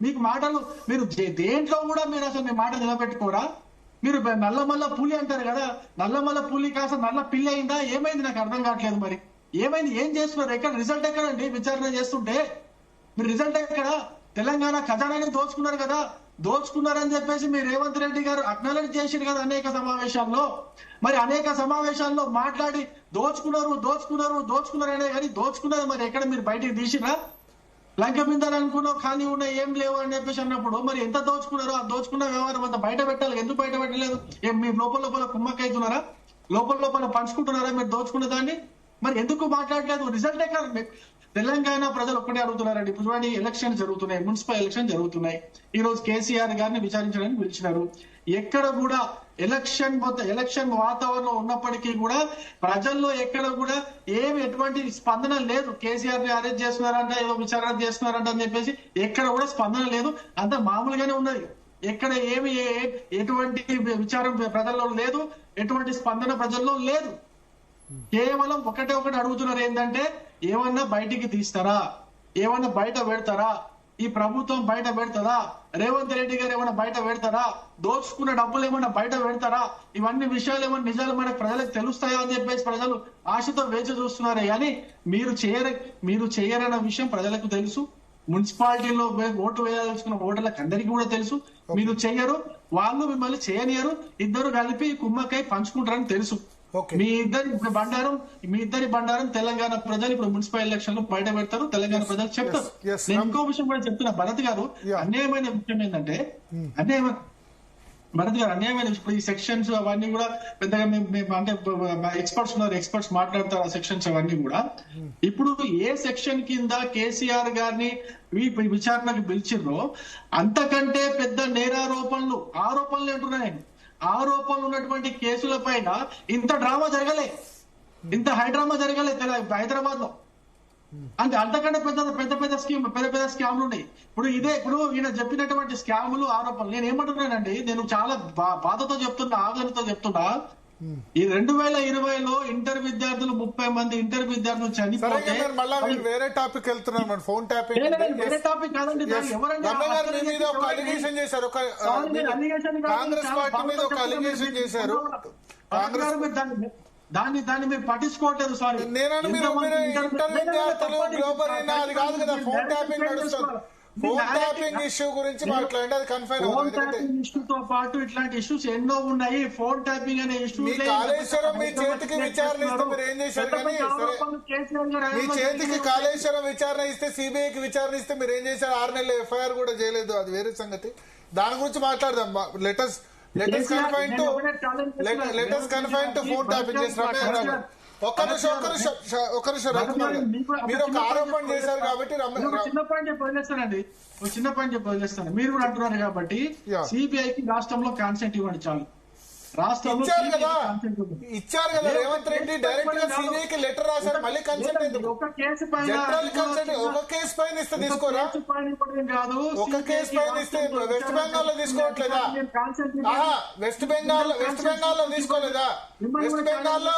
మీకు మాటలు మీరు దేంట్లో కూడా మీరు అసలు మీ మాట నిలబెట్టుకోరా? మీరు నల్లమల్ల పులి అంటారు కదా, నల్లమల్ల పులి కాస్త నల్ల పిల్లి అయిందా? ఏమైంది నాకు అర్థం కావట్లేదు. మరి ఏమైంది? ఏం చేస్తున్నారు? ఎక్కడ రిజల్ట్ ఎక్కడండి? విచారణ చేస్తుంటే మీరు రిజల్ట్ ఎక్కడ? తెలంగాణ ఖజానాని దోచుకున్నారు కదా. దోచుకున్నారని చెప్పేసి మీరు రేవంత్ రెడ్డి గారు అక్నాలెడ్జ్ చేశారు కదా అనేక సమావేశాల్లో. మరి అనేక సమావేశాల్లో మాట్లాడి దోచుకున్నారు అనే కానీ దోచుకున్నది మరి ఎక్కడ మీరు బయటికి తీసిరా? లంక బిందాలు అనుకున్నావు ఖాళీ ఉన్నాయి ఏం లేవు అని చెప్పేసి అన్నప్పుడు మరి ఎంత దోచుకున్నారో ఆ దోచుకున్న వ్యవహారం అంతా బయట పెట్టాలి. ఎందుకు బయట పెట్టలేదు? మీ లోపల కుమ్మక్కైతున్నారా? లోపల పంచుకుంటున్నారా మీరు దోచుకున్న దాన్ని? మరి ఎందుకు మాట్లాడలేదు? రిజల్ట్ ఎక్కడ? తెలంగాణ ప్రజలు ఒక్కటే అడుగుతున్నారండి. ఇప్పుడు చూడండి, ఎలక్షన్ జరుగుతున్నాయి, మున్సిపల్ ఎలక్షన్ జరుగుతున్నాయి. ఈ రోజు కేసీఆర్ గారిని విచారించడానికి పిలిచినారు. ఎక్కడ కూడా ఎలక్షన్ వాతావరణం ఉన్నప్పటికీ కూడా ప్రజల్లో ఎక్కడ కూడా ఎటువంటి స్పందన లేదు. కేసీఆర్ ని అరెస్ట్ చేస్తున్నారంట, ఏదో విచారణ చేస్తున్నారంట అని చెప్పేసి ఎక్కడ కూడా స్పందన లేదు. అంత మామూలుగానే ఉన్నది. ఎక్కడ ఎటువంటి విచారం ప్రజల్లో లేదు, ఎటువంటి స్పందన ప్రజల్లో లేదు. కేవలం ఒకటి అడుగుతున్నారు, ఏంటంటే ఏమన్నా బయటికి తీస్తారా, ఏమన్నా బయట పెడతారా, ఈ ప్రభుత్వం బయట పెడతారా, రేవంత్ రెడ్డి గారు ఏమైనా బయట పెడతారా, దోచుకున్న డబ్బులు ఏమైనా బయట పెడతారా, ఇవన్నీ విషయాలు ఏమైనా నిజాలు మనకు ప్రజలకు తెలుస్తాయా అని చెప్పేసి ప్రజలు ఆశతో వేచి చూస్తున్నారే. కానీ మీరు చేయరన్న విషయం ప్రజలకు తెలుసు. మున్సిపాలిటీలో ఓటు వేయాల్సుకున్న ఓటర్లకు అందరికీ కూడా తెలుసు. మీరు చెయ్యరు, వాళ్ళు మిమ్మల్ని చేయనియరు. ఇద్దరు కలిపి కుమ్మకై పంచుకుంటారని తెలుసు. మీ ఇద్దరి బండారం తెలంగాణ ప్రజలు ఇప్పుడు మున్సిపల్ ఎలక్షన్ లో బయట పెడతారు, తెలంగాణ ప్రజలు చెప్తారు. నేను ఇంకో విషయం కూడా చెప్తున్నా భరత్ గారు. అన్యాయమైన విషయం ఏంటంటే అన్యాయమైన ఇప్పుడు ఈ సెక్షన్స్ అవన్నీ కూడా పెద్దగా మేము అంటే ఎక్స్పర్ట్స్ ఉన్నారు, ఎక్స్పర్ట్స్ మాట్లాడతారు ఆ సెక్షన్స్ అవన్నీ కూడా. ఇప్పుడు ఏ సెక్షన్ కింద కేసీఆర్ గారిని విచారణకు పిలిచిర్రో అంతకంటే పెద్ద నేరారోపణలు అంటున్నాయి. ఆరోపణలు ఉన్నటువంటి కేసుల పైన ఇంత డ్రామా జరగలే, ఇంత హైడ్రామా జరగలే హైదరాబాద్ లో. అంటే అంతకంటే పెద్ద స్కామ్లు ఉన్నాయి. ఇప్పుడు ఈయన చెప్పినటువంటి స్కాములు, ఆరోపణలు నేను ఏమంటున్నానండి, నేను చాలా బాధతో చెప్తున్నా, ఆవేదనతో చెప్తున్నా. ఈ 2020లో ఇంటర్ విద్యార్థులు 30 మంది ఇంటర్ విద్యార్థులు చనిపోతే వేరే టాపిక్ వెళ్తున్నారు. ఫోన్ ట్యాపింగ్ వేరే టాపిక్ కాదండి. కాంగ్రెస్ పార్టీ మీద ఒక అలిగేషన్ చేశారు. దాన్ని మీరు పట్టించుకోవట్లేదు. సారీ, అది కాదు కదా. ఫోన్ ట్యాపింగ్ నడుస్తుంది. ఫోన్ ట్యాపింగ్ ఇష్యూ గురించి మాట్లాడండి, అది కన్ఫైన్ ఇష్యూతో పాటు ఇట్లాంటి ఇష్యూస్ ఎన్నో ఉన్నాయి. ఫోన్ ట్యాపింగ్ అనే ఇష్యూ కాళేశ్వరం మీ చేతికి విచారణ ఇస్తే మీరు ఏం చేశారు? కానీ మీ చేతికి కాళేశ్వరం విచారణ ఇస్తే, సిబిఐకి విచారణ ఇస్తే మీరు ఏం చేశారు? 6 నెలల ఎఫ్ఐఆర్ కూడా చేయలేదు, అది వేరే సంగతి. దాని గురించి మాట్లాడదాం. Letters confine to phone tapping చేసిన ఒక్క నిమిషం రవికుమార్ గారు, మీరు ఒక ఆరోపణ చేశారు కాబట్టి చిన్న పాయింట్ చెప్పి వదిలేస్తానండి, ఒక చిన్న పాయింట్ చెప్పి వదిలేస్తాను. మీరు కూడా అంటున్నారు కాబట్టి సిబిఐకి రాష్ట్రంలో కాన్సెంట్ ఇవ్వండి చాలు. ఇచ్చారు కదా రేవంత్ రెడ్డి డైరెక్ట్ గా సిబిఐకి లెటర్ రాశారు, మళ్ళీ కన్సెంట్ ఎందుకు? ఒక కేసు పైన ఒక కేసు పైన ఇస్తే తీసుకోరా? ఒక కేసు పైన ఇస్తే వెస్ట్ బెంగాల్ లో తీసుకోవట్లేదా? వెస్ట్ బెంగాల్ లో తీసుకోలేదా? వెస్ట్ బెంగాల్ లో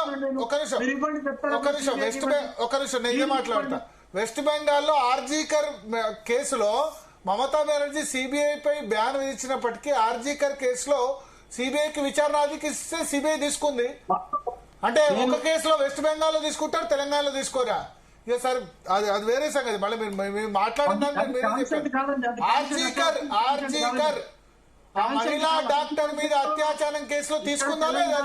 ఒక నిమిషం నేను మాట్లాడతా. వెస్ట్ బెంగాల్ లో ఆర్జీకర్ కేసులో మమతా బెనర్జీ సిబిఐ పై బ్యాన్ విధించినప్పటికీ ఆర్జీకర్ కేసులో సిబిఐకి విచారణ ఇస్తే సిబిఐ తీసుకుంది. అంటే ఒక కేసులో వెస్ట్ బెంగాల్ లో తీసుకుంటారు, తెలంగాణలో తీసుకోరా? ఇక సార్ అది వేరే సంగతి. మళ్ళీ మీరు మాట్లాడిన ఆర్జీకర్ మహిళా డాక్టర్ మీద అత్యాచారం కేసులో తీసుకుందా లేదా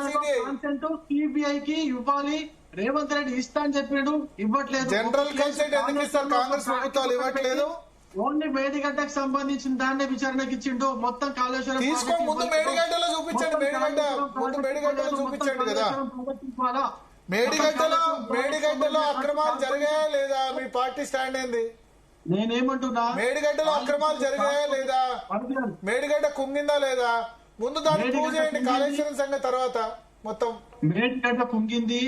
సిబిఐకి ఇవ్వాలి? రేవంత్ రెడ్డి ఇస్తా అని చెప్పాడు, ఇవ్వట్లేదు. జనరల్ కన్సెంట్ ఎందుకు ఇస్తారు? కాంగ్రెస్ ప్రభుత్వాలు ఇవ్వట్లేదు. ఓన్లీ మేడిగడ్డకు సంబంధించిన దాన్నే విచారణకి ఇచ్చిండు. మొత్తం కాళేశ్వరం తీసుకో, ముందు మేడిగడ్డలో చూపించండి. మేడిగడ్డలో చూపించండి కదా. మేడిగడ్డలో అక్రమాలు జరిగాయా లేదా? మీ పార్టీ స్టాండ్ ఏంది? నేనేమంటున్నా, మేడిగడ్డలో అక్రమాలు జరిగాయా లేదా? మేడిగడ్డ కుంగిందా లేదా? ముందు దాన్ని ప్రూవ్ చేయండి. కాళేశ్వరం సంగతి తర్వాత. మొత్తం మేడిగడ్డ కుంగింది.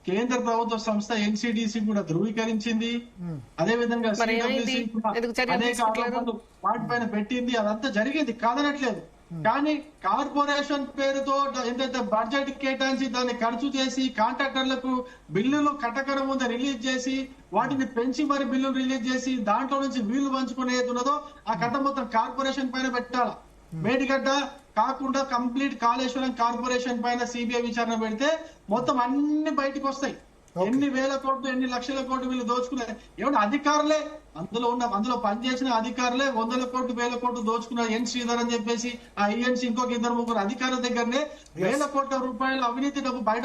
కేంద్ర ప్రభుత్వ సంస్థ ఎన్సిడిసి కూడా ధృవీకరించింది. అదే విధంగా అనేక ఆరోపణలు వాటిపైన పెట్టింది. అదంతా జరిగింది, కాదనట్లేదు. కానీ కార్పొరేషన్ పేరుతో ఏదైతే బడ్జెట్ కేటాయించి దాన్ని ఖర్చు చేసి కాంట్రాక్టర్లకు బిల్లులు కట్టకడం ముందు రిలీజ్ చేసి వాటిని పెంచి మరి బిల్లులు రిలీజ్ చేసి దాంట్లో నుంచి వీళ్లు పంచుకునేది ఉన్నదో ఆ కథ మొత్తం కార్పొరేషన్ పైన పెట్టాలి. మేడిగడ్డ కాకుండా కంప్లీట్ కాళేశ్వరం కార్పొరేషన్ పైన సిబిఐ విచారణ పెడితే మొత్తం అన్ని బయటకు వస్తాయి. ఎన్ని వేల కోట్లు, ఎన్ని లక్షల కోట్లు వీళ్ళు దోచుకున్నారు. ఏమన్నా అధికారులే అందులో పనిచేసిన అధికారులే వందల కోట్లు, వేల కోట్లు దోచుకున్నారు. ఎన్ శ్రీధర్ అని చెప్పేసి ఆ ఈఎన్సీ ఇంకొక 2-3 అధికారుల దగ్గరనే వేల కోట్ల రూపాయల అవినీతి డబ్బు బయట.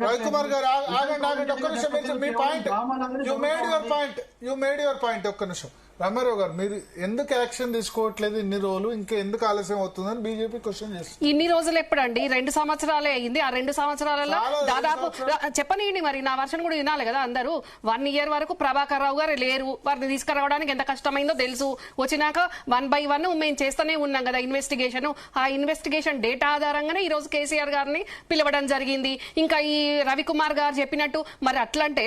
రవికుమార్ గారు ఆగండి, ఒక్క నిమిషం. మీ point you made your point. ఒక్క నిమిషం. రామారావు గారు, మీరు ఎందుకు యాక్షన్ తీసుకోవట్లేదు ఇన్ని రోజులు? ఇంకా ఎందుకు ఆలస్యం అవుతుందని బీజేపీ క్వశ్చన్ చేస్తుంది. ఇన్ని రోజులు ఎప్పుడండి? 2 సంవత్సరాలే అయింది. ఆ 2 సంవత్సరాలలో దాదాపు చెప్పనీయండి, మరి నా వర్షన్ కూడా వినాలి కదా అందరూ. 1 year వరకు ప్రభాకర్ రావు గారు లేరు. వారిని తీసుకురావడానికి ఎంత కష్టమైందో తెలుసు. వచ్చినాక 1 by 1 మేము చేస్తూనే ఉన్నాం కదా ఇన్వెస్టిగేషన్. ఆ ఇన్వెస్టిగేషన్ డేటా ఆధారంగానే ఈ రోజు కేసీఆర్ గారిని పిలవడం జరిగింది. ఇంకా ఈ రవికుమార్ గారు చెప్పినట్టు మరి అట్లంటే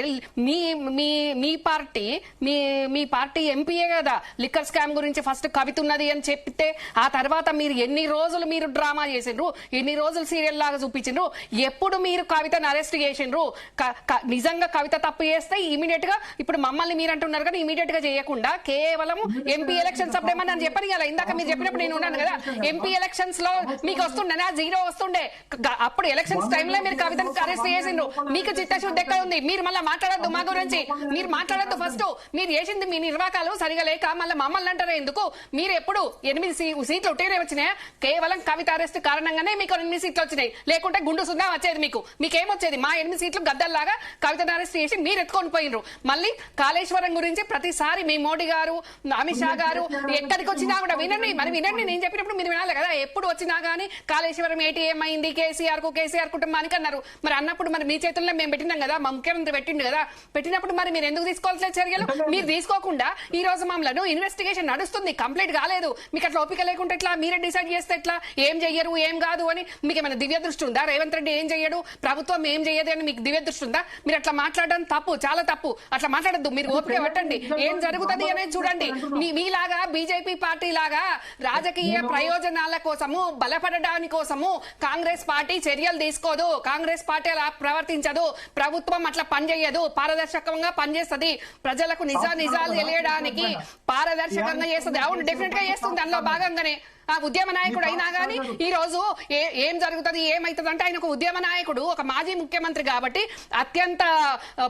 మీ పార్టీ ఎంపీ కదా లిక్కర్ స్కామ్ గురించి ఫస్ట్ కవిత ఉన్నది అని చెప్తే ఆ తర్వాత మీరు ఎన్ని రోజులు మీరు డ్రామా చేసిండ్రు, ఎన్ని రోజులు సీరియల్ లాగా చూపించిండ్రు. ఎప్పుడు మీరు కవితను అరెస్ట్ చేసిండ్రు? నిజంగా కవిత తప్పు చేస్తే ఇమీడియట్ గా, ఇప్పుడు మమ్మల్ని మీరు అంటున్నారు కానీ ఇమీడియట్ గా చేయకుండా కేవలం ఎంపీ ఎలక్షన్స్ అప్పుడేమన్నా అని చెప్పని కదా. ఇందాక మీరు చెప్పినప్పుడు నేను ఉన్నాను కదా, ఎంపీ ఎలక్షన్స్ లో మీకు వస్తుండే 0 వస్తుండే. అప్పుడు ఎలక్షన్స్ టైంలో మీరు కవితను అరెస్ట్ చేసిండ్రు. మీకు చిత్తశుద్ధి ఎక్కడ ఉంది? మీరు మళ్ళీ మాట్లాడద్దు మా గురించి. మీరు మాట్లాడద్దు. ఫస్ట్ మీరు చేసింది మీ నిర్వాకాలు సరిగా లేక మళ్ళీ మమ్మల్ని అంటారా ఎందుకు? మీరు ఎప్పుడు 8 సీట్లు ఒట్టినే వచ్చినాయా? కేవలం కవిత అరెస్ట్ కారణంగానే మీకు 8 సీట్లు వచ్చినాయి. లేకుంటే గుండు సున్నా వచ్చేది. మీకేమొచ్చేది? మా 8 సీట్లు గద్దల్లాగా కవితను అరెస్ట్ చేసి మీరు ఎత్తుకొని పోయినరు. మళ్ళీ కాళేశ్వరం గురించి ప్రతిసారి మీ మోడీ గారు, అమిత్ షా గారు ఎక్కడికి వచ్చినా కూడా వినండి. నేను చెప్పినప్పుడు మీరు వినాలి కదా. ఎప్పుడు వచ్చినా గానీ కాళేశ్వరం ఏటీఎం అయింది కేసీఆర్ కుటుంబానికి అన్నారు. మరి అన్నప్పుడు మరి మీ చేతుల్లో మేము పెట్టినాం కదా, మా ముఖ్యమంత్రి పెట్టిండు కదా. పెట్టినప్పుడు మరి మీరు ఎందుకు తీసుకోవాల్సిన చర్యలు? మీరు తీసుకోకుండా ఈ రోజు మమ్మల్ని ఇన్వెస్టిగేషన్ నడుస్తుంది, కంప్లీట్ కాలేదు. మీకు అట్లా ఓపిక లేకుంటే ఎట్లా? మీరే డిసైడ్ చేస్తే ఎట్లా? ఏం చెయ్యరు, ఏం కాదు అని మీకు ఏమైనా దివ్య దృష్టి ఉందా? రేవంత్ రెడ్డి ఏం చెయ్యడు, ప్రభుత్వం ఏం చెయ్యదు అని మీకు దివ్య దృష్టి ఉందా? మీరు అట్లా మాట్లాడడం తప్పు, చాలా తప్పు. అట్లా మాట్లాడద్దు. మీరు ఓపిక పట్టండి, ఏం జరుగుతుంది అనేది చూడండి. మీలాగా బీజేపీ పార్టీ లాగా రాజకీయ ప్రయోజనాల కోసము, బలపడడానికి కోసము కాంగ్రెస్ పార్టీ చర్యలు తీసుకోదు. కాంగ్రెస్ పార్టీ అలా ప్రవర్తించదు. ప్రభుత్వం అట్లా పనిచేయదు. పారదర్శకంగా పనిచేస్తుంది. ప్రజలకు నిజాలు తెలియడానికి పారదర్శకంగా చేస్తుంది. అవును, డెఫినెట్ గా చేస్తుంది. అందులో భాగంగానే ఆ ఉద్యమ నాయకుడు అయినా గానీ ఈ రోజు ఏం జరుగుతుంది ఏమైతుంది అంటే ఆయన ఒక ఉద్యమ నాయకుడు, ఒక మాజీ ముఖ్యమంత్రి కాబట్టి అత్యంత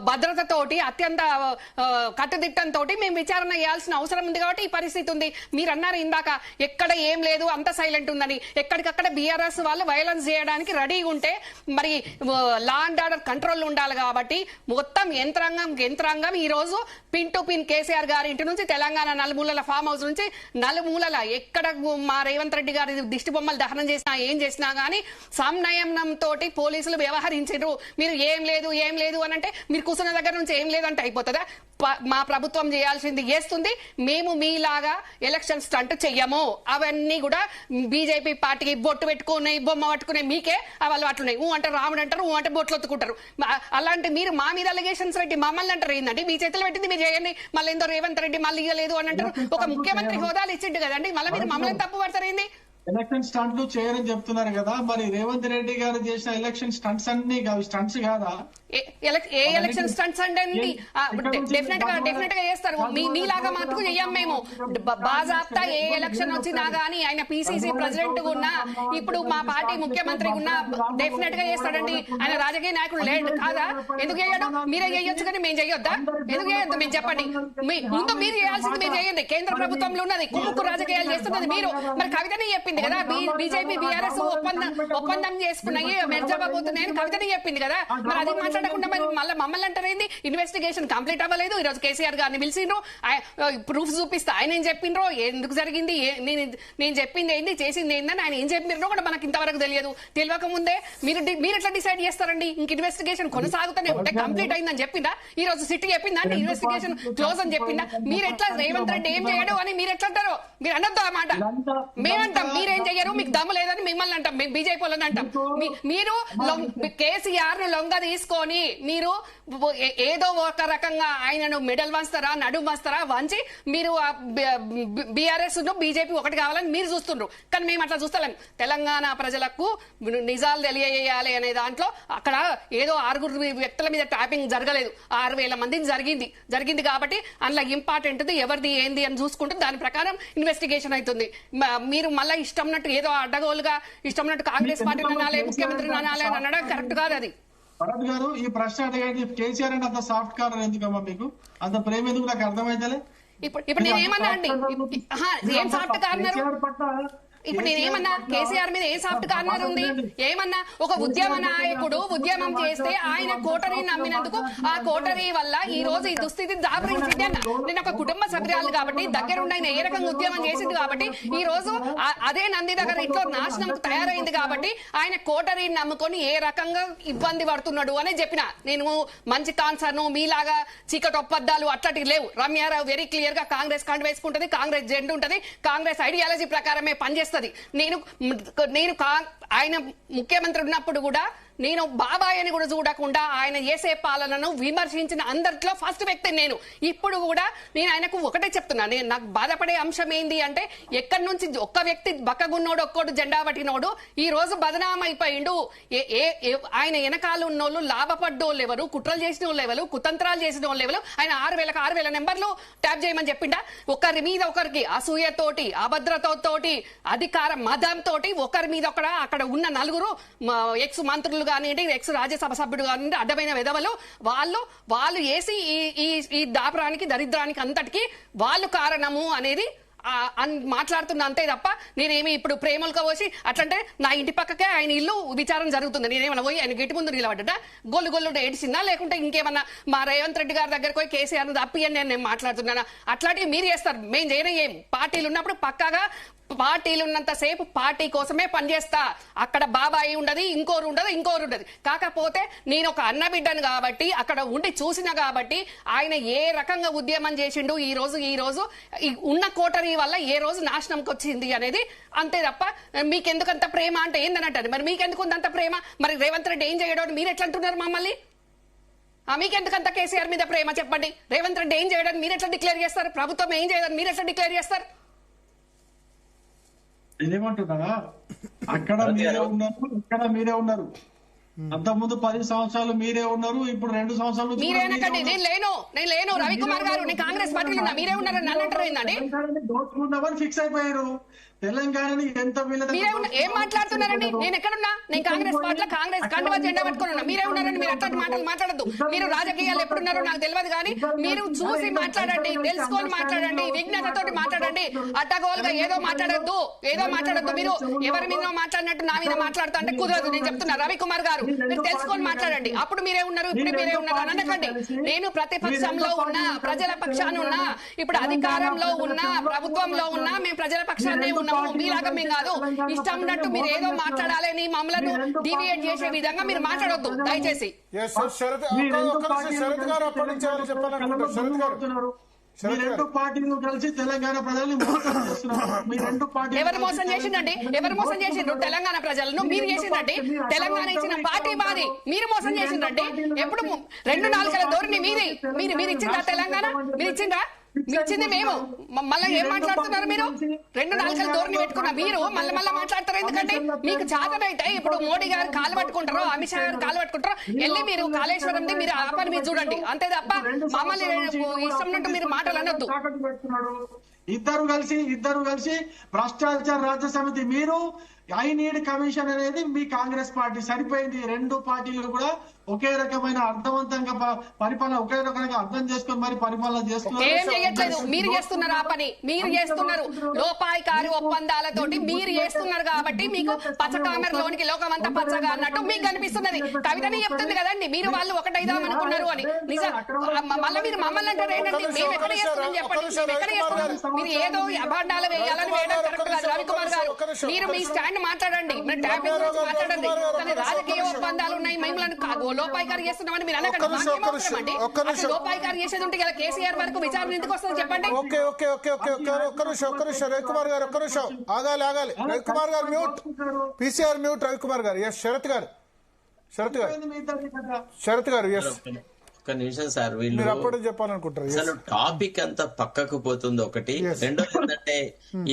భద్రతతోటి అత్యంత కట్టుదిట్టంతో మేము విచారణ చేయాల్సిన అవసరం ఉంది కాబట్టి ఈ పరిస్థితి ఉంది. మీరు అన్నారు ఇందాక ఎక్కడ ఏం లేదు అంత సైలెంట్ ఉందని. ఎక్కడికక్కడ బీఆర్ఎస్ వాళ్ళు వైలెన్స్ చేయడానికి రెడీగా ఉంటే మరి లా అండ్ ఆర్డర్ కంట్రోల్ ఉండాలి కాబట్టి మొత్తం యంత్రాంగం ఈ రోజు పిన్ టు పిన్ కేసీఆర్ గారి ఇంటి నుంచి తెలంగాణ నలుమూలల ఫామ్ హౌస్ నుంచి నలుమూలల ఎక్కడ మా రేవంత్ రెడ్డి గారి దిష్టి బొమ్మలు దహనం చేసినా ఏం చేసినా గానీ సంయమనం తోటి పోలీసులు వ్యవహరించారు. మీరు ఏం లేదు అని అంటే మీరు కూర్చున్న దగ్గర నుంచి ఏం లేదంటే అయిపోతుందా? మా ప్రభుత్వం చేయాల్సింది చేస్తుంది. మేము మీలాగా ఎలక్షన్ స్టంట్ చెయ్యము. అవన్నీ కూడా బీజేపీ పార్టీకి బొట్టు పెట్టుకునే బొమ్మ పట్టుకునే మీకే వాళ్ళు అట్లున్నాయి. అంటే రాముడు అంటారు, అంటే బొట్లు ఒత్తుకుంటారు. అలాంటి మీరు మా మీద అలిగేషన్స్ పెట్టి మమ్మల్ని అంటారు ఏంటండి? మీ చేతులు పెట్టింది మీరు చేయండి. మళ్ళీ ఏందో రేవంత్ రెడ్డి మళ్ళీ ఇవ్వలేదు అని అంటారు. ఒక ముఖ్యమంత్రి హోదాలు ఇచ్చిండు కదండి, మళ్ళీ మీరు మమ్మల్ని తప్పు పడతారు ఏంది? ఎలక్షన్ స్టంట్లు చేయరని చెప్తున్నారు కదా, మరి రేవంత్ రెడ్డి గారు చేసిన ఎలక్షన్ స్టంట్స్ అన్ని స్టంట్స్ కాదా? ఏ ఎలక్షన్ స్టంట్స్ అండి డెఫినెట్ గా చేస్తారు. మీలాగా మటుకు చెయ్యం మేము. బాజాప్తా ఏ ఎలక్షన్ వచ్చినా గానీ ఆయన పిసిసి ప్రెసిడెంట్ ఉన్నా ఇప్పుడు మా పార్టీ ముఖ్యమంత్రి ఉన్నా డెఫినెట్ గా చేస్తాడండి. ఆయన రాజకీయ నాయకుడు లేడు కాదా? ఎందుకు చేయడు? మీరే చేయొచ్చు కానీ మేము చెయ్యొద్దా? ఎందుకు చేయొద్దు? మేము చెప్పండి. ముందు మీరు చేయాల్సింది మీరు చేయండి. కేంద్ర ప్రభుత్వంలో ఉన్నది కుమ్ముకు రాజకీయాలు చేస్తున్నది మీరు. మరి కవితనే చెప్పింది కదా, బీజేపీ బీఆర్ఎస్ ఒప్పందం చేసుకున్నాయి మెర్జాబోతున్నాయని కవితనే చెప్పింది కదా. మరి అది మాట్లాడకుండా మరి మళ్ళీ మమ్మల్ని అంటారేంది? ఇన్వెస్టిగేషన్ కంప్లీట్ అవ్వలేదు. ఈ రోజు కేసీఆర్ గారిని పిలిచిండ్రు, ప్రూఫ్ చూపిస్తా ఆయన ఏం చెప్పిండ్రో, ఎందుకు జరిగింది, నేను చెప్పింది ఏంది, చేసింది ఏందని ఆయన ఏం చెప్పిండ్రో కూడా మనకి ఇంతవరకు తెలియదు. తెలియక ముందే మీరు ఎట్లా డిసైడ్ చేస్తారండి? ఇంక ఇన్వెస్టిగేషన్ కొనసాగుతూనే ఉంటే కంప్లీట్ అయిందని చెప్పిందా? ఈ రోజు సిటీ చెప్పిందా అంటే ఇన్వెస్టిగేషన్ క్లోజ్ అని చెప్పిందా? మీరు ఎట్లా రేవంత్ రెడ్డి ఏం చేయడు అని మీరు ఎట్లా అంటారు? మీరు అనొద్దు ఆ మాట. మేమంటాం మీరేం చెయ్యరు, మీకు దమ్ము లేదని మిమ్మల్ని అంటాం, మేము బీజేపీ వాళ్ళని అంటాం. మీరు కేసీఆర్ ను లొంగ తీసుకొని మీరు ఏదో ఒక రకంగా ఆయనను మెడల్ వంచుతారా, నడుము వంచుతారా, వంచి మీరు బీఆర్ఎస్ ను బీజేపీ ఒకటి కావాలని మీరు చూస్తుండ్రు. కానీ మేము అట్లా చూస్తలేం. తెలంగాణ ప్రజలకు నిజాలు తెలియజేయాలి అనే దాంట్లో అక్కడ ఏదో 6 వ్యక్తుల మీద ట్యాపింగ్ జరగలేదు, 6,000 మందికి జరిగింది కాబట్టి అందులో ఇంపార్టెంట్ ఎవరిది ఏంది అని చూసుకుంటూ దాని ప్రకారం ఇన్వెస్టిగేషన్ అవుతుంది. మీరు మళ్ళీ ఇష్టంన్నట్టు ఏదో అడ్డగోలుగా ఇష్టంన్నట్టు కాంగ్రెస్ పార్టీ అనాలి, ముఖ్యమంత్రి అనాలి అని అనడం కరెక్ట్ కాదు. అది భరత్ గారు ఈ ప్రశ్న అడగండి, కేసీఆర్ అంటే అంత సాఫ్ట్ కార్నర్ ఎందుకమ్మా మీకు? అంత ప్రేమ ఎందుకు నాకు అర్థమైతలే. ఇప్పుడు నేనేమన్నా అండి ఏం సాఫ్ట్ కార్నర్? ఇప్పుడు నేనేమన్నా కేసీఆర్ మీద ఏ సాఫ్ట్ కార్నర్ ఉంది? ఏమన్నా ఒక ఉద్యమ నాయకుడు ఉద్యమం చేస్తే ఆయన కోటరీ నమ్మినందుకు ఆ కోటరీ వల్ల ఈ రోజు ఈ దుస్థితి దాపరించింది అన్న. నేను ఒక కుటుంబ సభ్యురాలు కాబట్టి దగ్గరుండి ఆయన ఏ రకంగా ఉద్యమం చేసింది కాబట్టి ఈ రోజు అదే నందినగర్ ఇంట్లో నాశనం తయారైంది కాబట్టి ఆయన కోటరీని నమ్ముకొని ఏ రకంగా ఇబ్బంది పడుతున్నాడు అని చెప్పిన. నేను మంచి కాన్సర్ను మీలాగా చీకటి ఒప్పందాలు అట్లాంటి లేవు. రమ్యారావు వెరీ క్లియర్ గా కాంగ్రెస్ కండు వేసుకుంటది, కాంగ్రెస్ జెండా ఉంటది, కాంగ్రెస్ ఐడియాలజీ ప్రకారమే పనిచేస్తుంది. నేను ఆయన ముఖ్యమంత్రి ఉన్నప్పుడు కూడా నేను బాబాయ్ అని కూడా చూడకుండా ఆయన చేసే పాలనను విమర్శించిన అందరిలో ఫస్ట్ వ్యక్తి నేను. ఇప్పుడు కూడా నేను ఆయనకు ఒకటే చెప్తున్నా, నేను నాకు బాధపడే అంశం ఏంది అంటే ఎక్కడి నుంచి ఒక్క వ్యక్తి బక్కగున్నోడు ఒక్కోడు జెండా పట్టినోడు ఈ రోజు బదనాం అయిపోయిండు. ఆయన వెనకాల ఉన్నోళ్ళు లాభపడ్డోళ్ళు ఎవరు, కుట్రలు చేసిన వాళ్ళు ఎవరు, కుతంత్రాలు చేసిన వాళ్ళు ఎవరు? ఆయన 6,000 నెంబర్లు ట్యాప్ చేయమని చెప్పిండా? ఒకరి మీద ఒకరికి అసూయతోటి అభద్రతతోటి అధికార మదంతో ఒకరి మీద ఒకడ అక్కడ ఉన్న 4 ఎక్స్ మంత్రులు కానివ్వండి, ఎక్స్ రాజ్యసభ సభ్యుడు కానివ్వండి, అడ్డమైన విధవలు వాళ్ళు వేసి ఈ దాపరానికి దరిద్రానికి అంతటికి వాళ్ళు కారణము అనేది మాట్లాడుతున్నా అంతే తప్ప నేనేమి ఇప్పుడు ప్రేమలుగా పోసి అట్లంటే నా ఇంటి పక్కకే ఆయన ఇల్లు విచారణ జరుగుతుంది, నేనేమన్నా పోయి ఆయన గట్టి ముందు నిలబడ్డా గొల్లు ఏడిసిందా లేకుంటే ఇంకేమన్నా మా రేవంత్ రెడ్డి గారి దగ్గరకు పోయి కేసీఆర్ తప్పియని నేను మాట్లాడుతున్నానా? అట్లాంటివి మీరు చేస్తారు, మేము చేయడం ఏం. పార్టీలు ఉన్నప్పుడు పక్కాగా పార్టీలు ఉన్నంత సేపు పార్టీ కోసమే పనిచేస్తా. అక్కడ బాబాయి ఉండదు, ఇంకోరు ఉండదు. కాకపోతే నేను ఒక అన్నబిడ్డను కాబట్టి అక్కడ ఉండి చూసిన కాబట్టి ఆయన ఏ రకంగా ఉద్యమం చేసిండు ఈ రోజు ఉన్న కోటరీ వల్ల ఏ రోజు నాశనంకి వచ్చింది అనేది అంతే తప్ప మీకెందుకంత ప్రేమ అంటే ఏందనంటారు. మరి మీకెందుకు ఉందంత ప్రేమ? మరి రేవంత్ రెడ్డి ఏం చేయడం మీరు ఎట్లా అంటున్నారు మమ్మల్ని? మీకెందుకంత కేసీఆర్ మీద ప్రేమ చెప్పండి? రేవంత్ రెడ్డి ఏం చేయడానికి మీరు ఎట్లా డిక్లేర్ చేస్తారు? ప్రభుత్వం ఏం చేయడానికి మీరు ఎట్లా డిక్లేర్ చేస్తారు? నేనేమంటున్నా, అక్కడ మీరే ఉన్నారు, ఇక్కడ మీరే ఉన్నారు. అంతకుముందు 10 సంవత్సరాలు మీరే ఉన్నారు, ఇప్పుడు 2 సంవత్సరాలు మీరేనకండి. నేను లేను రవికుమార్ గారు, నేను కాంగ్రెస్ పార్టీలో ఉన్నా, మీరే ఉన్నారని నన్ను అంటారు ఏందండి? దోచుకుందామని ఫిక్స్ అయిపోయారు. తెలంగాణని ఎంత మీరే ఏం మాట్లాడుతున్నారండి? నేను ఎక్కడున్నా? నేను కాంగ్రెస్ పార్టీలో కాంగ్రెస్ కండువా జెండా పట్టుకుని ఉన్నా. మీరే ఉన్నారండి. మీరు అట్లాంటి మాటలు మాట్లాడద్దు. మీరు రాజకీయాలు ఎప్పుడున్నారో నాకు తెలియదు, కానీ మీరు చూసి మాట్లాడండి, తెలుసుకొని మాట్లాడండి, విజ్ఞతతోటి మాట్లాడండి. అట్టగోలుగా ఏదో మాట్లాడద్దు. మీరు ఎవరి మీద మాట్లాడినట్టు నా మీద మాట్లాడుతూ అంటే కుదరదు. నేను చెప్తున్నా, రవికుమార్ గారు మీరు తెలుసుకొని మాట్లాడండి. అప్పుడు మీరే ఉన్నారు, ఇప్పుడు మీరే ఉన్నారు అని అనకండి. నేను ప్రతిపక్షంలో ఉన్నా, ప్రజల పక్షాన ఉన్నా, ఇప్పుడు అధికారంలో ఉన్నా, ప్రభుత్వంలో ఉన్నా, మేము ప్రజల పక్షాన్నే ఉన్నాము. మీలాగా మేము కాదు. ఇష్టం ఉన్నట్టు మీరు ఏదో మాట్లాడాలని మమ్మల్ని డివియేట్ చేసే విధంగా మీరు మాట్లాడొద్దు దయచేసి. రెండు పార్టీలు కలిసి తెలంగాణ ప్రజల్ని మోసం చేస్తున్నారు. మీ రెండు పార్టీలు ఎవరు మోసం చేసిందండి? ఎవరు మోసం చేసిండ్రు తెలంగాణ ప్రజలను? మీరు చేసిందండి. తెలంగాణ ఇచ్చిన పార్టీ మాది, మీరు మోసం చేసిందండి. ఎప్పుడు 2 నాలుకల ధోరణి మీది. మీరు ఇచ్చిందా తెలంగాణ? మీరు ఇచ్చిందా? మీరు ఇచ్చింది మేము. మళ్ళీ ఏం మాట్లాడుతున్నారు మీరు? 2 నాలుకల ధోరణి పెట్టుకున్నా మీరు మళ్ళీ మాట్లాడతారు. ఎందుకంటే మీకు చాతనైతే ఇప్పుడు మోడీ గారు కాలు పట్టుకుంటారో, అమిత్ షా గారు కాలు పట్టుకుంటారో, వెళ్ళి మీరు కాళేశ్వరంది మీరు ఆ పని మీరు చూడండి. అంతే తప్ప మమ్మల్ని ఇష్టం ఉన్నట్టు మీరు మాటలు అనొద్దు. ఇద్దరు కలిసి భ్రష్టాచార రాజ్య సమితి, మీరు ఐ నీడ్ కమిషన్ అనేది మీ కాంగ్రెస్ పార్టీ సరిపోయింది. 2 పార్టీలు కూడా ఒకే రకమైన అర్థవంతంగా పరిపాలన, ఒకే రకంగా అర్థం చేసుకుని మరి పరిపాలన చేస్తున్నారు. ఏం చేయట్లేదు, మీరు చేస్తున్నారు. ఆ పని మీరు చేస్తున్నారు. లోపాయికారి ఒప్పందాలతోటి మీరు చేస్తున్నారు కాబట్టి మీకు పచ్చకామెరలోనికి లోకమంతా పచ్చగా అన్నట్టు మీకు కనిపిస్తున్నది. కవితని చెప్తుంది కదండి, మీరు వాళ్ళు ఒకటైదామనుకున్నారు అని. నిజం మళ్ళీ మీరు మమ్మల్ని అంటారు ఏంటంటే మేము ఎక్కడ చేస్తున్నాం చెప్పండి. మేము ఎక్కడ చేస్తున్నాం? మీరు ఏదో అభాండాలు వేయాలని వేయడం కరెక్ట్ కాదు. రవికుమార్ గారు మీరు మీ స్టాండ్ మాట్లాడండి, మీరు ట్యాపింగ్ గురించి మాట్లాడండి. కానీ రాజకీయ ఒప్పందాలు ఉన్నాయి, మిమ్మల్ని లోపాయికారి చేస్తున్నామని మీరు అనకండి. లోపాయికారి చేసేది ఉంటే ఇలా కేసీఆర్ వరకు విచారణ ఎందుకు వస్తుంది చెప్పండి. ఒక్క నిమిషం రవికుమార్ గారు, ఒక్క నిమిషం ఆగాలి. రవికుమార్ గారు మ్యూట్, పీసీఆర్ మ్యూట్. రవికుమార్ గారు ఎస్, శరత్ గారు ఎస్. ఒక్క నిమిషం సార్, వీళ్ళు చెప్పాలనుకుంటారు. అసలు టాపిక్ అంతా పక్కకు పోతుంది ఒకటి. రెండోది ఏంటంటే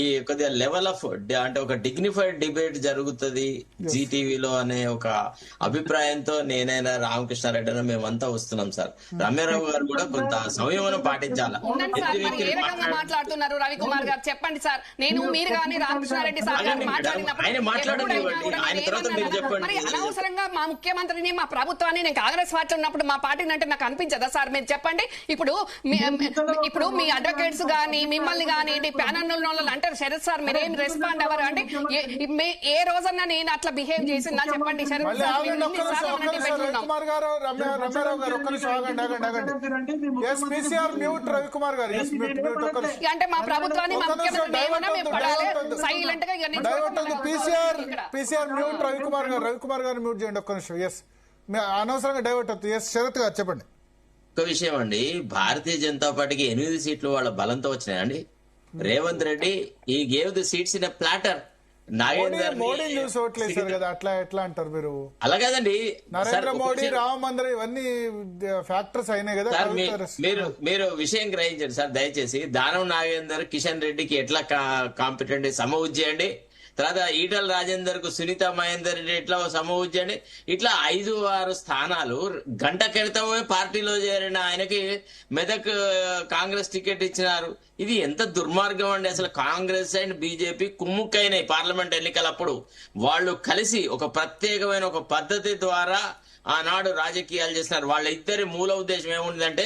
ఈ కొద్దిగా లెవెల్ ఆఫ్ అంటే ఒక డిగ్నిఫైడ్ డిబేట్ జరుగుతుంది జీటీవీలో అనే ఒక అభిప్రాయంతో నేనైనా రామకృష్ణారెడ్డి అయినా మేమంతా వస్తున్నాం సార్. రమ్యారావు గారు కూడా కొంత సంయమనం పాటించాలా. మాట్లాడుతున్నారు రవికుమార్ గారు చెప్పండి సార్. నేను మీరు కానీ రామకృష్ణారెడ్డి సార్ గారు ఆయన మాట్లాడండి, ఆయన తర్వాత మీరు చెప్పండి. అనవసరంగా మా ముఖ్యమంత్రిని, మా ప్రభుత్వాన్ని, నేను కాంగ్రెస్ పార్టీ ఉన్నప్పుడు మా పార్టీని అంటే నాకు అనిపించదా సార్? మీరు చెప్పండి. ఇప్పుడు మీ అడ్వకేట్స్ గానీ మిమ్మల్ని కానీ ప్యానల్ అంటారు శరత్ సార్ మీరేం రెస్పాండ్ అవ్వరు అంటే ఏ రోజన్నా నేను అట్లా బిహేవ్ చేసిందా చెప్పండి శరత్ సార్? అంటే మా ప్రభుత్వాన్ని మా ముఖ్యమంత్రి ఏమన్నా మేము పడాలి సైలెంట్ గా. రవికుమార్ గారు మ్యూట్ చేయండి ఒక్క నిమిషం. ఎస్, అనవసరంగా డైవర్ట్ అవుతుంది. ఎస్, శరత్ గారు చెప్పండి. ఒక విషయం అండి, భారతీయ జనతా పార్టీకి 8 సీట్లు వాళ్ళ బలంతో వచ్చినాయండి. రేవంత్ రెడ్డి ఈ gave the seats in a platter. Nagender అలా కదండి, నరేంద్ర మోడీ, రామ మందిరం ఇవన్నీ ఫ్యాక్టర్స్ అయినాయి కదా. మీరు విషయం గ్రహించండి సార్ దయచేసి. దానం నాగేందర్, కిషన్ రెడ్డికి ఎట్లా కాంపిటెంట్ సమవుజ్ చేయండి. తర్వాత ఈటల రాజేందర్ కు సునీత మహేందర్ రెడ్డి ఎట్లా సమవుజ్జండి. ఇట్లా 5-6 స్థానాలు గంట క్రితమే పార్టీలో చేరిన ఆయనకి మెదక్ కాంగ్రెస్ టికెట్ ఇచ్చినారు. ఇది ఎంత దుర్మార్గం అండి. అసలు కాంగ్రెస్ అండ్ బీజేపీ కుమ్ముక్కైనాయి పార్లమెంట్ ఎన్నికలప్పుడు. వాళ్ళు కలిసి ఒక ప్రత్యేకమైన ఒక పద్ధతి ద్వారా ఆనాడు రాజకీయాలు చేస్తున్నారు. వాళ్ళ ఇద్దరి మూల ఉద్దేశం ఏముందంటే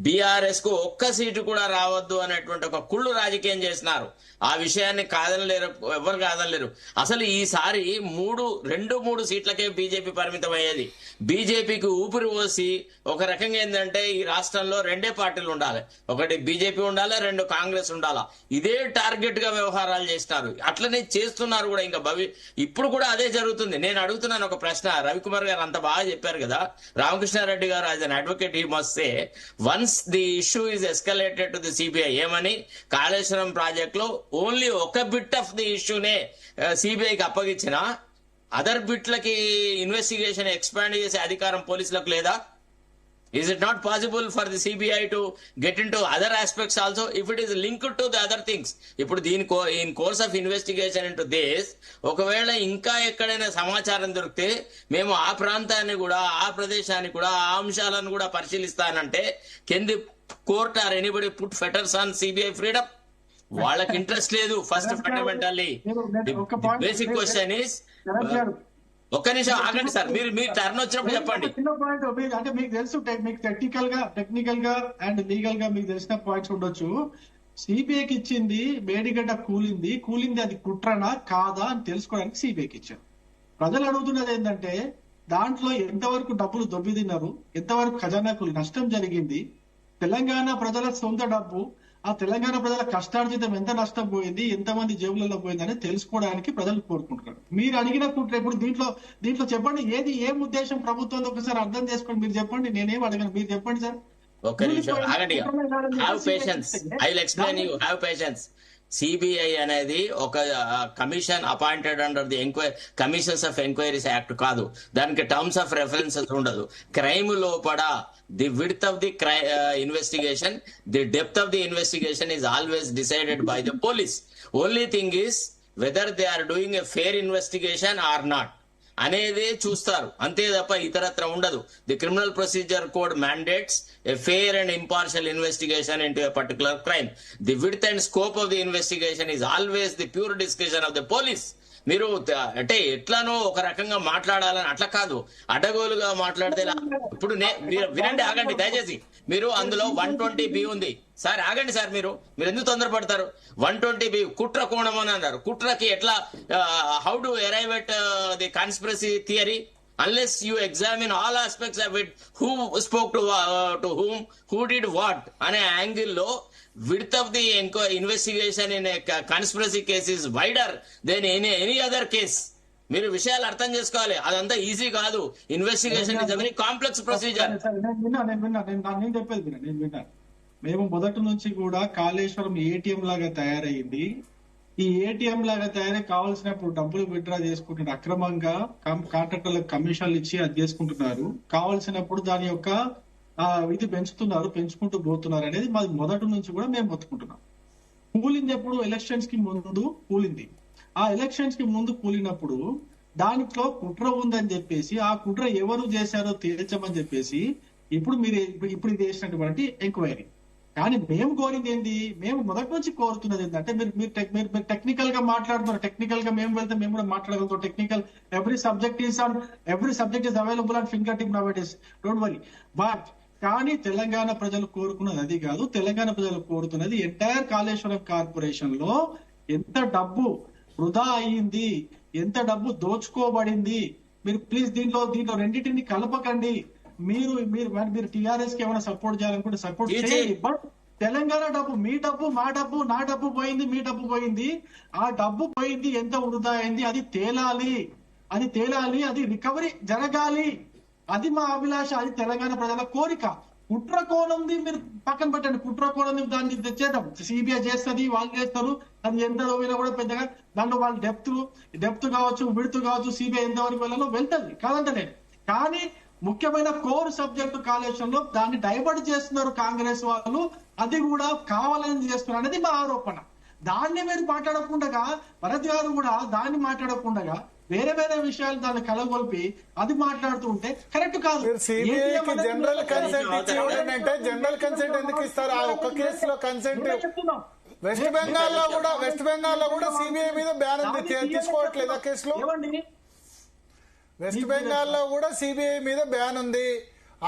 బీఆర్ఎస్ కు ఒక్క సీటు కూడా రావద్దు అనేటువంటి ఒక కుళ్ళు రాజకీయం చేస్తున్నారు. ఆ విషయాన్ని కాదనలేరు, ఎవరు కాదనలేరు. అసలు ఈసారి 2-3 సీట్లకే బీజేపీ పరిమితం అయ్యేది. బీజేపీకి ఊపిరి పోసి ఒక రకంగా ఏంటంటే ఈ రాష్ట్రంలో 2 పార్టీలు ఉండాలి, ఒకటి బీజేపీ ఉండాలి, 2 కాంగ్రెస్ ఉండాలా. ఇదే టార్గెట్ గా వ్యవహారాలు చేస్తున్నారు. అట్లనే చేస్తున్నారు కూడా. ఇంకా ఇప్పుడు కూడా అదే జరుగుతుంది. నేను అడుగుతున్నాను ఒక ప్రశ్న. రవికుమార్ గారు అంత బాగా చెప్పారు కదా, రామకృష్ణారెడ్డి గారు as an advocate he must say once the issue is escalated to the CBI. ఏమని? కాళేశ్వరం ప్రాజెక్ట్ లో ఓన్లీ ఒక బిట్ ఆఫ్ ది ఇష్యూనే సిబిఐకి అప్పగించిన అదర్ బిట్లకి ఇన్వెస్టిగేషన్ ఎక్స్పాండ్ చేసే అధికారం పోలీసులకు లేదా? Is it not possible for the CBI to get into other aspects also if it is linked to the other things? ఇప్పుడు in course of investigation into this ఒకవేళ ఇంకా ఎక్కడైనా సమాచారం దొరికితే మేము ఆ ప్రాంతాన్ని కూడా, ఆ ప్రదేశాన్ని కూడా, ఆ అంశాలను కూడా పరిశీలిస్తానంటే can the court or anybody put fetters on CBI freedom? వాళ్ళకి ఇంట్రెస్ట్ లేదు. First fundamentally basic question is, ఒక్క నిమిషం ఆగండి సార్, మీరు టర్న్ వచ్చినప్పుడు చెప్పండి. చిన్న పాయింట్ అంటే మీకు తెలుసు, మీకు టెక్నికల్ గా అండ్ లీగల్ గా మీకు తెలిసిన పాయింట్స్ ఉండొచ్చు. సిబిఐకి ఇచ్చింది మేడిగడ్డ కూలింది అది కుట్రనా కాదా అని తెలుసుకోవడానికి సిబిఐకి ఇచ్చారు. ప్రజలు అడుగుతున్నది ఏంటంటే దాంట్లో ఎంతవరకు డబ్బులు దొబ్బి తిన్నారు, ఎంతవరకు ఖజానాకు నష్టం జరిగింది, తెలంగాణ ప్రజల సొంత డబ్బు, ఆ తెలంగాణ ప్రజల కష్టార్జితం ఎంత నష్టం పోయింది, ఎంతమంది జేబులలో పోయిందని తెలుసుకోవడానికి ప్రజలు కోరుకుంటున్నారు. మీరు అడిగిన కుట్ర ఇప్పుడు దీంట్లో చెప్పండి, ఏం ఉద్దేశం ప్రభుత్వం ఒకసారి అర్థం చేసుకోండి. మీరు చెప్పండి, నేనేం అడగను, మీరు చెప్పండి సార్. ఒక్క నిమిషం ఆగండి. Have patience, I will explain you. Have patience. CBI అనేది ఒక commission appointed under the commissions of enquiries act కాదు. దానికి టర్మ్స్ ఆఫ్ రెఫరెన్సెస్ ఉండదు. క్రైమ్ లోపల the width of the investigation, the depth of the investigation is always decided by the police. Only thing is whether they are doing a fair investigation or not అనేది చూస్తారు, అంతే తప్ప ఇతరత్ర ఉండదు. The criminal procedure code mandates a fair and impartial investigation into a particular crime. The width and scope of the investigation is always the pure discretion of the police. మీరు అంటే ఎట్లానో ఒక రకంగా మాట్లాడాలని అట్లా కాదు, అడ్డగోలుగా మాట్లాడితే. ఇప్పుడు వినండి, ఆగండి దయచేసి. మీరు అందులో 120B ఉంది సార్, ఆగండి సార్. మీరు ఎందుకు తొందరపడతారు? 120B కుట్ర కోణం అని అన్నారు. కుట్రకి ఎట్లా, how do arrive at the conspiracy theory unless you examine all aspects of it, who spoke to whom, who did what అనే యాంగిల్ లో width of the investigation in a conspiracy case is wider than any other case. మీరు విషయాలు అర్థం చేసుకోవాలి, అదంతా easy కాదు. Investigation is very complex procedure. నేను చెప్పేది విన్నాను. మేము మొదటి నుంచి కూడా కాళేశ్వరం ఏటీఎం లాగా తయారయ్యింది. ఈ ఏటీఎం లాగా తయారై కావాల్సినప్పుడు డబ్బులు విత్డ్రా చేసుకుంటున్నారు, అక్రమంగా కాంట్రాక్టర్లకు కమిషన్లు ఇచ్చి అది చేసుకుంటున్నారు. కావాల్సినప్పుడు దాని యొక్క ఇది పెంచుకుంటూ పోతున్నారు అనేది మాది మొదటి నుంచి కూడా మేము మొత్తుకుంటున్నాం. కూలింది ఎప్పుడు ఎలక్షన్స్ కి ముందు కూలింది. ఆ ఎలక్షన్స్ కి ముందు కూలినప్పుడు దాంట్లో కుట్ర ఉందని చెప్పేసి, ఆ కుట్ర ఎవరు చేశారో తేల్చమని చెప్పేసి ఇప్పుడు చేసినటువంటి ఎంక్వైరీ. కానీ మేము కోరింది ఏంది, మేము మొదటి నుంచి కోరుతున్నది ఏంటంటే మీరు టెక్నికల్ గా మాట్లాడుతున్నారు. టెక్నికల్ గా మేము వెళ్తే మేము కూడా మాట్లాడగలుగుతాం. Technical every subject is available on finger tip now it is, don't worry. But కానీ తెలంగాణ ప్రజలు కోరుకున్నది అది కాదు. తెలంగాణ ప్రజలు కోరుతున్నది ఎంటైర్ కాళేశ్వరం కార్పొరేషన్ లో ఎంత డబ్బు వృధా అయ్యింది, ఎంత డబ్బు దోచుకోబడింది. మీరు ప్లీజ్ దీంట్లో రెండింటిని కలపకండి. మీరు టీఆర్ఎస్ కి ఏమైనా సపోర్ట్ చేయాలనుకుంటే సపోర్ట్ చేయండి. బట్ తెలంగాణ డబ్బు, మీ డబ్బు, మా డబ్బు, నా డబ్బు పోయింది, మీ డబ్బు పోయింది. ఆ డబ్బు పోయింది, ఎంత వృధా అయింది అది తేలాలి, అది రికవరీ జరగాలి. అది మా అభిలాష, అది తెలంగాణ ప్రజల కోరిక. కుట్ర కోణంది మీరు పక్కన పెట్టండి. కుట్ర కోణంది దాన్ని చేద్దాం, సిబిఐ చేస్తుంది, వాళ్ళు చేస్తారు. అది ఎంత పోయినా కూడా పెద్దగా దాంట్లో వాళ్ళు డెప్త్ కావచ్చు, విడుతు కావచ్చు, సిబిఐ ఎంతవరకు వెళ్ళాలో వెళ్తుంది, కాదంటలేదు. కానీ ముఖ్యమైన కోర్ సబ్జెక్టు కాళేశ్వరంలో దాన్ని డైవర్ట్ చేస్తున్నారు కాంగ్రెస్ వాళ్ళు. అది కూడా కావాలని చేస్తున్నారు అనేది మా ఆరోపణ. దాన్ని మీరు మాట్లాడకుండా, భరత్ గారు కూడా దాన్ని మాట్లాడకుండా వేరే విషయాలు దాన్ని కలగొల్పి అది మాట్లాడుతూ ఉంటే కరెక్ట్ కాదు. జనరల్ కన్సెంట్ ఇచ్చి జనరల్ కన్సెంట్ ఎందుకు ఇస్తారు? ఆ ఒక్క కేసులో కన్సెంట్ వెస్ట్ బెంగాల్ లో కూడా సిబిఐ మీద బ్యాన్ తీసుకోవట్లేదు. ఆ కేసులో వెస్ట్ బెంగాల్ లో కూడా సిబిఐ మీద బ్యాన్ ఉంది.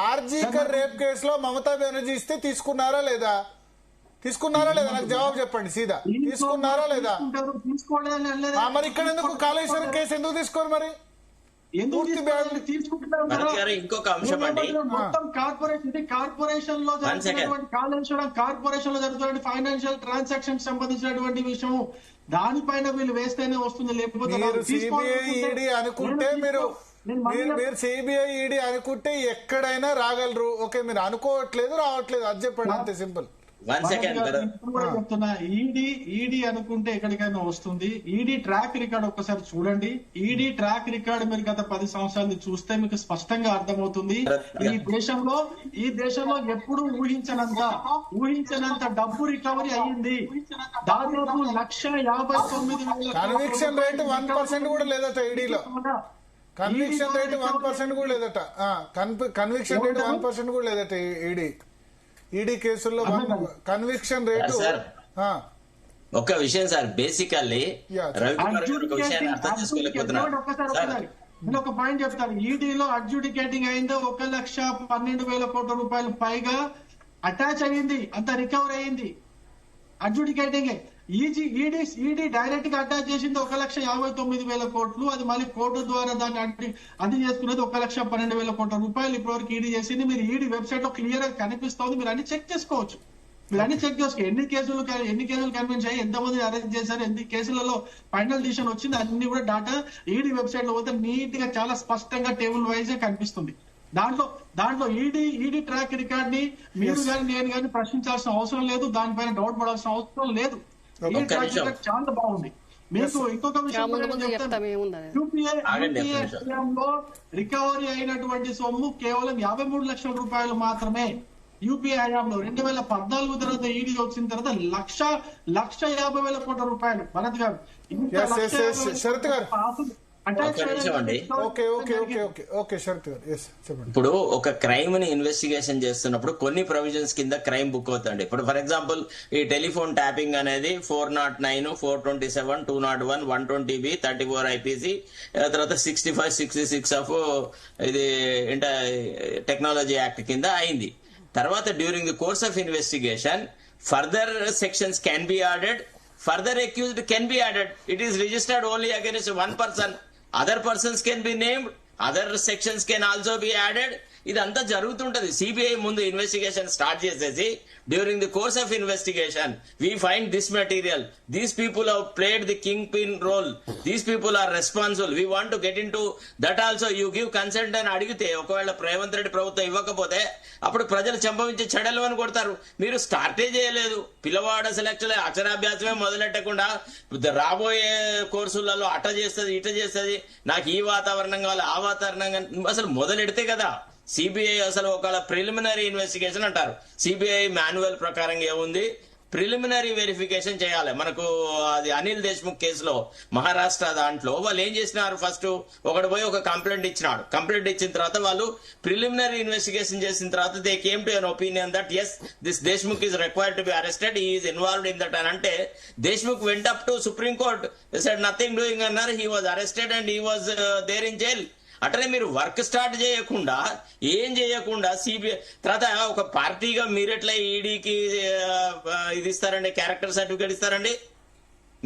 ఆర్జీకర్ రేప్ కేసులో మమతా బెనర్జీ ఇస్తే తీసుకున్నారా లేదా నాకు జవాబు చెప్పండి సీదా. తీసుకున్నారా లేదా? మరి ఇక్కడ ఎందుకు కాళేశ్వరం కేసు ఎందుకు తీసుకోరు? మరి ఇంకొక అంశం అండి, మొత్తం కార్పొరేషన్ లో జరుగుతున్నటువంటి కాళేశ్వరం కార్పొరేషన్ లో జరుగుతున్న ఫైనాన్షియల్ ట్రాన్సాక్షన్ సంబంధించినటువంటి విషయం దానిపైన వీళ్ళు వేస్తేనే వస్తుంది. లేకపోతే మీరు సిబిఐ ఈడీ అనుకుంటే ఎక్కడైనా రాగలరు. ఓకే, మీరు అనుకోవట్లేదు, రావట్లేదు, అది చెప్పండి, అంతే సింపుల్. చెప్తున్నా, ఈడీ అనుకుంటే ఎక్కడికైనా వస్తుంది. ఈడీ ట్రాక్ రికార్డ్ ఒక్కసారి చూడండి. ఈడీ ట్రాక్ రికార్డ్ మీరు గత 10 సంవత్సరాలు చూస్తే మీకు స్పష్టంగా అర్థమవుతుంది. ఈ దేశంలో ఎప్పుడు ఊహించనంత డబ్బు రికవరీ అయ్యింది. దాదాపు 1,59,000. కన్విక్షన్ రేట్ 1% కూడా లేదట ఈడీలో. కన్విక్షన్ రేట్ 1% కూడా లేదట. కన్విక్షన్ రేట్ 1% కూడా లేదట ఈడీ కేసుల్లో. కన్విక్షన్ రేటు ఒక విషయం సార్, బేసికల్లీ రవికుమార్ గారు ఒక విషయాన్ని అర్థం చేసుకోలేకపోతున్నారు సార్. నేను ఒక పాయింట్ చెప్తాను. ఈడీలో అడ్జుడికేటింగ్ అయిందో 1,12,000 కోట్ల రూపాయలు పైగా అటాచ్ అయ్యింది, అంత రికవర్ అయ్యింది. అడ్జుడికేటింగ్ ఈడీ డైరెక్ట్ గా అటాచ్ చేసింది 1,59,000 కోట్లు. అది మళ్ళీ కోర్టు ద్వారా దాన్ని అది చేసుకున్నది 1,12,000 కోట్ల రూపాయలు ఇప్పటివరకు ఈడీ చేసింది. మీరు ఈడీ వెబ్సైట్ లో క్లియర్ గా కనిపిస్తోంది, మీరు అన్ని చెక్ చేసుకోవచ్చు. మీరు అన్ని చెక్ చేసుకో, ఎన్ని కేసులు కన్విన్స్ అయ్యి, ఎంతమంది అరెస్ట్ చేశారు, ఎన్ని కేసులలో ఫైనల్ డిసిషన్ వచ్చింది, అన్ని కూడా డాటా ఈడీ వెబ్సైట్ లో పోతే నీట్ గా చాలా స్పష్టంగా టేబుల్ వైజ్ గా కనిపిస్తుంది. దాంట్లో ఈడీ ట్రాక్ రికార్డ్ ని మీరు కానీ నేను కానీ ప్రశ్నించాల్సిన అవసరం లేదు, దానిపైన డౌట్ పడాల్సిన అవసరం లేదు. ఈడీ ట్రాక్ రికార్డ్ చాలా బాగుంది. మీకు ఇంకొక విషయం యూపీఏ హయాంలో రికవరీ అయినటువంటి సొమ్ము కేవలం 53 లక్షల రూపాయలు మాత్రమే. యూపీఏ హయాంలో 2014 తర్వాత ఈడీ వచ్చిన తర్వాత 1,50,000 కోట్ల రూపాయలు. భరత్ గారు శరత్ గారు ఇప్పుడు ఒక క్రైమ్ ని ఇన్వెస్టిగేషన్ చేస్తున్నప్పుడు కొన్ని ప్రొవిజన్స్ కింద క్రైమ్ బుక్ అవుతుంది. ఇప్పుడు ఫర్ ఎగ్జాంపుల్ ఈ టెలిఫోన్ ట్యాపింగ్ అనేది 409, 427, 201, 120B, 34 IPC, తర్వాత 65, 66 ఆఫ్ ఇది టెక్నాలజీ యాక్ట్ కింద అయింది. తర్వాత during the course of investigation further sections can be added, further accused can be added. It is registered only against one person. Other persons can be named. Other sections can also be added. ఇదంతా జరుగుతుంటది. CBI ముందు investigation start చేసేసి during the course of investigation we find this material, these people have played the kingpin role, these people are responsible, we want to get into that also, you give consent అని అడిగితే ఒకవేళ రేవంత్ రెడ్డి ప్రభుత్వం ఇవ్వకపోతే అప్పుడు ప్రజలు చెంపవించి చెడలు అని కొడతారు. మీరు స్టార్టే చేయలేదు, పిల్లవాడ సెలెక్షన్ అక్షరాభ్యాసమే మొదలెట్టకుండా రాబోయే కోర్సులలో అట చేస్తుంది ఇట చేస్తుంది, నాకు ఈ వాతావరణం కావాలి ఆ వాతావరణం అసలు మొదలెడితే కదా. సిబిఐ అసలు ఒకవేళ ప్రిలిమినరీ ఇన్వెస్టిగేషన్ అంటారు. సిబిఐ మాన్యువల్ ప్రకారం ఏముంది, ప్రిలిమినరీ వెరిఫికేషన్ చేయాలి. మనకు అది అనిల్ దేశ్ముఖ్ కేసులో మహారాష్ట్ర దాంట్లో వాళ్ళు ఏం చేసినారు, ఫస్ట్ ఒకడు పోయి ఒక కంప్లైంట్ ఇచ్చినాడు. కంప్లైంట్ ఇచ్చిన తర్వాత వాళ్ళు ప్రిలిమినరీ ఇన్వెస్టిగేషన్ చేసిన తర్వాత they came to an opinion that as this Deshmukh is required to be arrested, he is involved in that అని అంటే Deshmukh went up to supreme court, said nothing doing అన్నారు. He was arrested and he was there in jail. అట్లనే మీరు work start చేయకుండా ఏం చేయకుండా CBI తర్వాత ఒక పార్టీగా మీరెట్లా ఈడీకి ఇది ఇస్తారండి, క్యారెక్టర్ సర్టిఫికేట్ ఇస్తారండి?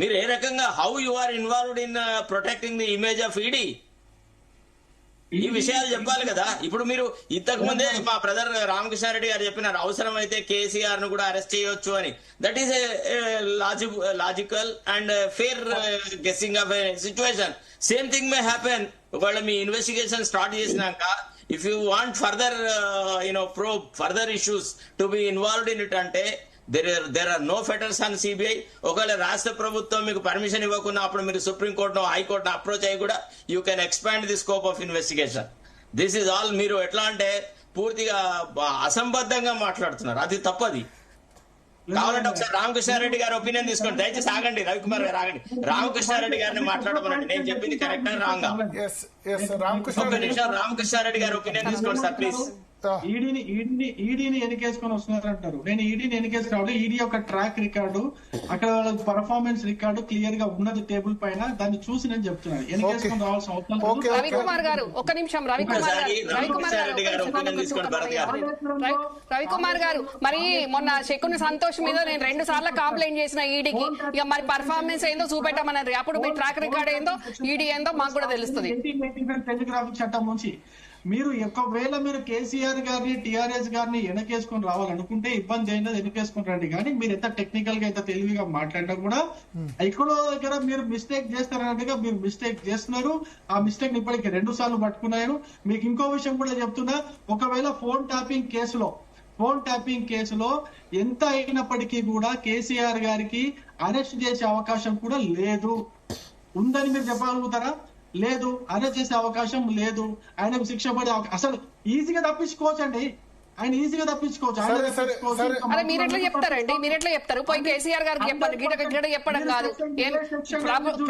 మీరు ఏ రకంగా how you are involved in protecting the image of ED, ఈ విషయాలు చెప్పాలి కదా. ఇప్పుడు మీరు ఇంతకు ముందే మా బ్రదర్ రామకృష్ణారెడ్డి గారు చెప్పినారు అవసరమైతే కేసీఆర్ ను కూడా అరెస్ట్ చేయొచ్చు అని. That is logical and fair guessing of a situation. Same thing may happen ఒకవేళ మీ ఇన్వెస్టిగేషన్ స్టార్ట్ చేసినాక if you want further probe further issues to be involved in it అంటే there are no fetters on CBI. ఒకవేళ రాష్ట్ర ప్రభుత్వం మీకు permission ఇవ్వకుండా అప్పుడు మీరు సుప్రీంకోర్టును హైకోర్టును అప్రోచ్ అయ్యి కూడా you can expand the scope of investigation. This is all. మీరు ఎట్లా అంటే పూర్తిగా అసంబద్ధంగా మాట్లాడుతున్నారు, అది తప్పది. కావాలంటే ఒకసారి రామకృష్ణారెడ్డి గారి ఒపీనియన్ తీసుకోండి, దయచేసి ఆగండి. రవికుమార్ గారు ఆగండి, రామకృష్ణారెడ్డి గారిని మాట్లాడమనండి. నేను చెప్పింది కరెక్ట్ రాంగా? ఒక నిమిషం రామకృష్ణారెడ్డి గారి ఒపీనియన్ తీసుకోండి సార్ ప్లీజ్. ఈడీని ఎన్నికేసుకొని వస్తున్నారంటారు. నేను ఈడీని ఎన్నికేసుకురావాలి. ఈడీ యొక్క ట్రాక్ రికార్డు, అక్కడ వాళ్ళ పర్ఫార్మెన్స్ రికార్డు క్లియర్ గా ఉన్నది టేబుల్ పైన, దాన్ని చూసి నేను చెప్తున్నాను. ఎన్నికేసుకొని రావాల్సిన అవసరం లేదు. రవికుమార్ గారు ఒక్క నిమిషం. రవికుమార్ గారు మరి మొన్న శకుని సంతోష్ మీద నేను 2 సార్లు కంప్లైంట్ చేసిన ఈడీకి. ఇక మరి పర్ఫార్మెన్స్ ఏందో చూపెట్టమన్నారు. అప్పుడు మీ ట్రాక్ రికార్డ్ ఏందో ఈడీ ఏందో మాకు కూడా తెలుస్తుంది. టెలిగ్రాఫిక్ చట్టం నుంచి మీరు ఒకవేళ మీరు కేసీఆర్ గారిని టీఆర్ఎస్ గారిని వెనకేసుకొని రావాలనుకుంటే ఇబ్బంది అయినది, వెనకేసుకొని రండి. కానీ మీరు ఎంత టెక్నికల్ గా ఎంత తెలివిగా మాట్లాడినా కూడా ఎక్కడో దగ్గర మీరు మిస్టేక్ చేస్తారన్నట్టుగా మీరు మిస్టేక్ చేస్తున్నారు. ఆ మిస్టేక్ ఇప్పటికి 2 సార్లు పట్టుకున్నాను. మీకు ఇంకో విషయం కూడా చెప్తున్నా, ఒకవేళ ఫోన్ ట్యాపింగ్ కేసులో ఎంత అయినప్పటికీ కూడా కేసీఆర్ గారికి అరెస్ట్ చేసే అవకాశం కూడా లేదు. ఉందని మీరు చెప్పగలుగుతారా? లేదు. అరెస్ట్ చేసే అవకాశం లేదు. ఆయనకు శిక్ష పడే అసలు ఈజీగా తప్పించుకోవచ్చు అండి. ఆయన ఈజీగా తప్పించుకోవచ్చు. అరే మీరు ఎట్లా చెప్తారండి? మీరు ఎట్లా చెప్తారు? పోయి కేసీఆర్ గారికి చెప్పండి. గిడ చెప్పడం కాదు,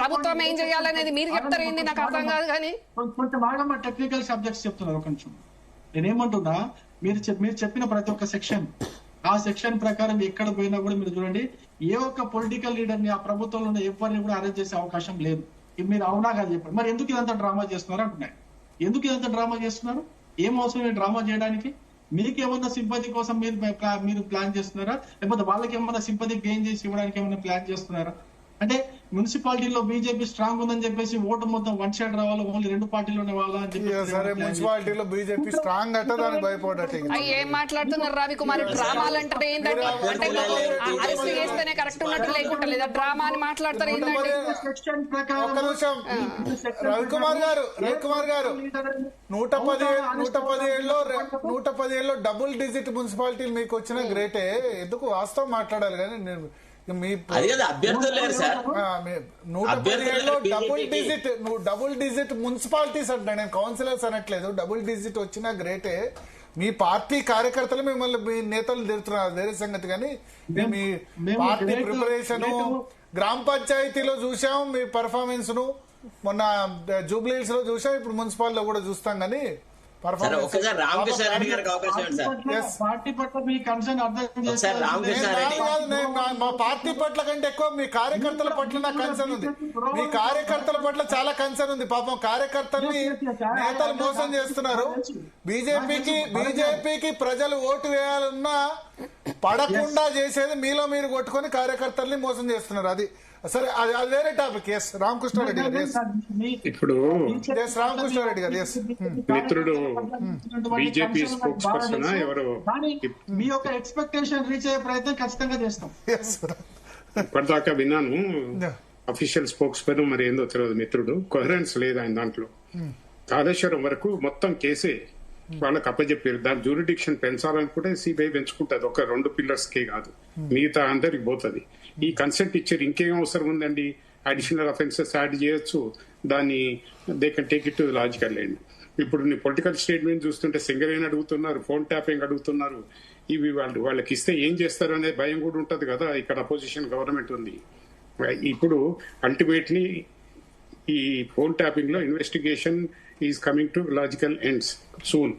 ప్రభుత్వం ఏం చేయాలనేది మీరు చెప్తారు. ఏంది నాకు అర్థం కాదు. కానీ కొంచెం బాగా టెక్నికల్ సబ్జెక్ట్స్ చెప్తున్నారు. కొంచెం నేనేమంటున్నా, మీరు చెప్పిన ప్రతి ఒక్క సెక్షన్ ఆ సెక్షన్ ప్రకారం ఎక్కడ పోయినా కూడా మీరు చూడండి, ఏ ఒక్క పొలిటికల్ లీడర్ ని ఆ ప్రభుత్వంలో ఉన్న ఎవరిని కూడా అరెస్ట్ చేసే అవకాశం లేదు. ఇది మీరు అవునా కాదు చెప్పండి. మరి ఎందుకు ఇదంతా డ్రామా చేస్తున్నారు అంటున్నాయి. ఎందుకు ఇదంతా డ్రామా చేస్తున్నారు? ఏం అవసరం డ్రామా చేయడానికి? మీకు ఏమన్నా సింపతి కోసం మీరు ప్లాన్ చేస్తున్నారా, లేకపోతే వాళ్ళకి ఏమన్నా సింపతి గెయిన్ చేసి ఇవ్వడానికి ఏమన్నా ప్లాన్ చేస్తున్నారా? అంటే మున్సిపాలిటీలో బీజేపీ స్ట్రాంగ్ ఉందని చెప్పేసి ఓటు మొత్తం వన్ సైడ్ రావాలి, ఓన్లీ 2 పార్టీలోనే వాళ్ళని సరే మున్సిపాలిటీలో బీజేపీ స్ట్రాంగ్ అంటే దాన్ని భయపడట్టు ఏం మాట్లాడుతున్నారు రవికుమార్? డ్రామాలు అంటే ఏంటంటే అరెస్ట్ చేస్తేనే కరెక్ట్ ఉన్నట్టు లేకుండా లేదా డ్రామా అని మాట్లాడతారు ఏంటంటే? ఒక్క నిమిషం రవికుమార్ గారు 117లో డబుల్ డిజిట్ మున్సిపాలిటీలు మీకు వచ్చిన గ్రేటే. ఎందుకు వాస్తవం మాట్లాడాలి కానీ మీ అభ్యర్థులు లేరు సార్. 117లో డబుల్ డిజిట్ మున్సిపాలిటీస్ అంటున్నా, నేను కౌన్సిలర్స్ అనట్లేదు. డబుల్ డిజిట్ వచ్చినా గ్రేటే. మీ పార్టీ కార్యకర్తలు మిమ్మల్ని మీ నేతలు తిరుగుతున్నారు వేరే సంగతి, కానీ మీ పార్టీ ప్రిపరేషన్ గ్రామ పంచాయతీలో చూసాం, మీ పర్ఫార్మెన్స్ ను మొన్న జూబ్లీహిల్స్ లో చూసాం, ఇప్పుడు మున్సిపాలిటీలో కూడా చూస్తాం. కానీ పార్టీ పట్ల మీ కన్సర్న్ అర్థం చేస్తారు. మా పార్టీ పట్ల కంటే ఎక్కువ మీ కార్యకర్తల పట్ల నాకు కన్సర్న్ ఉంది. మీ కార్యకర్తల పట్ల చాలా కన్సర్న్ ఉంది. పాపం కార్యకర్తల్ని నేతలు మోసం చేస్తున్నారు. బీజేపీకి ప్రజలు ఓటు వేయాలన్నా పడకుండా చేసేది మీలో మీరు కొట్టుకొని కార్యకర్తల్ని మోసం చేస్తున్నారు. అది సరే, అది వేరే టాపిక్. ఎస్ రామకృష్ణారెడ్డి గారు. ఇప్పుడు రామకృష్ణారెడ్డి గారు మిత్రుడు బీజేపీ స్పోక్స్ పర్సన్ ఎవరు మీ యొక్క ఎక్స్పెక్టేషన్ రీచ్ అయ్యే ప్రయత్నం ఖచ్చితంగా చేస్తాం. ఇప్పటిదాకా విన్నాను, అఫీషియల్ స్పోక్స్ పర్సన్ మరి ఏందో తెలియదు. మిత్రుడు కొహరెన్స్ లేదు ఆయన దాంట్లో. కాళేశ్వరం వరకు మొత్తం కేసే వాళ్ళకి అప్పచెప్పారు. దాని జ్యూరిడిక్షన్ పెంచాలనుకుంటే సిబిఐ పెంచుకుంటది. ఒక 2 పిల్లర్స్ కే కాదు, మిగతా అందరికి పోతుంది. ఈ కన్సెంట్ ఇచ్చారు, ఇంకేం అవసరం ఉందండి? అడిషనల్ అఫెన్సెస్ యాడ్ చేయొచ్చు, దాన్ని they can take it to logical end. ఇప్పుడు నీ పొలిటికల్ స్టేట్మెంట్ చూస్తుంటే సింగరేన్ అడుగుతున్నారు, ఫోన్ ట్యాపింగ్ అడుగుతున్నారు. ఇవి వాళ్ళకి ఇస్తే ఏం చేస్తారు అనే భయం కూడా ఉంటది కదా. ఇక్కడ అపోజిషన్ గవర్నమెంట్ ఉంది. ఇప్పుడు అల్టిమేట్లీ ఈ ఫోన్ ట్యాపింగ్ లో investigation is coming to logical ends soon.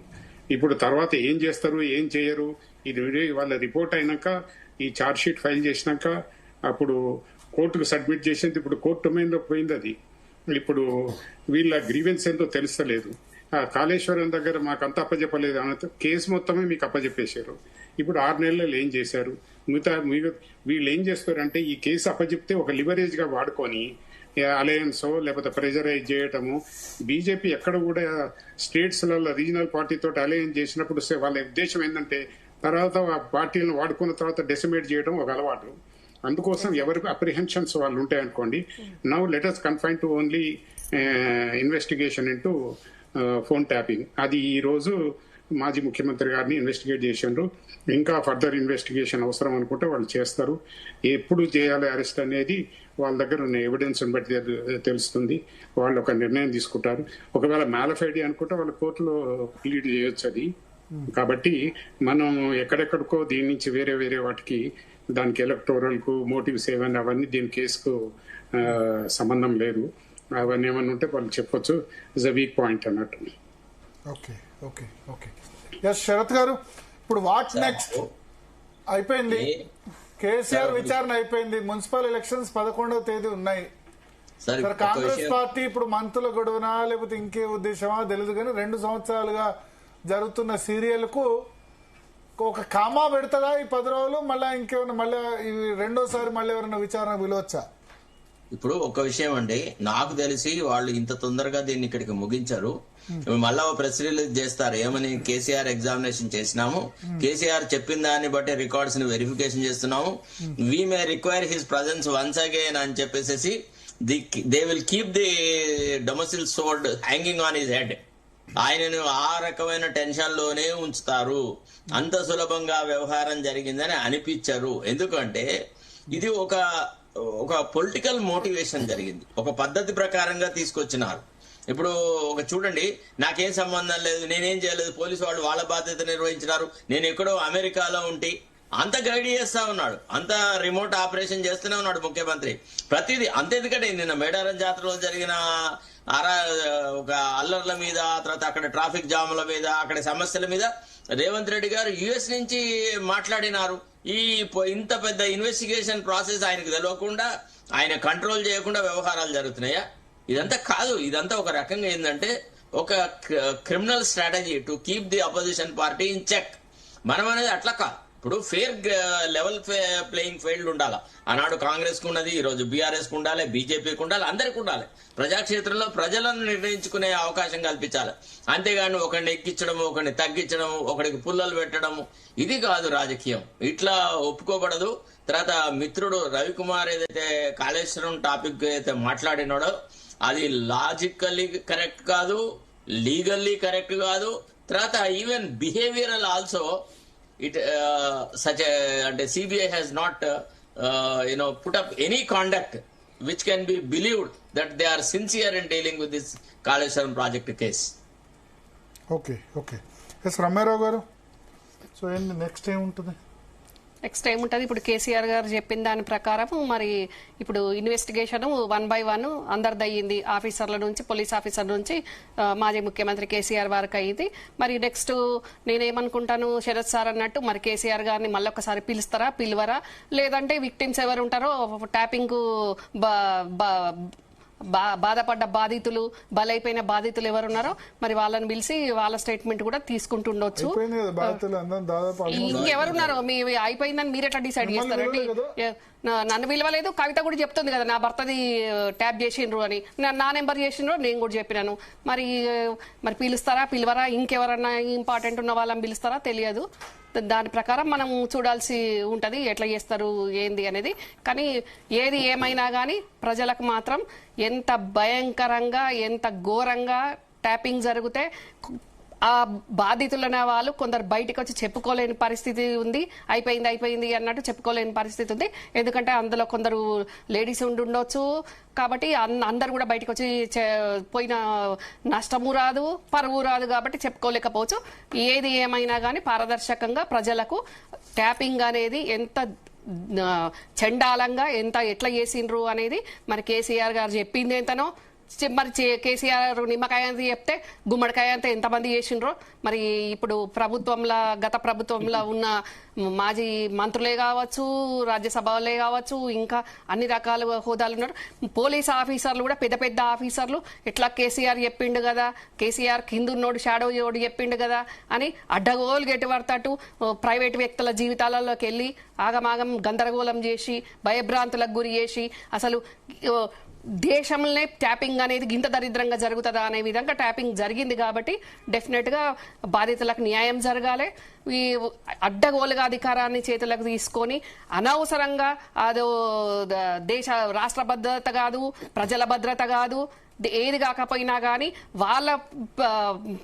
ఇప్పుడు తర్వాత ఏం చేస్తారు ఏం చేయరు, ఇది వాళ్ళ రిపోర్ట్ అయినాక, ఈ ఛార్జ్ షీట్ ఫైల్ చేసినాక, అప్పుడు కోర్టుకు సబ్మిట్ చేసింది. ఇప్పుడు కోర్టు డొమైన్ లో పోయింది అది. ఇప్పుడు వీళ్ళ గ్రీవెన్స్ ఏంటో తెలుస్తలేదు. కాళేశ్వరం దగ్గర మాకు అంత అప్పచెప్పలేదు అన్నట్టు కేసు మొత్తమే మీకు అప్పచెప్పేశారు. ఇప్పుడు 6 నెలలు ఏం చేశారు? మిగతా వీళ్ళు ఏం చేస్తారంటే ఈ కేసు అప్పచెప్తే ఒక లివరేజ్ గా వాడుకొని అలయన్స్ లేకపోతే ప్రెజరైజ్ చేయటము. బీజేపీ ఎక్కడ కూడా స్టేట్స్ లలో రీజనల్ పార్టీతో అలయన్స్ చేసినప్పుడు వాళ్ళ ఉద్దేశం ఏంటంటే తర్వాత ఆ పార్టీలను వాడుకున్న తర్వాత డెసిమేట్ చేయడం ఒక అలవాటు. అందుకోసం ఎవరి అప్రిహెన్షన్స్ వాళ్ళు ఉంటాయనుకోండి. Now let us confine to only investigation into phone tapping. అది ఈ రోజు మాజీ ముఖ్యమంత్రి గారిని ఇన్వెస్టిగేట్ చేసిండ్రు. ఇంకా ఫర్దర్ ఇన్వెస్టిగేషన్ అవసరం అనుకుంటే వాళ్ళు చేస్తారు. ఎప్పుడు చేయాలి అరెస్ట్ అనేది వాళ్ళ దగ్గర ఉన్న ఎవిడెన్స్ బట్టి తెలుస్తుంది. వాళ్ళు ఒక నిర్ణయం తీసుకుంటారు. ఒకవేళ మ్యాలఫైడీ అనుకుంటే వాళ్ళు కోర్టులో ప్లీడ్ చేయొచ్చు అది. కాబట్టి మనం ఎక్కడెక్కడికో దీని నుంచి వేరే వేరే వాటికి, దానికి ఎలక్టోరల్ కు మోటివ్స్ ఏమైనా అవన్నీ దీని కేసుకు సంబంధం లేదు. అవన్నీ ఏమన్నా ఉంటే వాళ్ళు చెప్పొచ్చు. ఇస్ అ వీక్ పాయింట్ అన్నట్టు. Okay okay okay. Yes Sharath గారు, ఇప్పుడు వాట్ నెక్స్ట్? అయిపోయింది, కేసీఆర్ విచారణ అయిపోయింది. మున్సిపల్ ఎలక్షన్స్ 11వ తేదీ ఉన్నాయి. సరే, కాంగ్రెస్ పార్టీ ఇప్పుడు మంత్రుల గొడవనా లేకపోతే ఇంకే ఉద్దేశమా తెలియదు, కానీ 2 సంవత్సరాలుగా జరుగుతున్న సీరియల్ కు ఒక కామా పెడతారా ఈ 10 రోజులు? మళ్ళా ఇంకేమైనా మళ్ళీ రెండోసారి మళ్ళీ ఎవరైనా విచారణ పిలవచ్చా? ఇప్పుడు ఒక విషయం అండి, నాకు తెలిసి వాళ్ళు ఇంత తొందరగా దీన్ని ఇక్కడికి ముగించారు. మళ్ళా ప్రెస్ రిలీజ్ చేస్తారు ఏమని, కేసీఆర్ ఎగ్జామినేషన్ చేసినాము, కేసీఆర్ చెప్పిన దాన్ని బట్టి రికార్డ్స్ ని వెరిఫికేషన్ చేస్తున్నాము, we may require his presence once again అని చెప్పేసి they will keep the Damocles sword hanging on his head. ఆయనను ఆ రకమైన టెన్షన్ లోనే ఉంచుతారు. అంత సులభంగా వ్యవహారం జరిగిందని అనిపించరు. ఎందుకంటే ఇది ఒక పొలిటికల్ మోటివేషన్ జరిగింది, ఒక పద్ధతి ప్రకారంగా తీసుకొచ్చినారు. ఇప్పుడు ఒక చూడండి, నాకేం సంబంధం లేదు, నేనేం చేయలేదు, పోలీసు వాళ్ళు వాళ్ళ బాధ్యత నిర్వహించినారు, నేను ఎక్కడో అమెరికాలో ఉండి అంత గైడ్ చేస్తా ఉన్నాడు, అంత రిమోట్ ఆపరేషన్ చేస్తూనే ఉన్నాడు ముఖ్యమంత్రి ప్రతిదీ. అంతేందుకంటే నిన్న మేడారం జాతరలో జరిగిన ఒక అల్లర్ల మీద, తర్వాత అక్కడ ట్రాఫిక్ జాముల మీద, అక్కడ సమస్యల మీద రేవంత్ రెడ్డి గారు యుఎస్ నుంచి మాట్లాడినారు. ఇంత పెద్ద ఇన్వెస్టిగేషన్ ప్రాసెస్ ఆయనకు తెలియకుండా, ఆయన కంట్రోల్ చేయకుండా వ్యవహారాలు జరుగుతున్నాయా? ఇదంతా కాదు. ఇదంతా ఒక రకంగా ఏంటంటే ఒక criminal strategy to keep the opposition party in check. మనం అనేది అట్లా కాదు. ఇప్పుడు ఫేర్ లెవెల్ ప్లేయింగ్ ఫీల్డ్ ఉండాలి. ఆనాడు కాంగ్రెస్ కు ఉన్నది, ఈ రోజు బీఆర్ఎస్ కు ఉండాలి, బీజేపీకి ఉండాలి, అందరికి ఉండాలి. ప్రజాక్షేత్రంలో ప్రజలను నిర్ణయించుకునే అవకాశం కల్పించాలి. అంతేగాని ఒకరిని ఎక్కించడము, ఒకరిని తగ్గించడం, ఒకరికి పుల్లలు పెట్టడము, ఇది కాదు రాజకీయం. ఇట్లా ఒప్పుకోబడదు. తర్వాత మిత్రుడు రవికుమార్ ఏదైతే కాళేశ్వరం టాపిక్ అయితే మాట్లాడినాడో అది లాజికల్లీ కరెక్ట్ కాదు, లీగల్లీ కరెక్ట్ కాదు. తర్వాత even behavioural also it such అంటే CBI has not put up any conduct which can be believed that they are sincere in dealing with this Kaleshwaram project case. Okay. Yes, Ramarav garu. So next ఏముంటుంది? Next ఏముంటుంది, ఇప్పుడు కేసీఆర్ గారు చెప్పిన దాని ప్రకారం మరి ఇప్పుడు ఇన్వెస్టిగేషన్ 1 by 1 అందరిది అయ్యింది. ఆఫీసర్ల నుంచి, పోలీస్ ఆఫీసర్ నుంచి మాజీ ముఖ్యమంత్రి కేసీఆర్ వారికి అయ్యింది. మరి నెక్స్ట్ నేనేమనుకుంటాను, శరత్ సార్ అన్నట్టు మరి కేసీఆర్ గారిని మళ్ళీ ఒకసారి పిలుస్తారా, పిలువరా, లేదంటే విక్టిమ్స్ ఎవరు ఉంటారో ట్యాపింగ్ బాధపడ్డ బాధితులు, బలైపోయిన బాధితులు ఎవరున్నారో మరి వాళ్ళని పిలిచి వాళ్ళ స్టేట్మెంట్ కూడా తీసుకుంటుండొచ్చు. ఇంకెవరున్నారో మీ అయిపోయిందని మీరు ఎట్లా డిసైడ్ చేస్తారండి? నన్ను పిలవలేదు, కవిత కూడా చెప్తుంది కదా నా భర్తది ట్యాప్ చేసిండ్రు అని, నా నెంబర్ చేసిండ్రు నేను కూడా చెప్పినాను. మరి పిలుస్తారా, పిలవరా, ఇంకెవరన్నా ఇంపార్టెంట్ ఉన్న వాళ్ళని పిలుస్తారా తెలియదు. దాని ప్రకారం మనం చూడాల్సి ఉంటది ఎట్లా చేస్తారు ఏంది అనేది. కానీ ఏది ఏమైనా కానీ ప్రజలకు మాత్రం ఎంత భయంకరంగా, ఎంత ఘోరంగా ట్యాపింగ్ జరిగితే ఆ బాధితులనే వాళ్ళు కొందరు బయటకు వచ్చి చెప్పుకోలేని పరిస్థితి ఉంది. అయిపోయింది అన్నట్టు చెప్పుకోలేని పరిస్థితి ఉంది. ఎందుకంటే అందులో కొందరు లేడీస్ ఉండొచ్చు కాబట్టి అందరు కూడా బయటకు వచ్చి పోయిన నష్టము రాదు, పరువు రాదు కాబట్టి చెప్పుకోలేకపోవచ్చు. ఏది ఏమైనా కానీ పారదర్శకంగా ప్రజలకు ట్యాపింగ్ అనేది ఎంత చండాలంగా ఎట్లా చేసిండ్రు అనేది మరి కేసీఆర్ గారు చెప్పింది ఎంతనో, మరి కేసీఆర్ నిమ్మకాయ అంత చెప్తే గుమ్మడికాయ అంత ఎంతమంది చేసిండ్రో మరి ఇప్పుడు గత ప్రభుత్వంలో ఉన్న మాజీ మంత్రులే కావచ్చు, రాజ్యసభలే కావచ్చు, ఇంకా అన్ని రకాల హోదాలు ఉన్నారు. పోలీస్ ఆఫీసర్లు కూడా పెద్ద పెద్ద ఆఫీసర్లు ఎట్లా కేసీఆర్ చెప్పిండు కదా, కేసీఆర్ కిందున్నోడు షాడో జోడు చెప్పిండు కదా అని అడ్డగోలు గెట్టుపడతాటు ప్రైవేట్ వ్యక్తుల జీవితాలలోకి వెళ్ళి ఆగమాగం గందరగోళం చేసి భయభ్రాంతులకు గురి చేసి అసలు దేశంలోనే ట్యాపింగ్ అనేది గింత దరిద్రంగా జరుగుతుందా అనే విధంగా ట్యాపింగ్ జరిగింది. కాబట్టి డెఫినెట్ గా బాధితులకు న్యాయం జరగాలి. ఈ అడ్డగోలుగా అధికారాన్ని చేతులకు తీసుకొని అనవసరంగా అదో రాష్ట్ర భద్రత కాదు, ప్రజల భద్రత కాదు, ఏది కాకపోయినా కానీ వాళ్ళ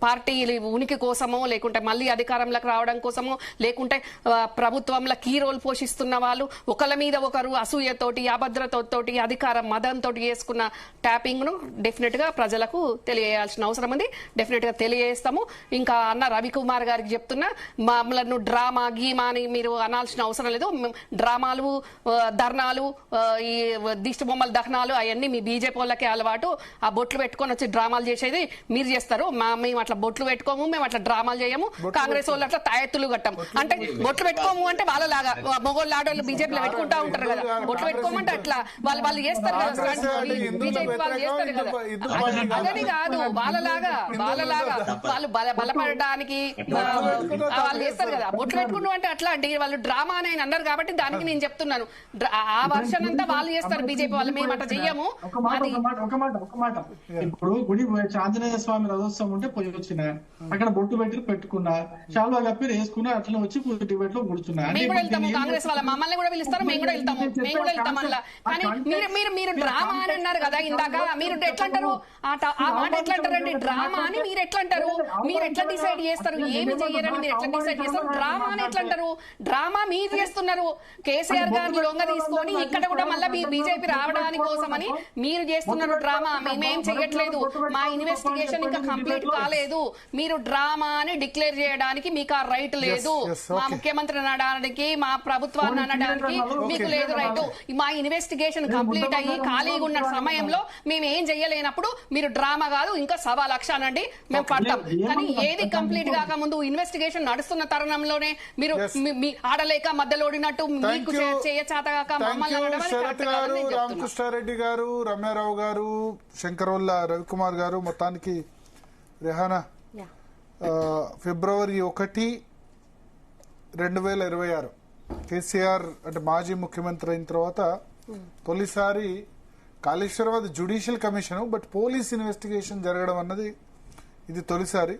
పార్టీ ఉనికి కోసమో, లేకుంటే మళ్ళీ అధికారంలోకి రావడం కోసమో, లేకుంటే ప్రభుత్వంలో కీ రోల్ పోషిస్తున్న వాళ్ళు ఒకళ్ళ మీద ఒకరు అసూయతోటి, అభద్రతతోటి, అధికారం మదంతో చేసుకున్న ట్యాపింగ్ ను డెఫినెట్ గా ప్రజలకు తెలియజేయాల్సిన అవసరం ఉంది. డెఫినెట్ గా తెలియజేస్తాము. ఇంకా అన్న రవికుమార్ గారికి చెప్తున్నా, మమ్మల్ని డ్రామా గీమా అని మీరు అనాల్సిన అవసరం లేదు. డ్రామాలు, ధర్నాలు, ఈ దిష్టి బొమ్మల దహనాలు అవన్నీ మీ బీజేపీ వాళ్ళకే అలవాటు. ఆ బొట్లు పెట్టుకొని వచ్చి డ్రామాలు చేసేది మీరు చేస్తారు. మేము అట్లా బొట్లు పెట్టుకోము, మేము అట్లా డ్రామాలు చేయము. కాంగ్రెస్ వాళ్ళు అట్లా తాయెత్తులు కట్టం. అంటే బొట్లు పెట్టుకోము అంటే వాళ్ళలాగా మొగోళ్ళు ఆడవాళ్ళు బీజేపీలో పెట్టుకుంటా ఉంటారు కదా, బొట్లు పెట్టుకోమంటే అట్లా వాళ్ళు చేస్తారు కదా, బీజేపీ వాళ్ళు చేస్తారు కదా. అదని కాదు, వాళ్ళలాగా వాళ్ళు బలపడడానికి వాళ్ళు చేస్తారు కదా. బొట్లు పెట్టుకుంటూ అంటే అట్లా అంటే వాళ్ళు డ్రామా అని అన్నారు కాబట్టి దానికి నేను చెప్తున్నాను. ఆ వర్షన్ అంతా వాళ్ళు చేస్తారు బీజేపీ వాళ్ళు, మేము అట్లా చెయ్యము. ఇప్పుడు గుడి ఆంజనేయ స్వామి రథోత్సవం ఉంటే పోయి వచ్చిన అక్కడ బొట్టు పెట్టి పెట్టుకున్నా, చాలా కప్పి వేసుకున్నా, అట్లా వచ్చి డిబేట్ లో కూర్చున్నా. మేము కూడా వెళ్తాము, కాంగ్రెస్ వాళ్ళ మమ్మల్ని కూడా పిలుస్తారు, మేము కూడా వెళ్తాము అలా. కానీ మీరు డ్రామా అని అన్నారు కదా ఇందాక, మీరు ఎట్లా అంటారు ఆ మాట ఎట్లా అంటారండి? డ్రామా అని మీరు ఎట్లా అంటారు? మీరు ఎట్లా డిసైడ్ చేస్తారు ఏమి చెయ్యరని మీరు ఎట్లా డిసైడ్ చేస్తారు? డ్రామా అని ఎట్లా అంటారు? డ్రామా మీరు చేస్తున్నారు. కేసీఆర్ గారిని లొంగ తీసుకొని ఇక్కడ కూడా మళ్ళీ బీజేపీ రావడానికి కోసమని మీరు చేస్తున్నారు డ్రామా. మేమేం చెయ్యట్లేదు. మా ఇన్వెస్టిగేషన్ ఇంకా కంప్లీట్ కాలేదు. మీరు డ్రామా అని డిక్లేర్ చేయడానికి మీకు ఆ రైట్ లేదు. మా ముఖ్యమంత్రి అనడానికి, మా ప్రభుత్వాన్ని అనడానికి మీకు లేదు రైట్. మా ఇన్వెస్టిగేషన్ కంప్లీట్ అయ్యి ఖాళీగా ఉన్న సమయంలో మేము ఏం చెయ్యలేనప్పుడు మీరు డ్రామా కాదు ఇంకా 1.25 లక్ష అనండి, మేము పడతాం. కానీ ఏది కంప్లీట్ కాక ముందు ఇన్వెస్టిగేషన్ నడుస్తున్న తరుణంలోనే మీరు ఆడలేక మధ్యలో ఓడినట్టు మీకు చేయచాతగాక మమ్మల్ని రామకృష్ణారెడ్డి గారు, రమ్యారావు గారు, శంకరోళ్ళ రవికుమార్ గారు, మొత్తానికి రెహానా ఫిబ్రవరి 1, 2026 కేసీఆర్ అంటే మాజీ ముఖ్యమంత్రి అయిన తర్వాత తొలిసారి కాళేశ్వరం అది judicial commission, but police investigation జరగడం అన్నది ఇది తొలిసారి.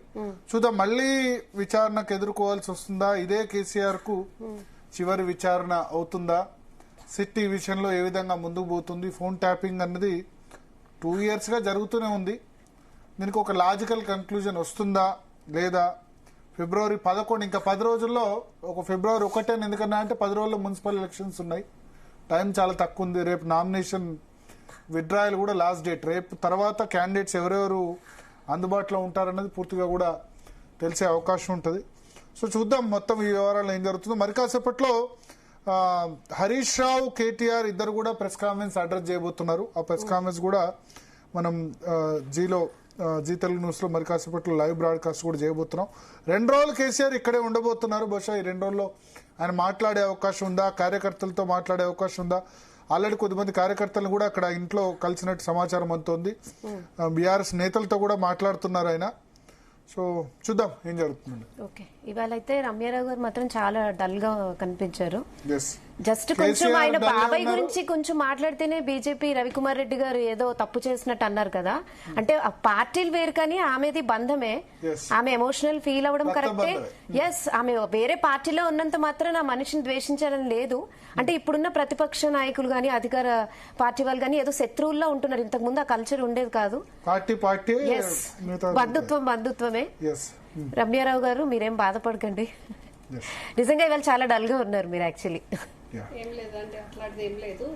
చూద్దాం మళ్ళీ విచారణకు ఎదుర్కోవాల్సి వస్తుందా, ఇదే కేసీఆర్ కు చివరి విచారణ అవుతుందా, సిట్ ఈ విషయంలో ఏ విధంగా ముందుకు పోతుంది. ఫోన్ ట్యాపింగ్ అన్నది 2 years గా జరుగుతూనే ఉంది. దీనికి ఒక లాజికల్ కన్క్లూజన్ వస్తుందా లేదా, ఫిబ్రవరి 11 ఇంకా 10 రోజుల్లో, ఒక ఫిబ్రవరి 1 ఎందుకన్నా అంటే 10 రోజుల్లో మున్సిపల్ ఎలక్షన్స్ ఉన్నాయి, టైం చాలా తక్కువ ఉంది. రేపు నామినేషన్ విత్డ్రాయల్ కూడా లాస్ట్ డేట్. రేపు తర్వాత క్యాండిడేట్స్ ఎవరెవరు అందుబాటులో ఉంటారన్నది పూర్తిగా కూడా తెలిసే అవకాశం ఉంటుంది. సో చూద్దాం మొత్తం ఈ వ్యవహారాలు ఏం జరుగుతుందో. మరి కాసేపట్లో హరీష్ రావు, కేటీఆర్ ఇద్దరు కూడా ప్రెస్ కాన్ఫరెన్స్ అడ్రస్ చేయబోతున్నారు. ఆ ప్రెస్ కాన్ఫరెన్స్ కూడా మనం జీ తెలుగు న్యూస్ లో మరి కాసేపట్లో లైవ్ బ్రాడ్కాస్ట్ కూడా చేయబోతున్నాం. 2 రోజులు కేసీఆర్ ఇక్కడే ఉండబోతున్నారు. బహుశా ఈ 2 రోజుల్లో ఆయన మాట్లాడే అవకాశం ఉందా, కార్యకర్తలతో మాట్లాడే అవకాశం ఉందా. ఆల్రెడీ కొద్దిమంది కార్యకర్తలను కూడా అక్కడ ఇంట్లో కలిసినట్టు సమాచారం అందుతోంది. బీఆర్ఎస్ నేతలతో కూడా మాట్లాడుతున్నారు ఆయన. సో చూద్దాం ఏం జరుగుతుంది. ఓకే, ఇవాళ అయితే రమ్యారావు గారు మాత్రం చాలా డల్ గా కనిపించారు. జస్ట్ కొంచెం ఆయన బాబాయ్ గురించి కొంచెం మాట్లాడితేనే బీజేపీ రవికుమార్ రెడ్డి గారు ఏదో తప్పు చేసినట్టు అన్నారు కదా. అంటే ఆ పార్టీలు వేరు కానీ ఆమెది బంధమే, ఆమె ఎమోషనల్ ఫీల్ అవ్వడం కరెక్టే. ఎస్, ఆమె వేరే పార్టీలో ఉన్నంత మాత్రం ఆ మనిషిని ద్వేషించాలని లేదు. అంటే ఇప్పుడున్న ప్రతిపక్ష నాయకులు గానీ అధికార పార్టీ వాళ్ళు గానీ ఏదో శత్రువుల్లో ఉంటున్నారు. ఇంతకు ముందు ఆ కల్చర్ ఉండేది కాదు. బంధుత్వమే. రమ్యారావు గారు మీరేం బాధపడకండి, నిజంగా ఇవాళ చాలా డల్ గా ఉన్నారు మీరు. యాక్చువల్లీ ఏం లేదంటే అట్లాంటిది ఏం లేదు.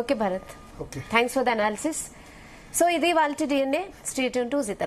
Okay Bharath, thanks for the analysis. So ఇది వాళ్ళ DNA. Stay tune to Zee Telugu.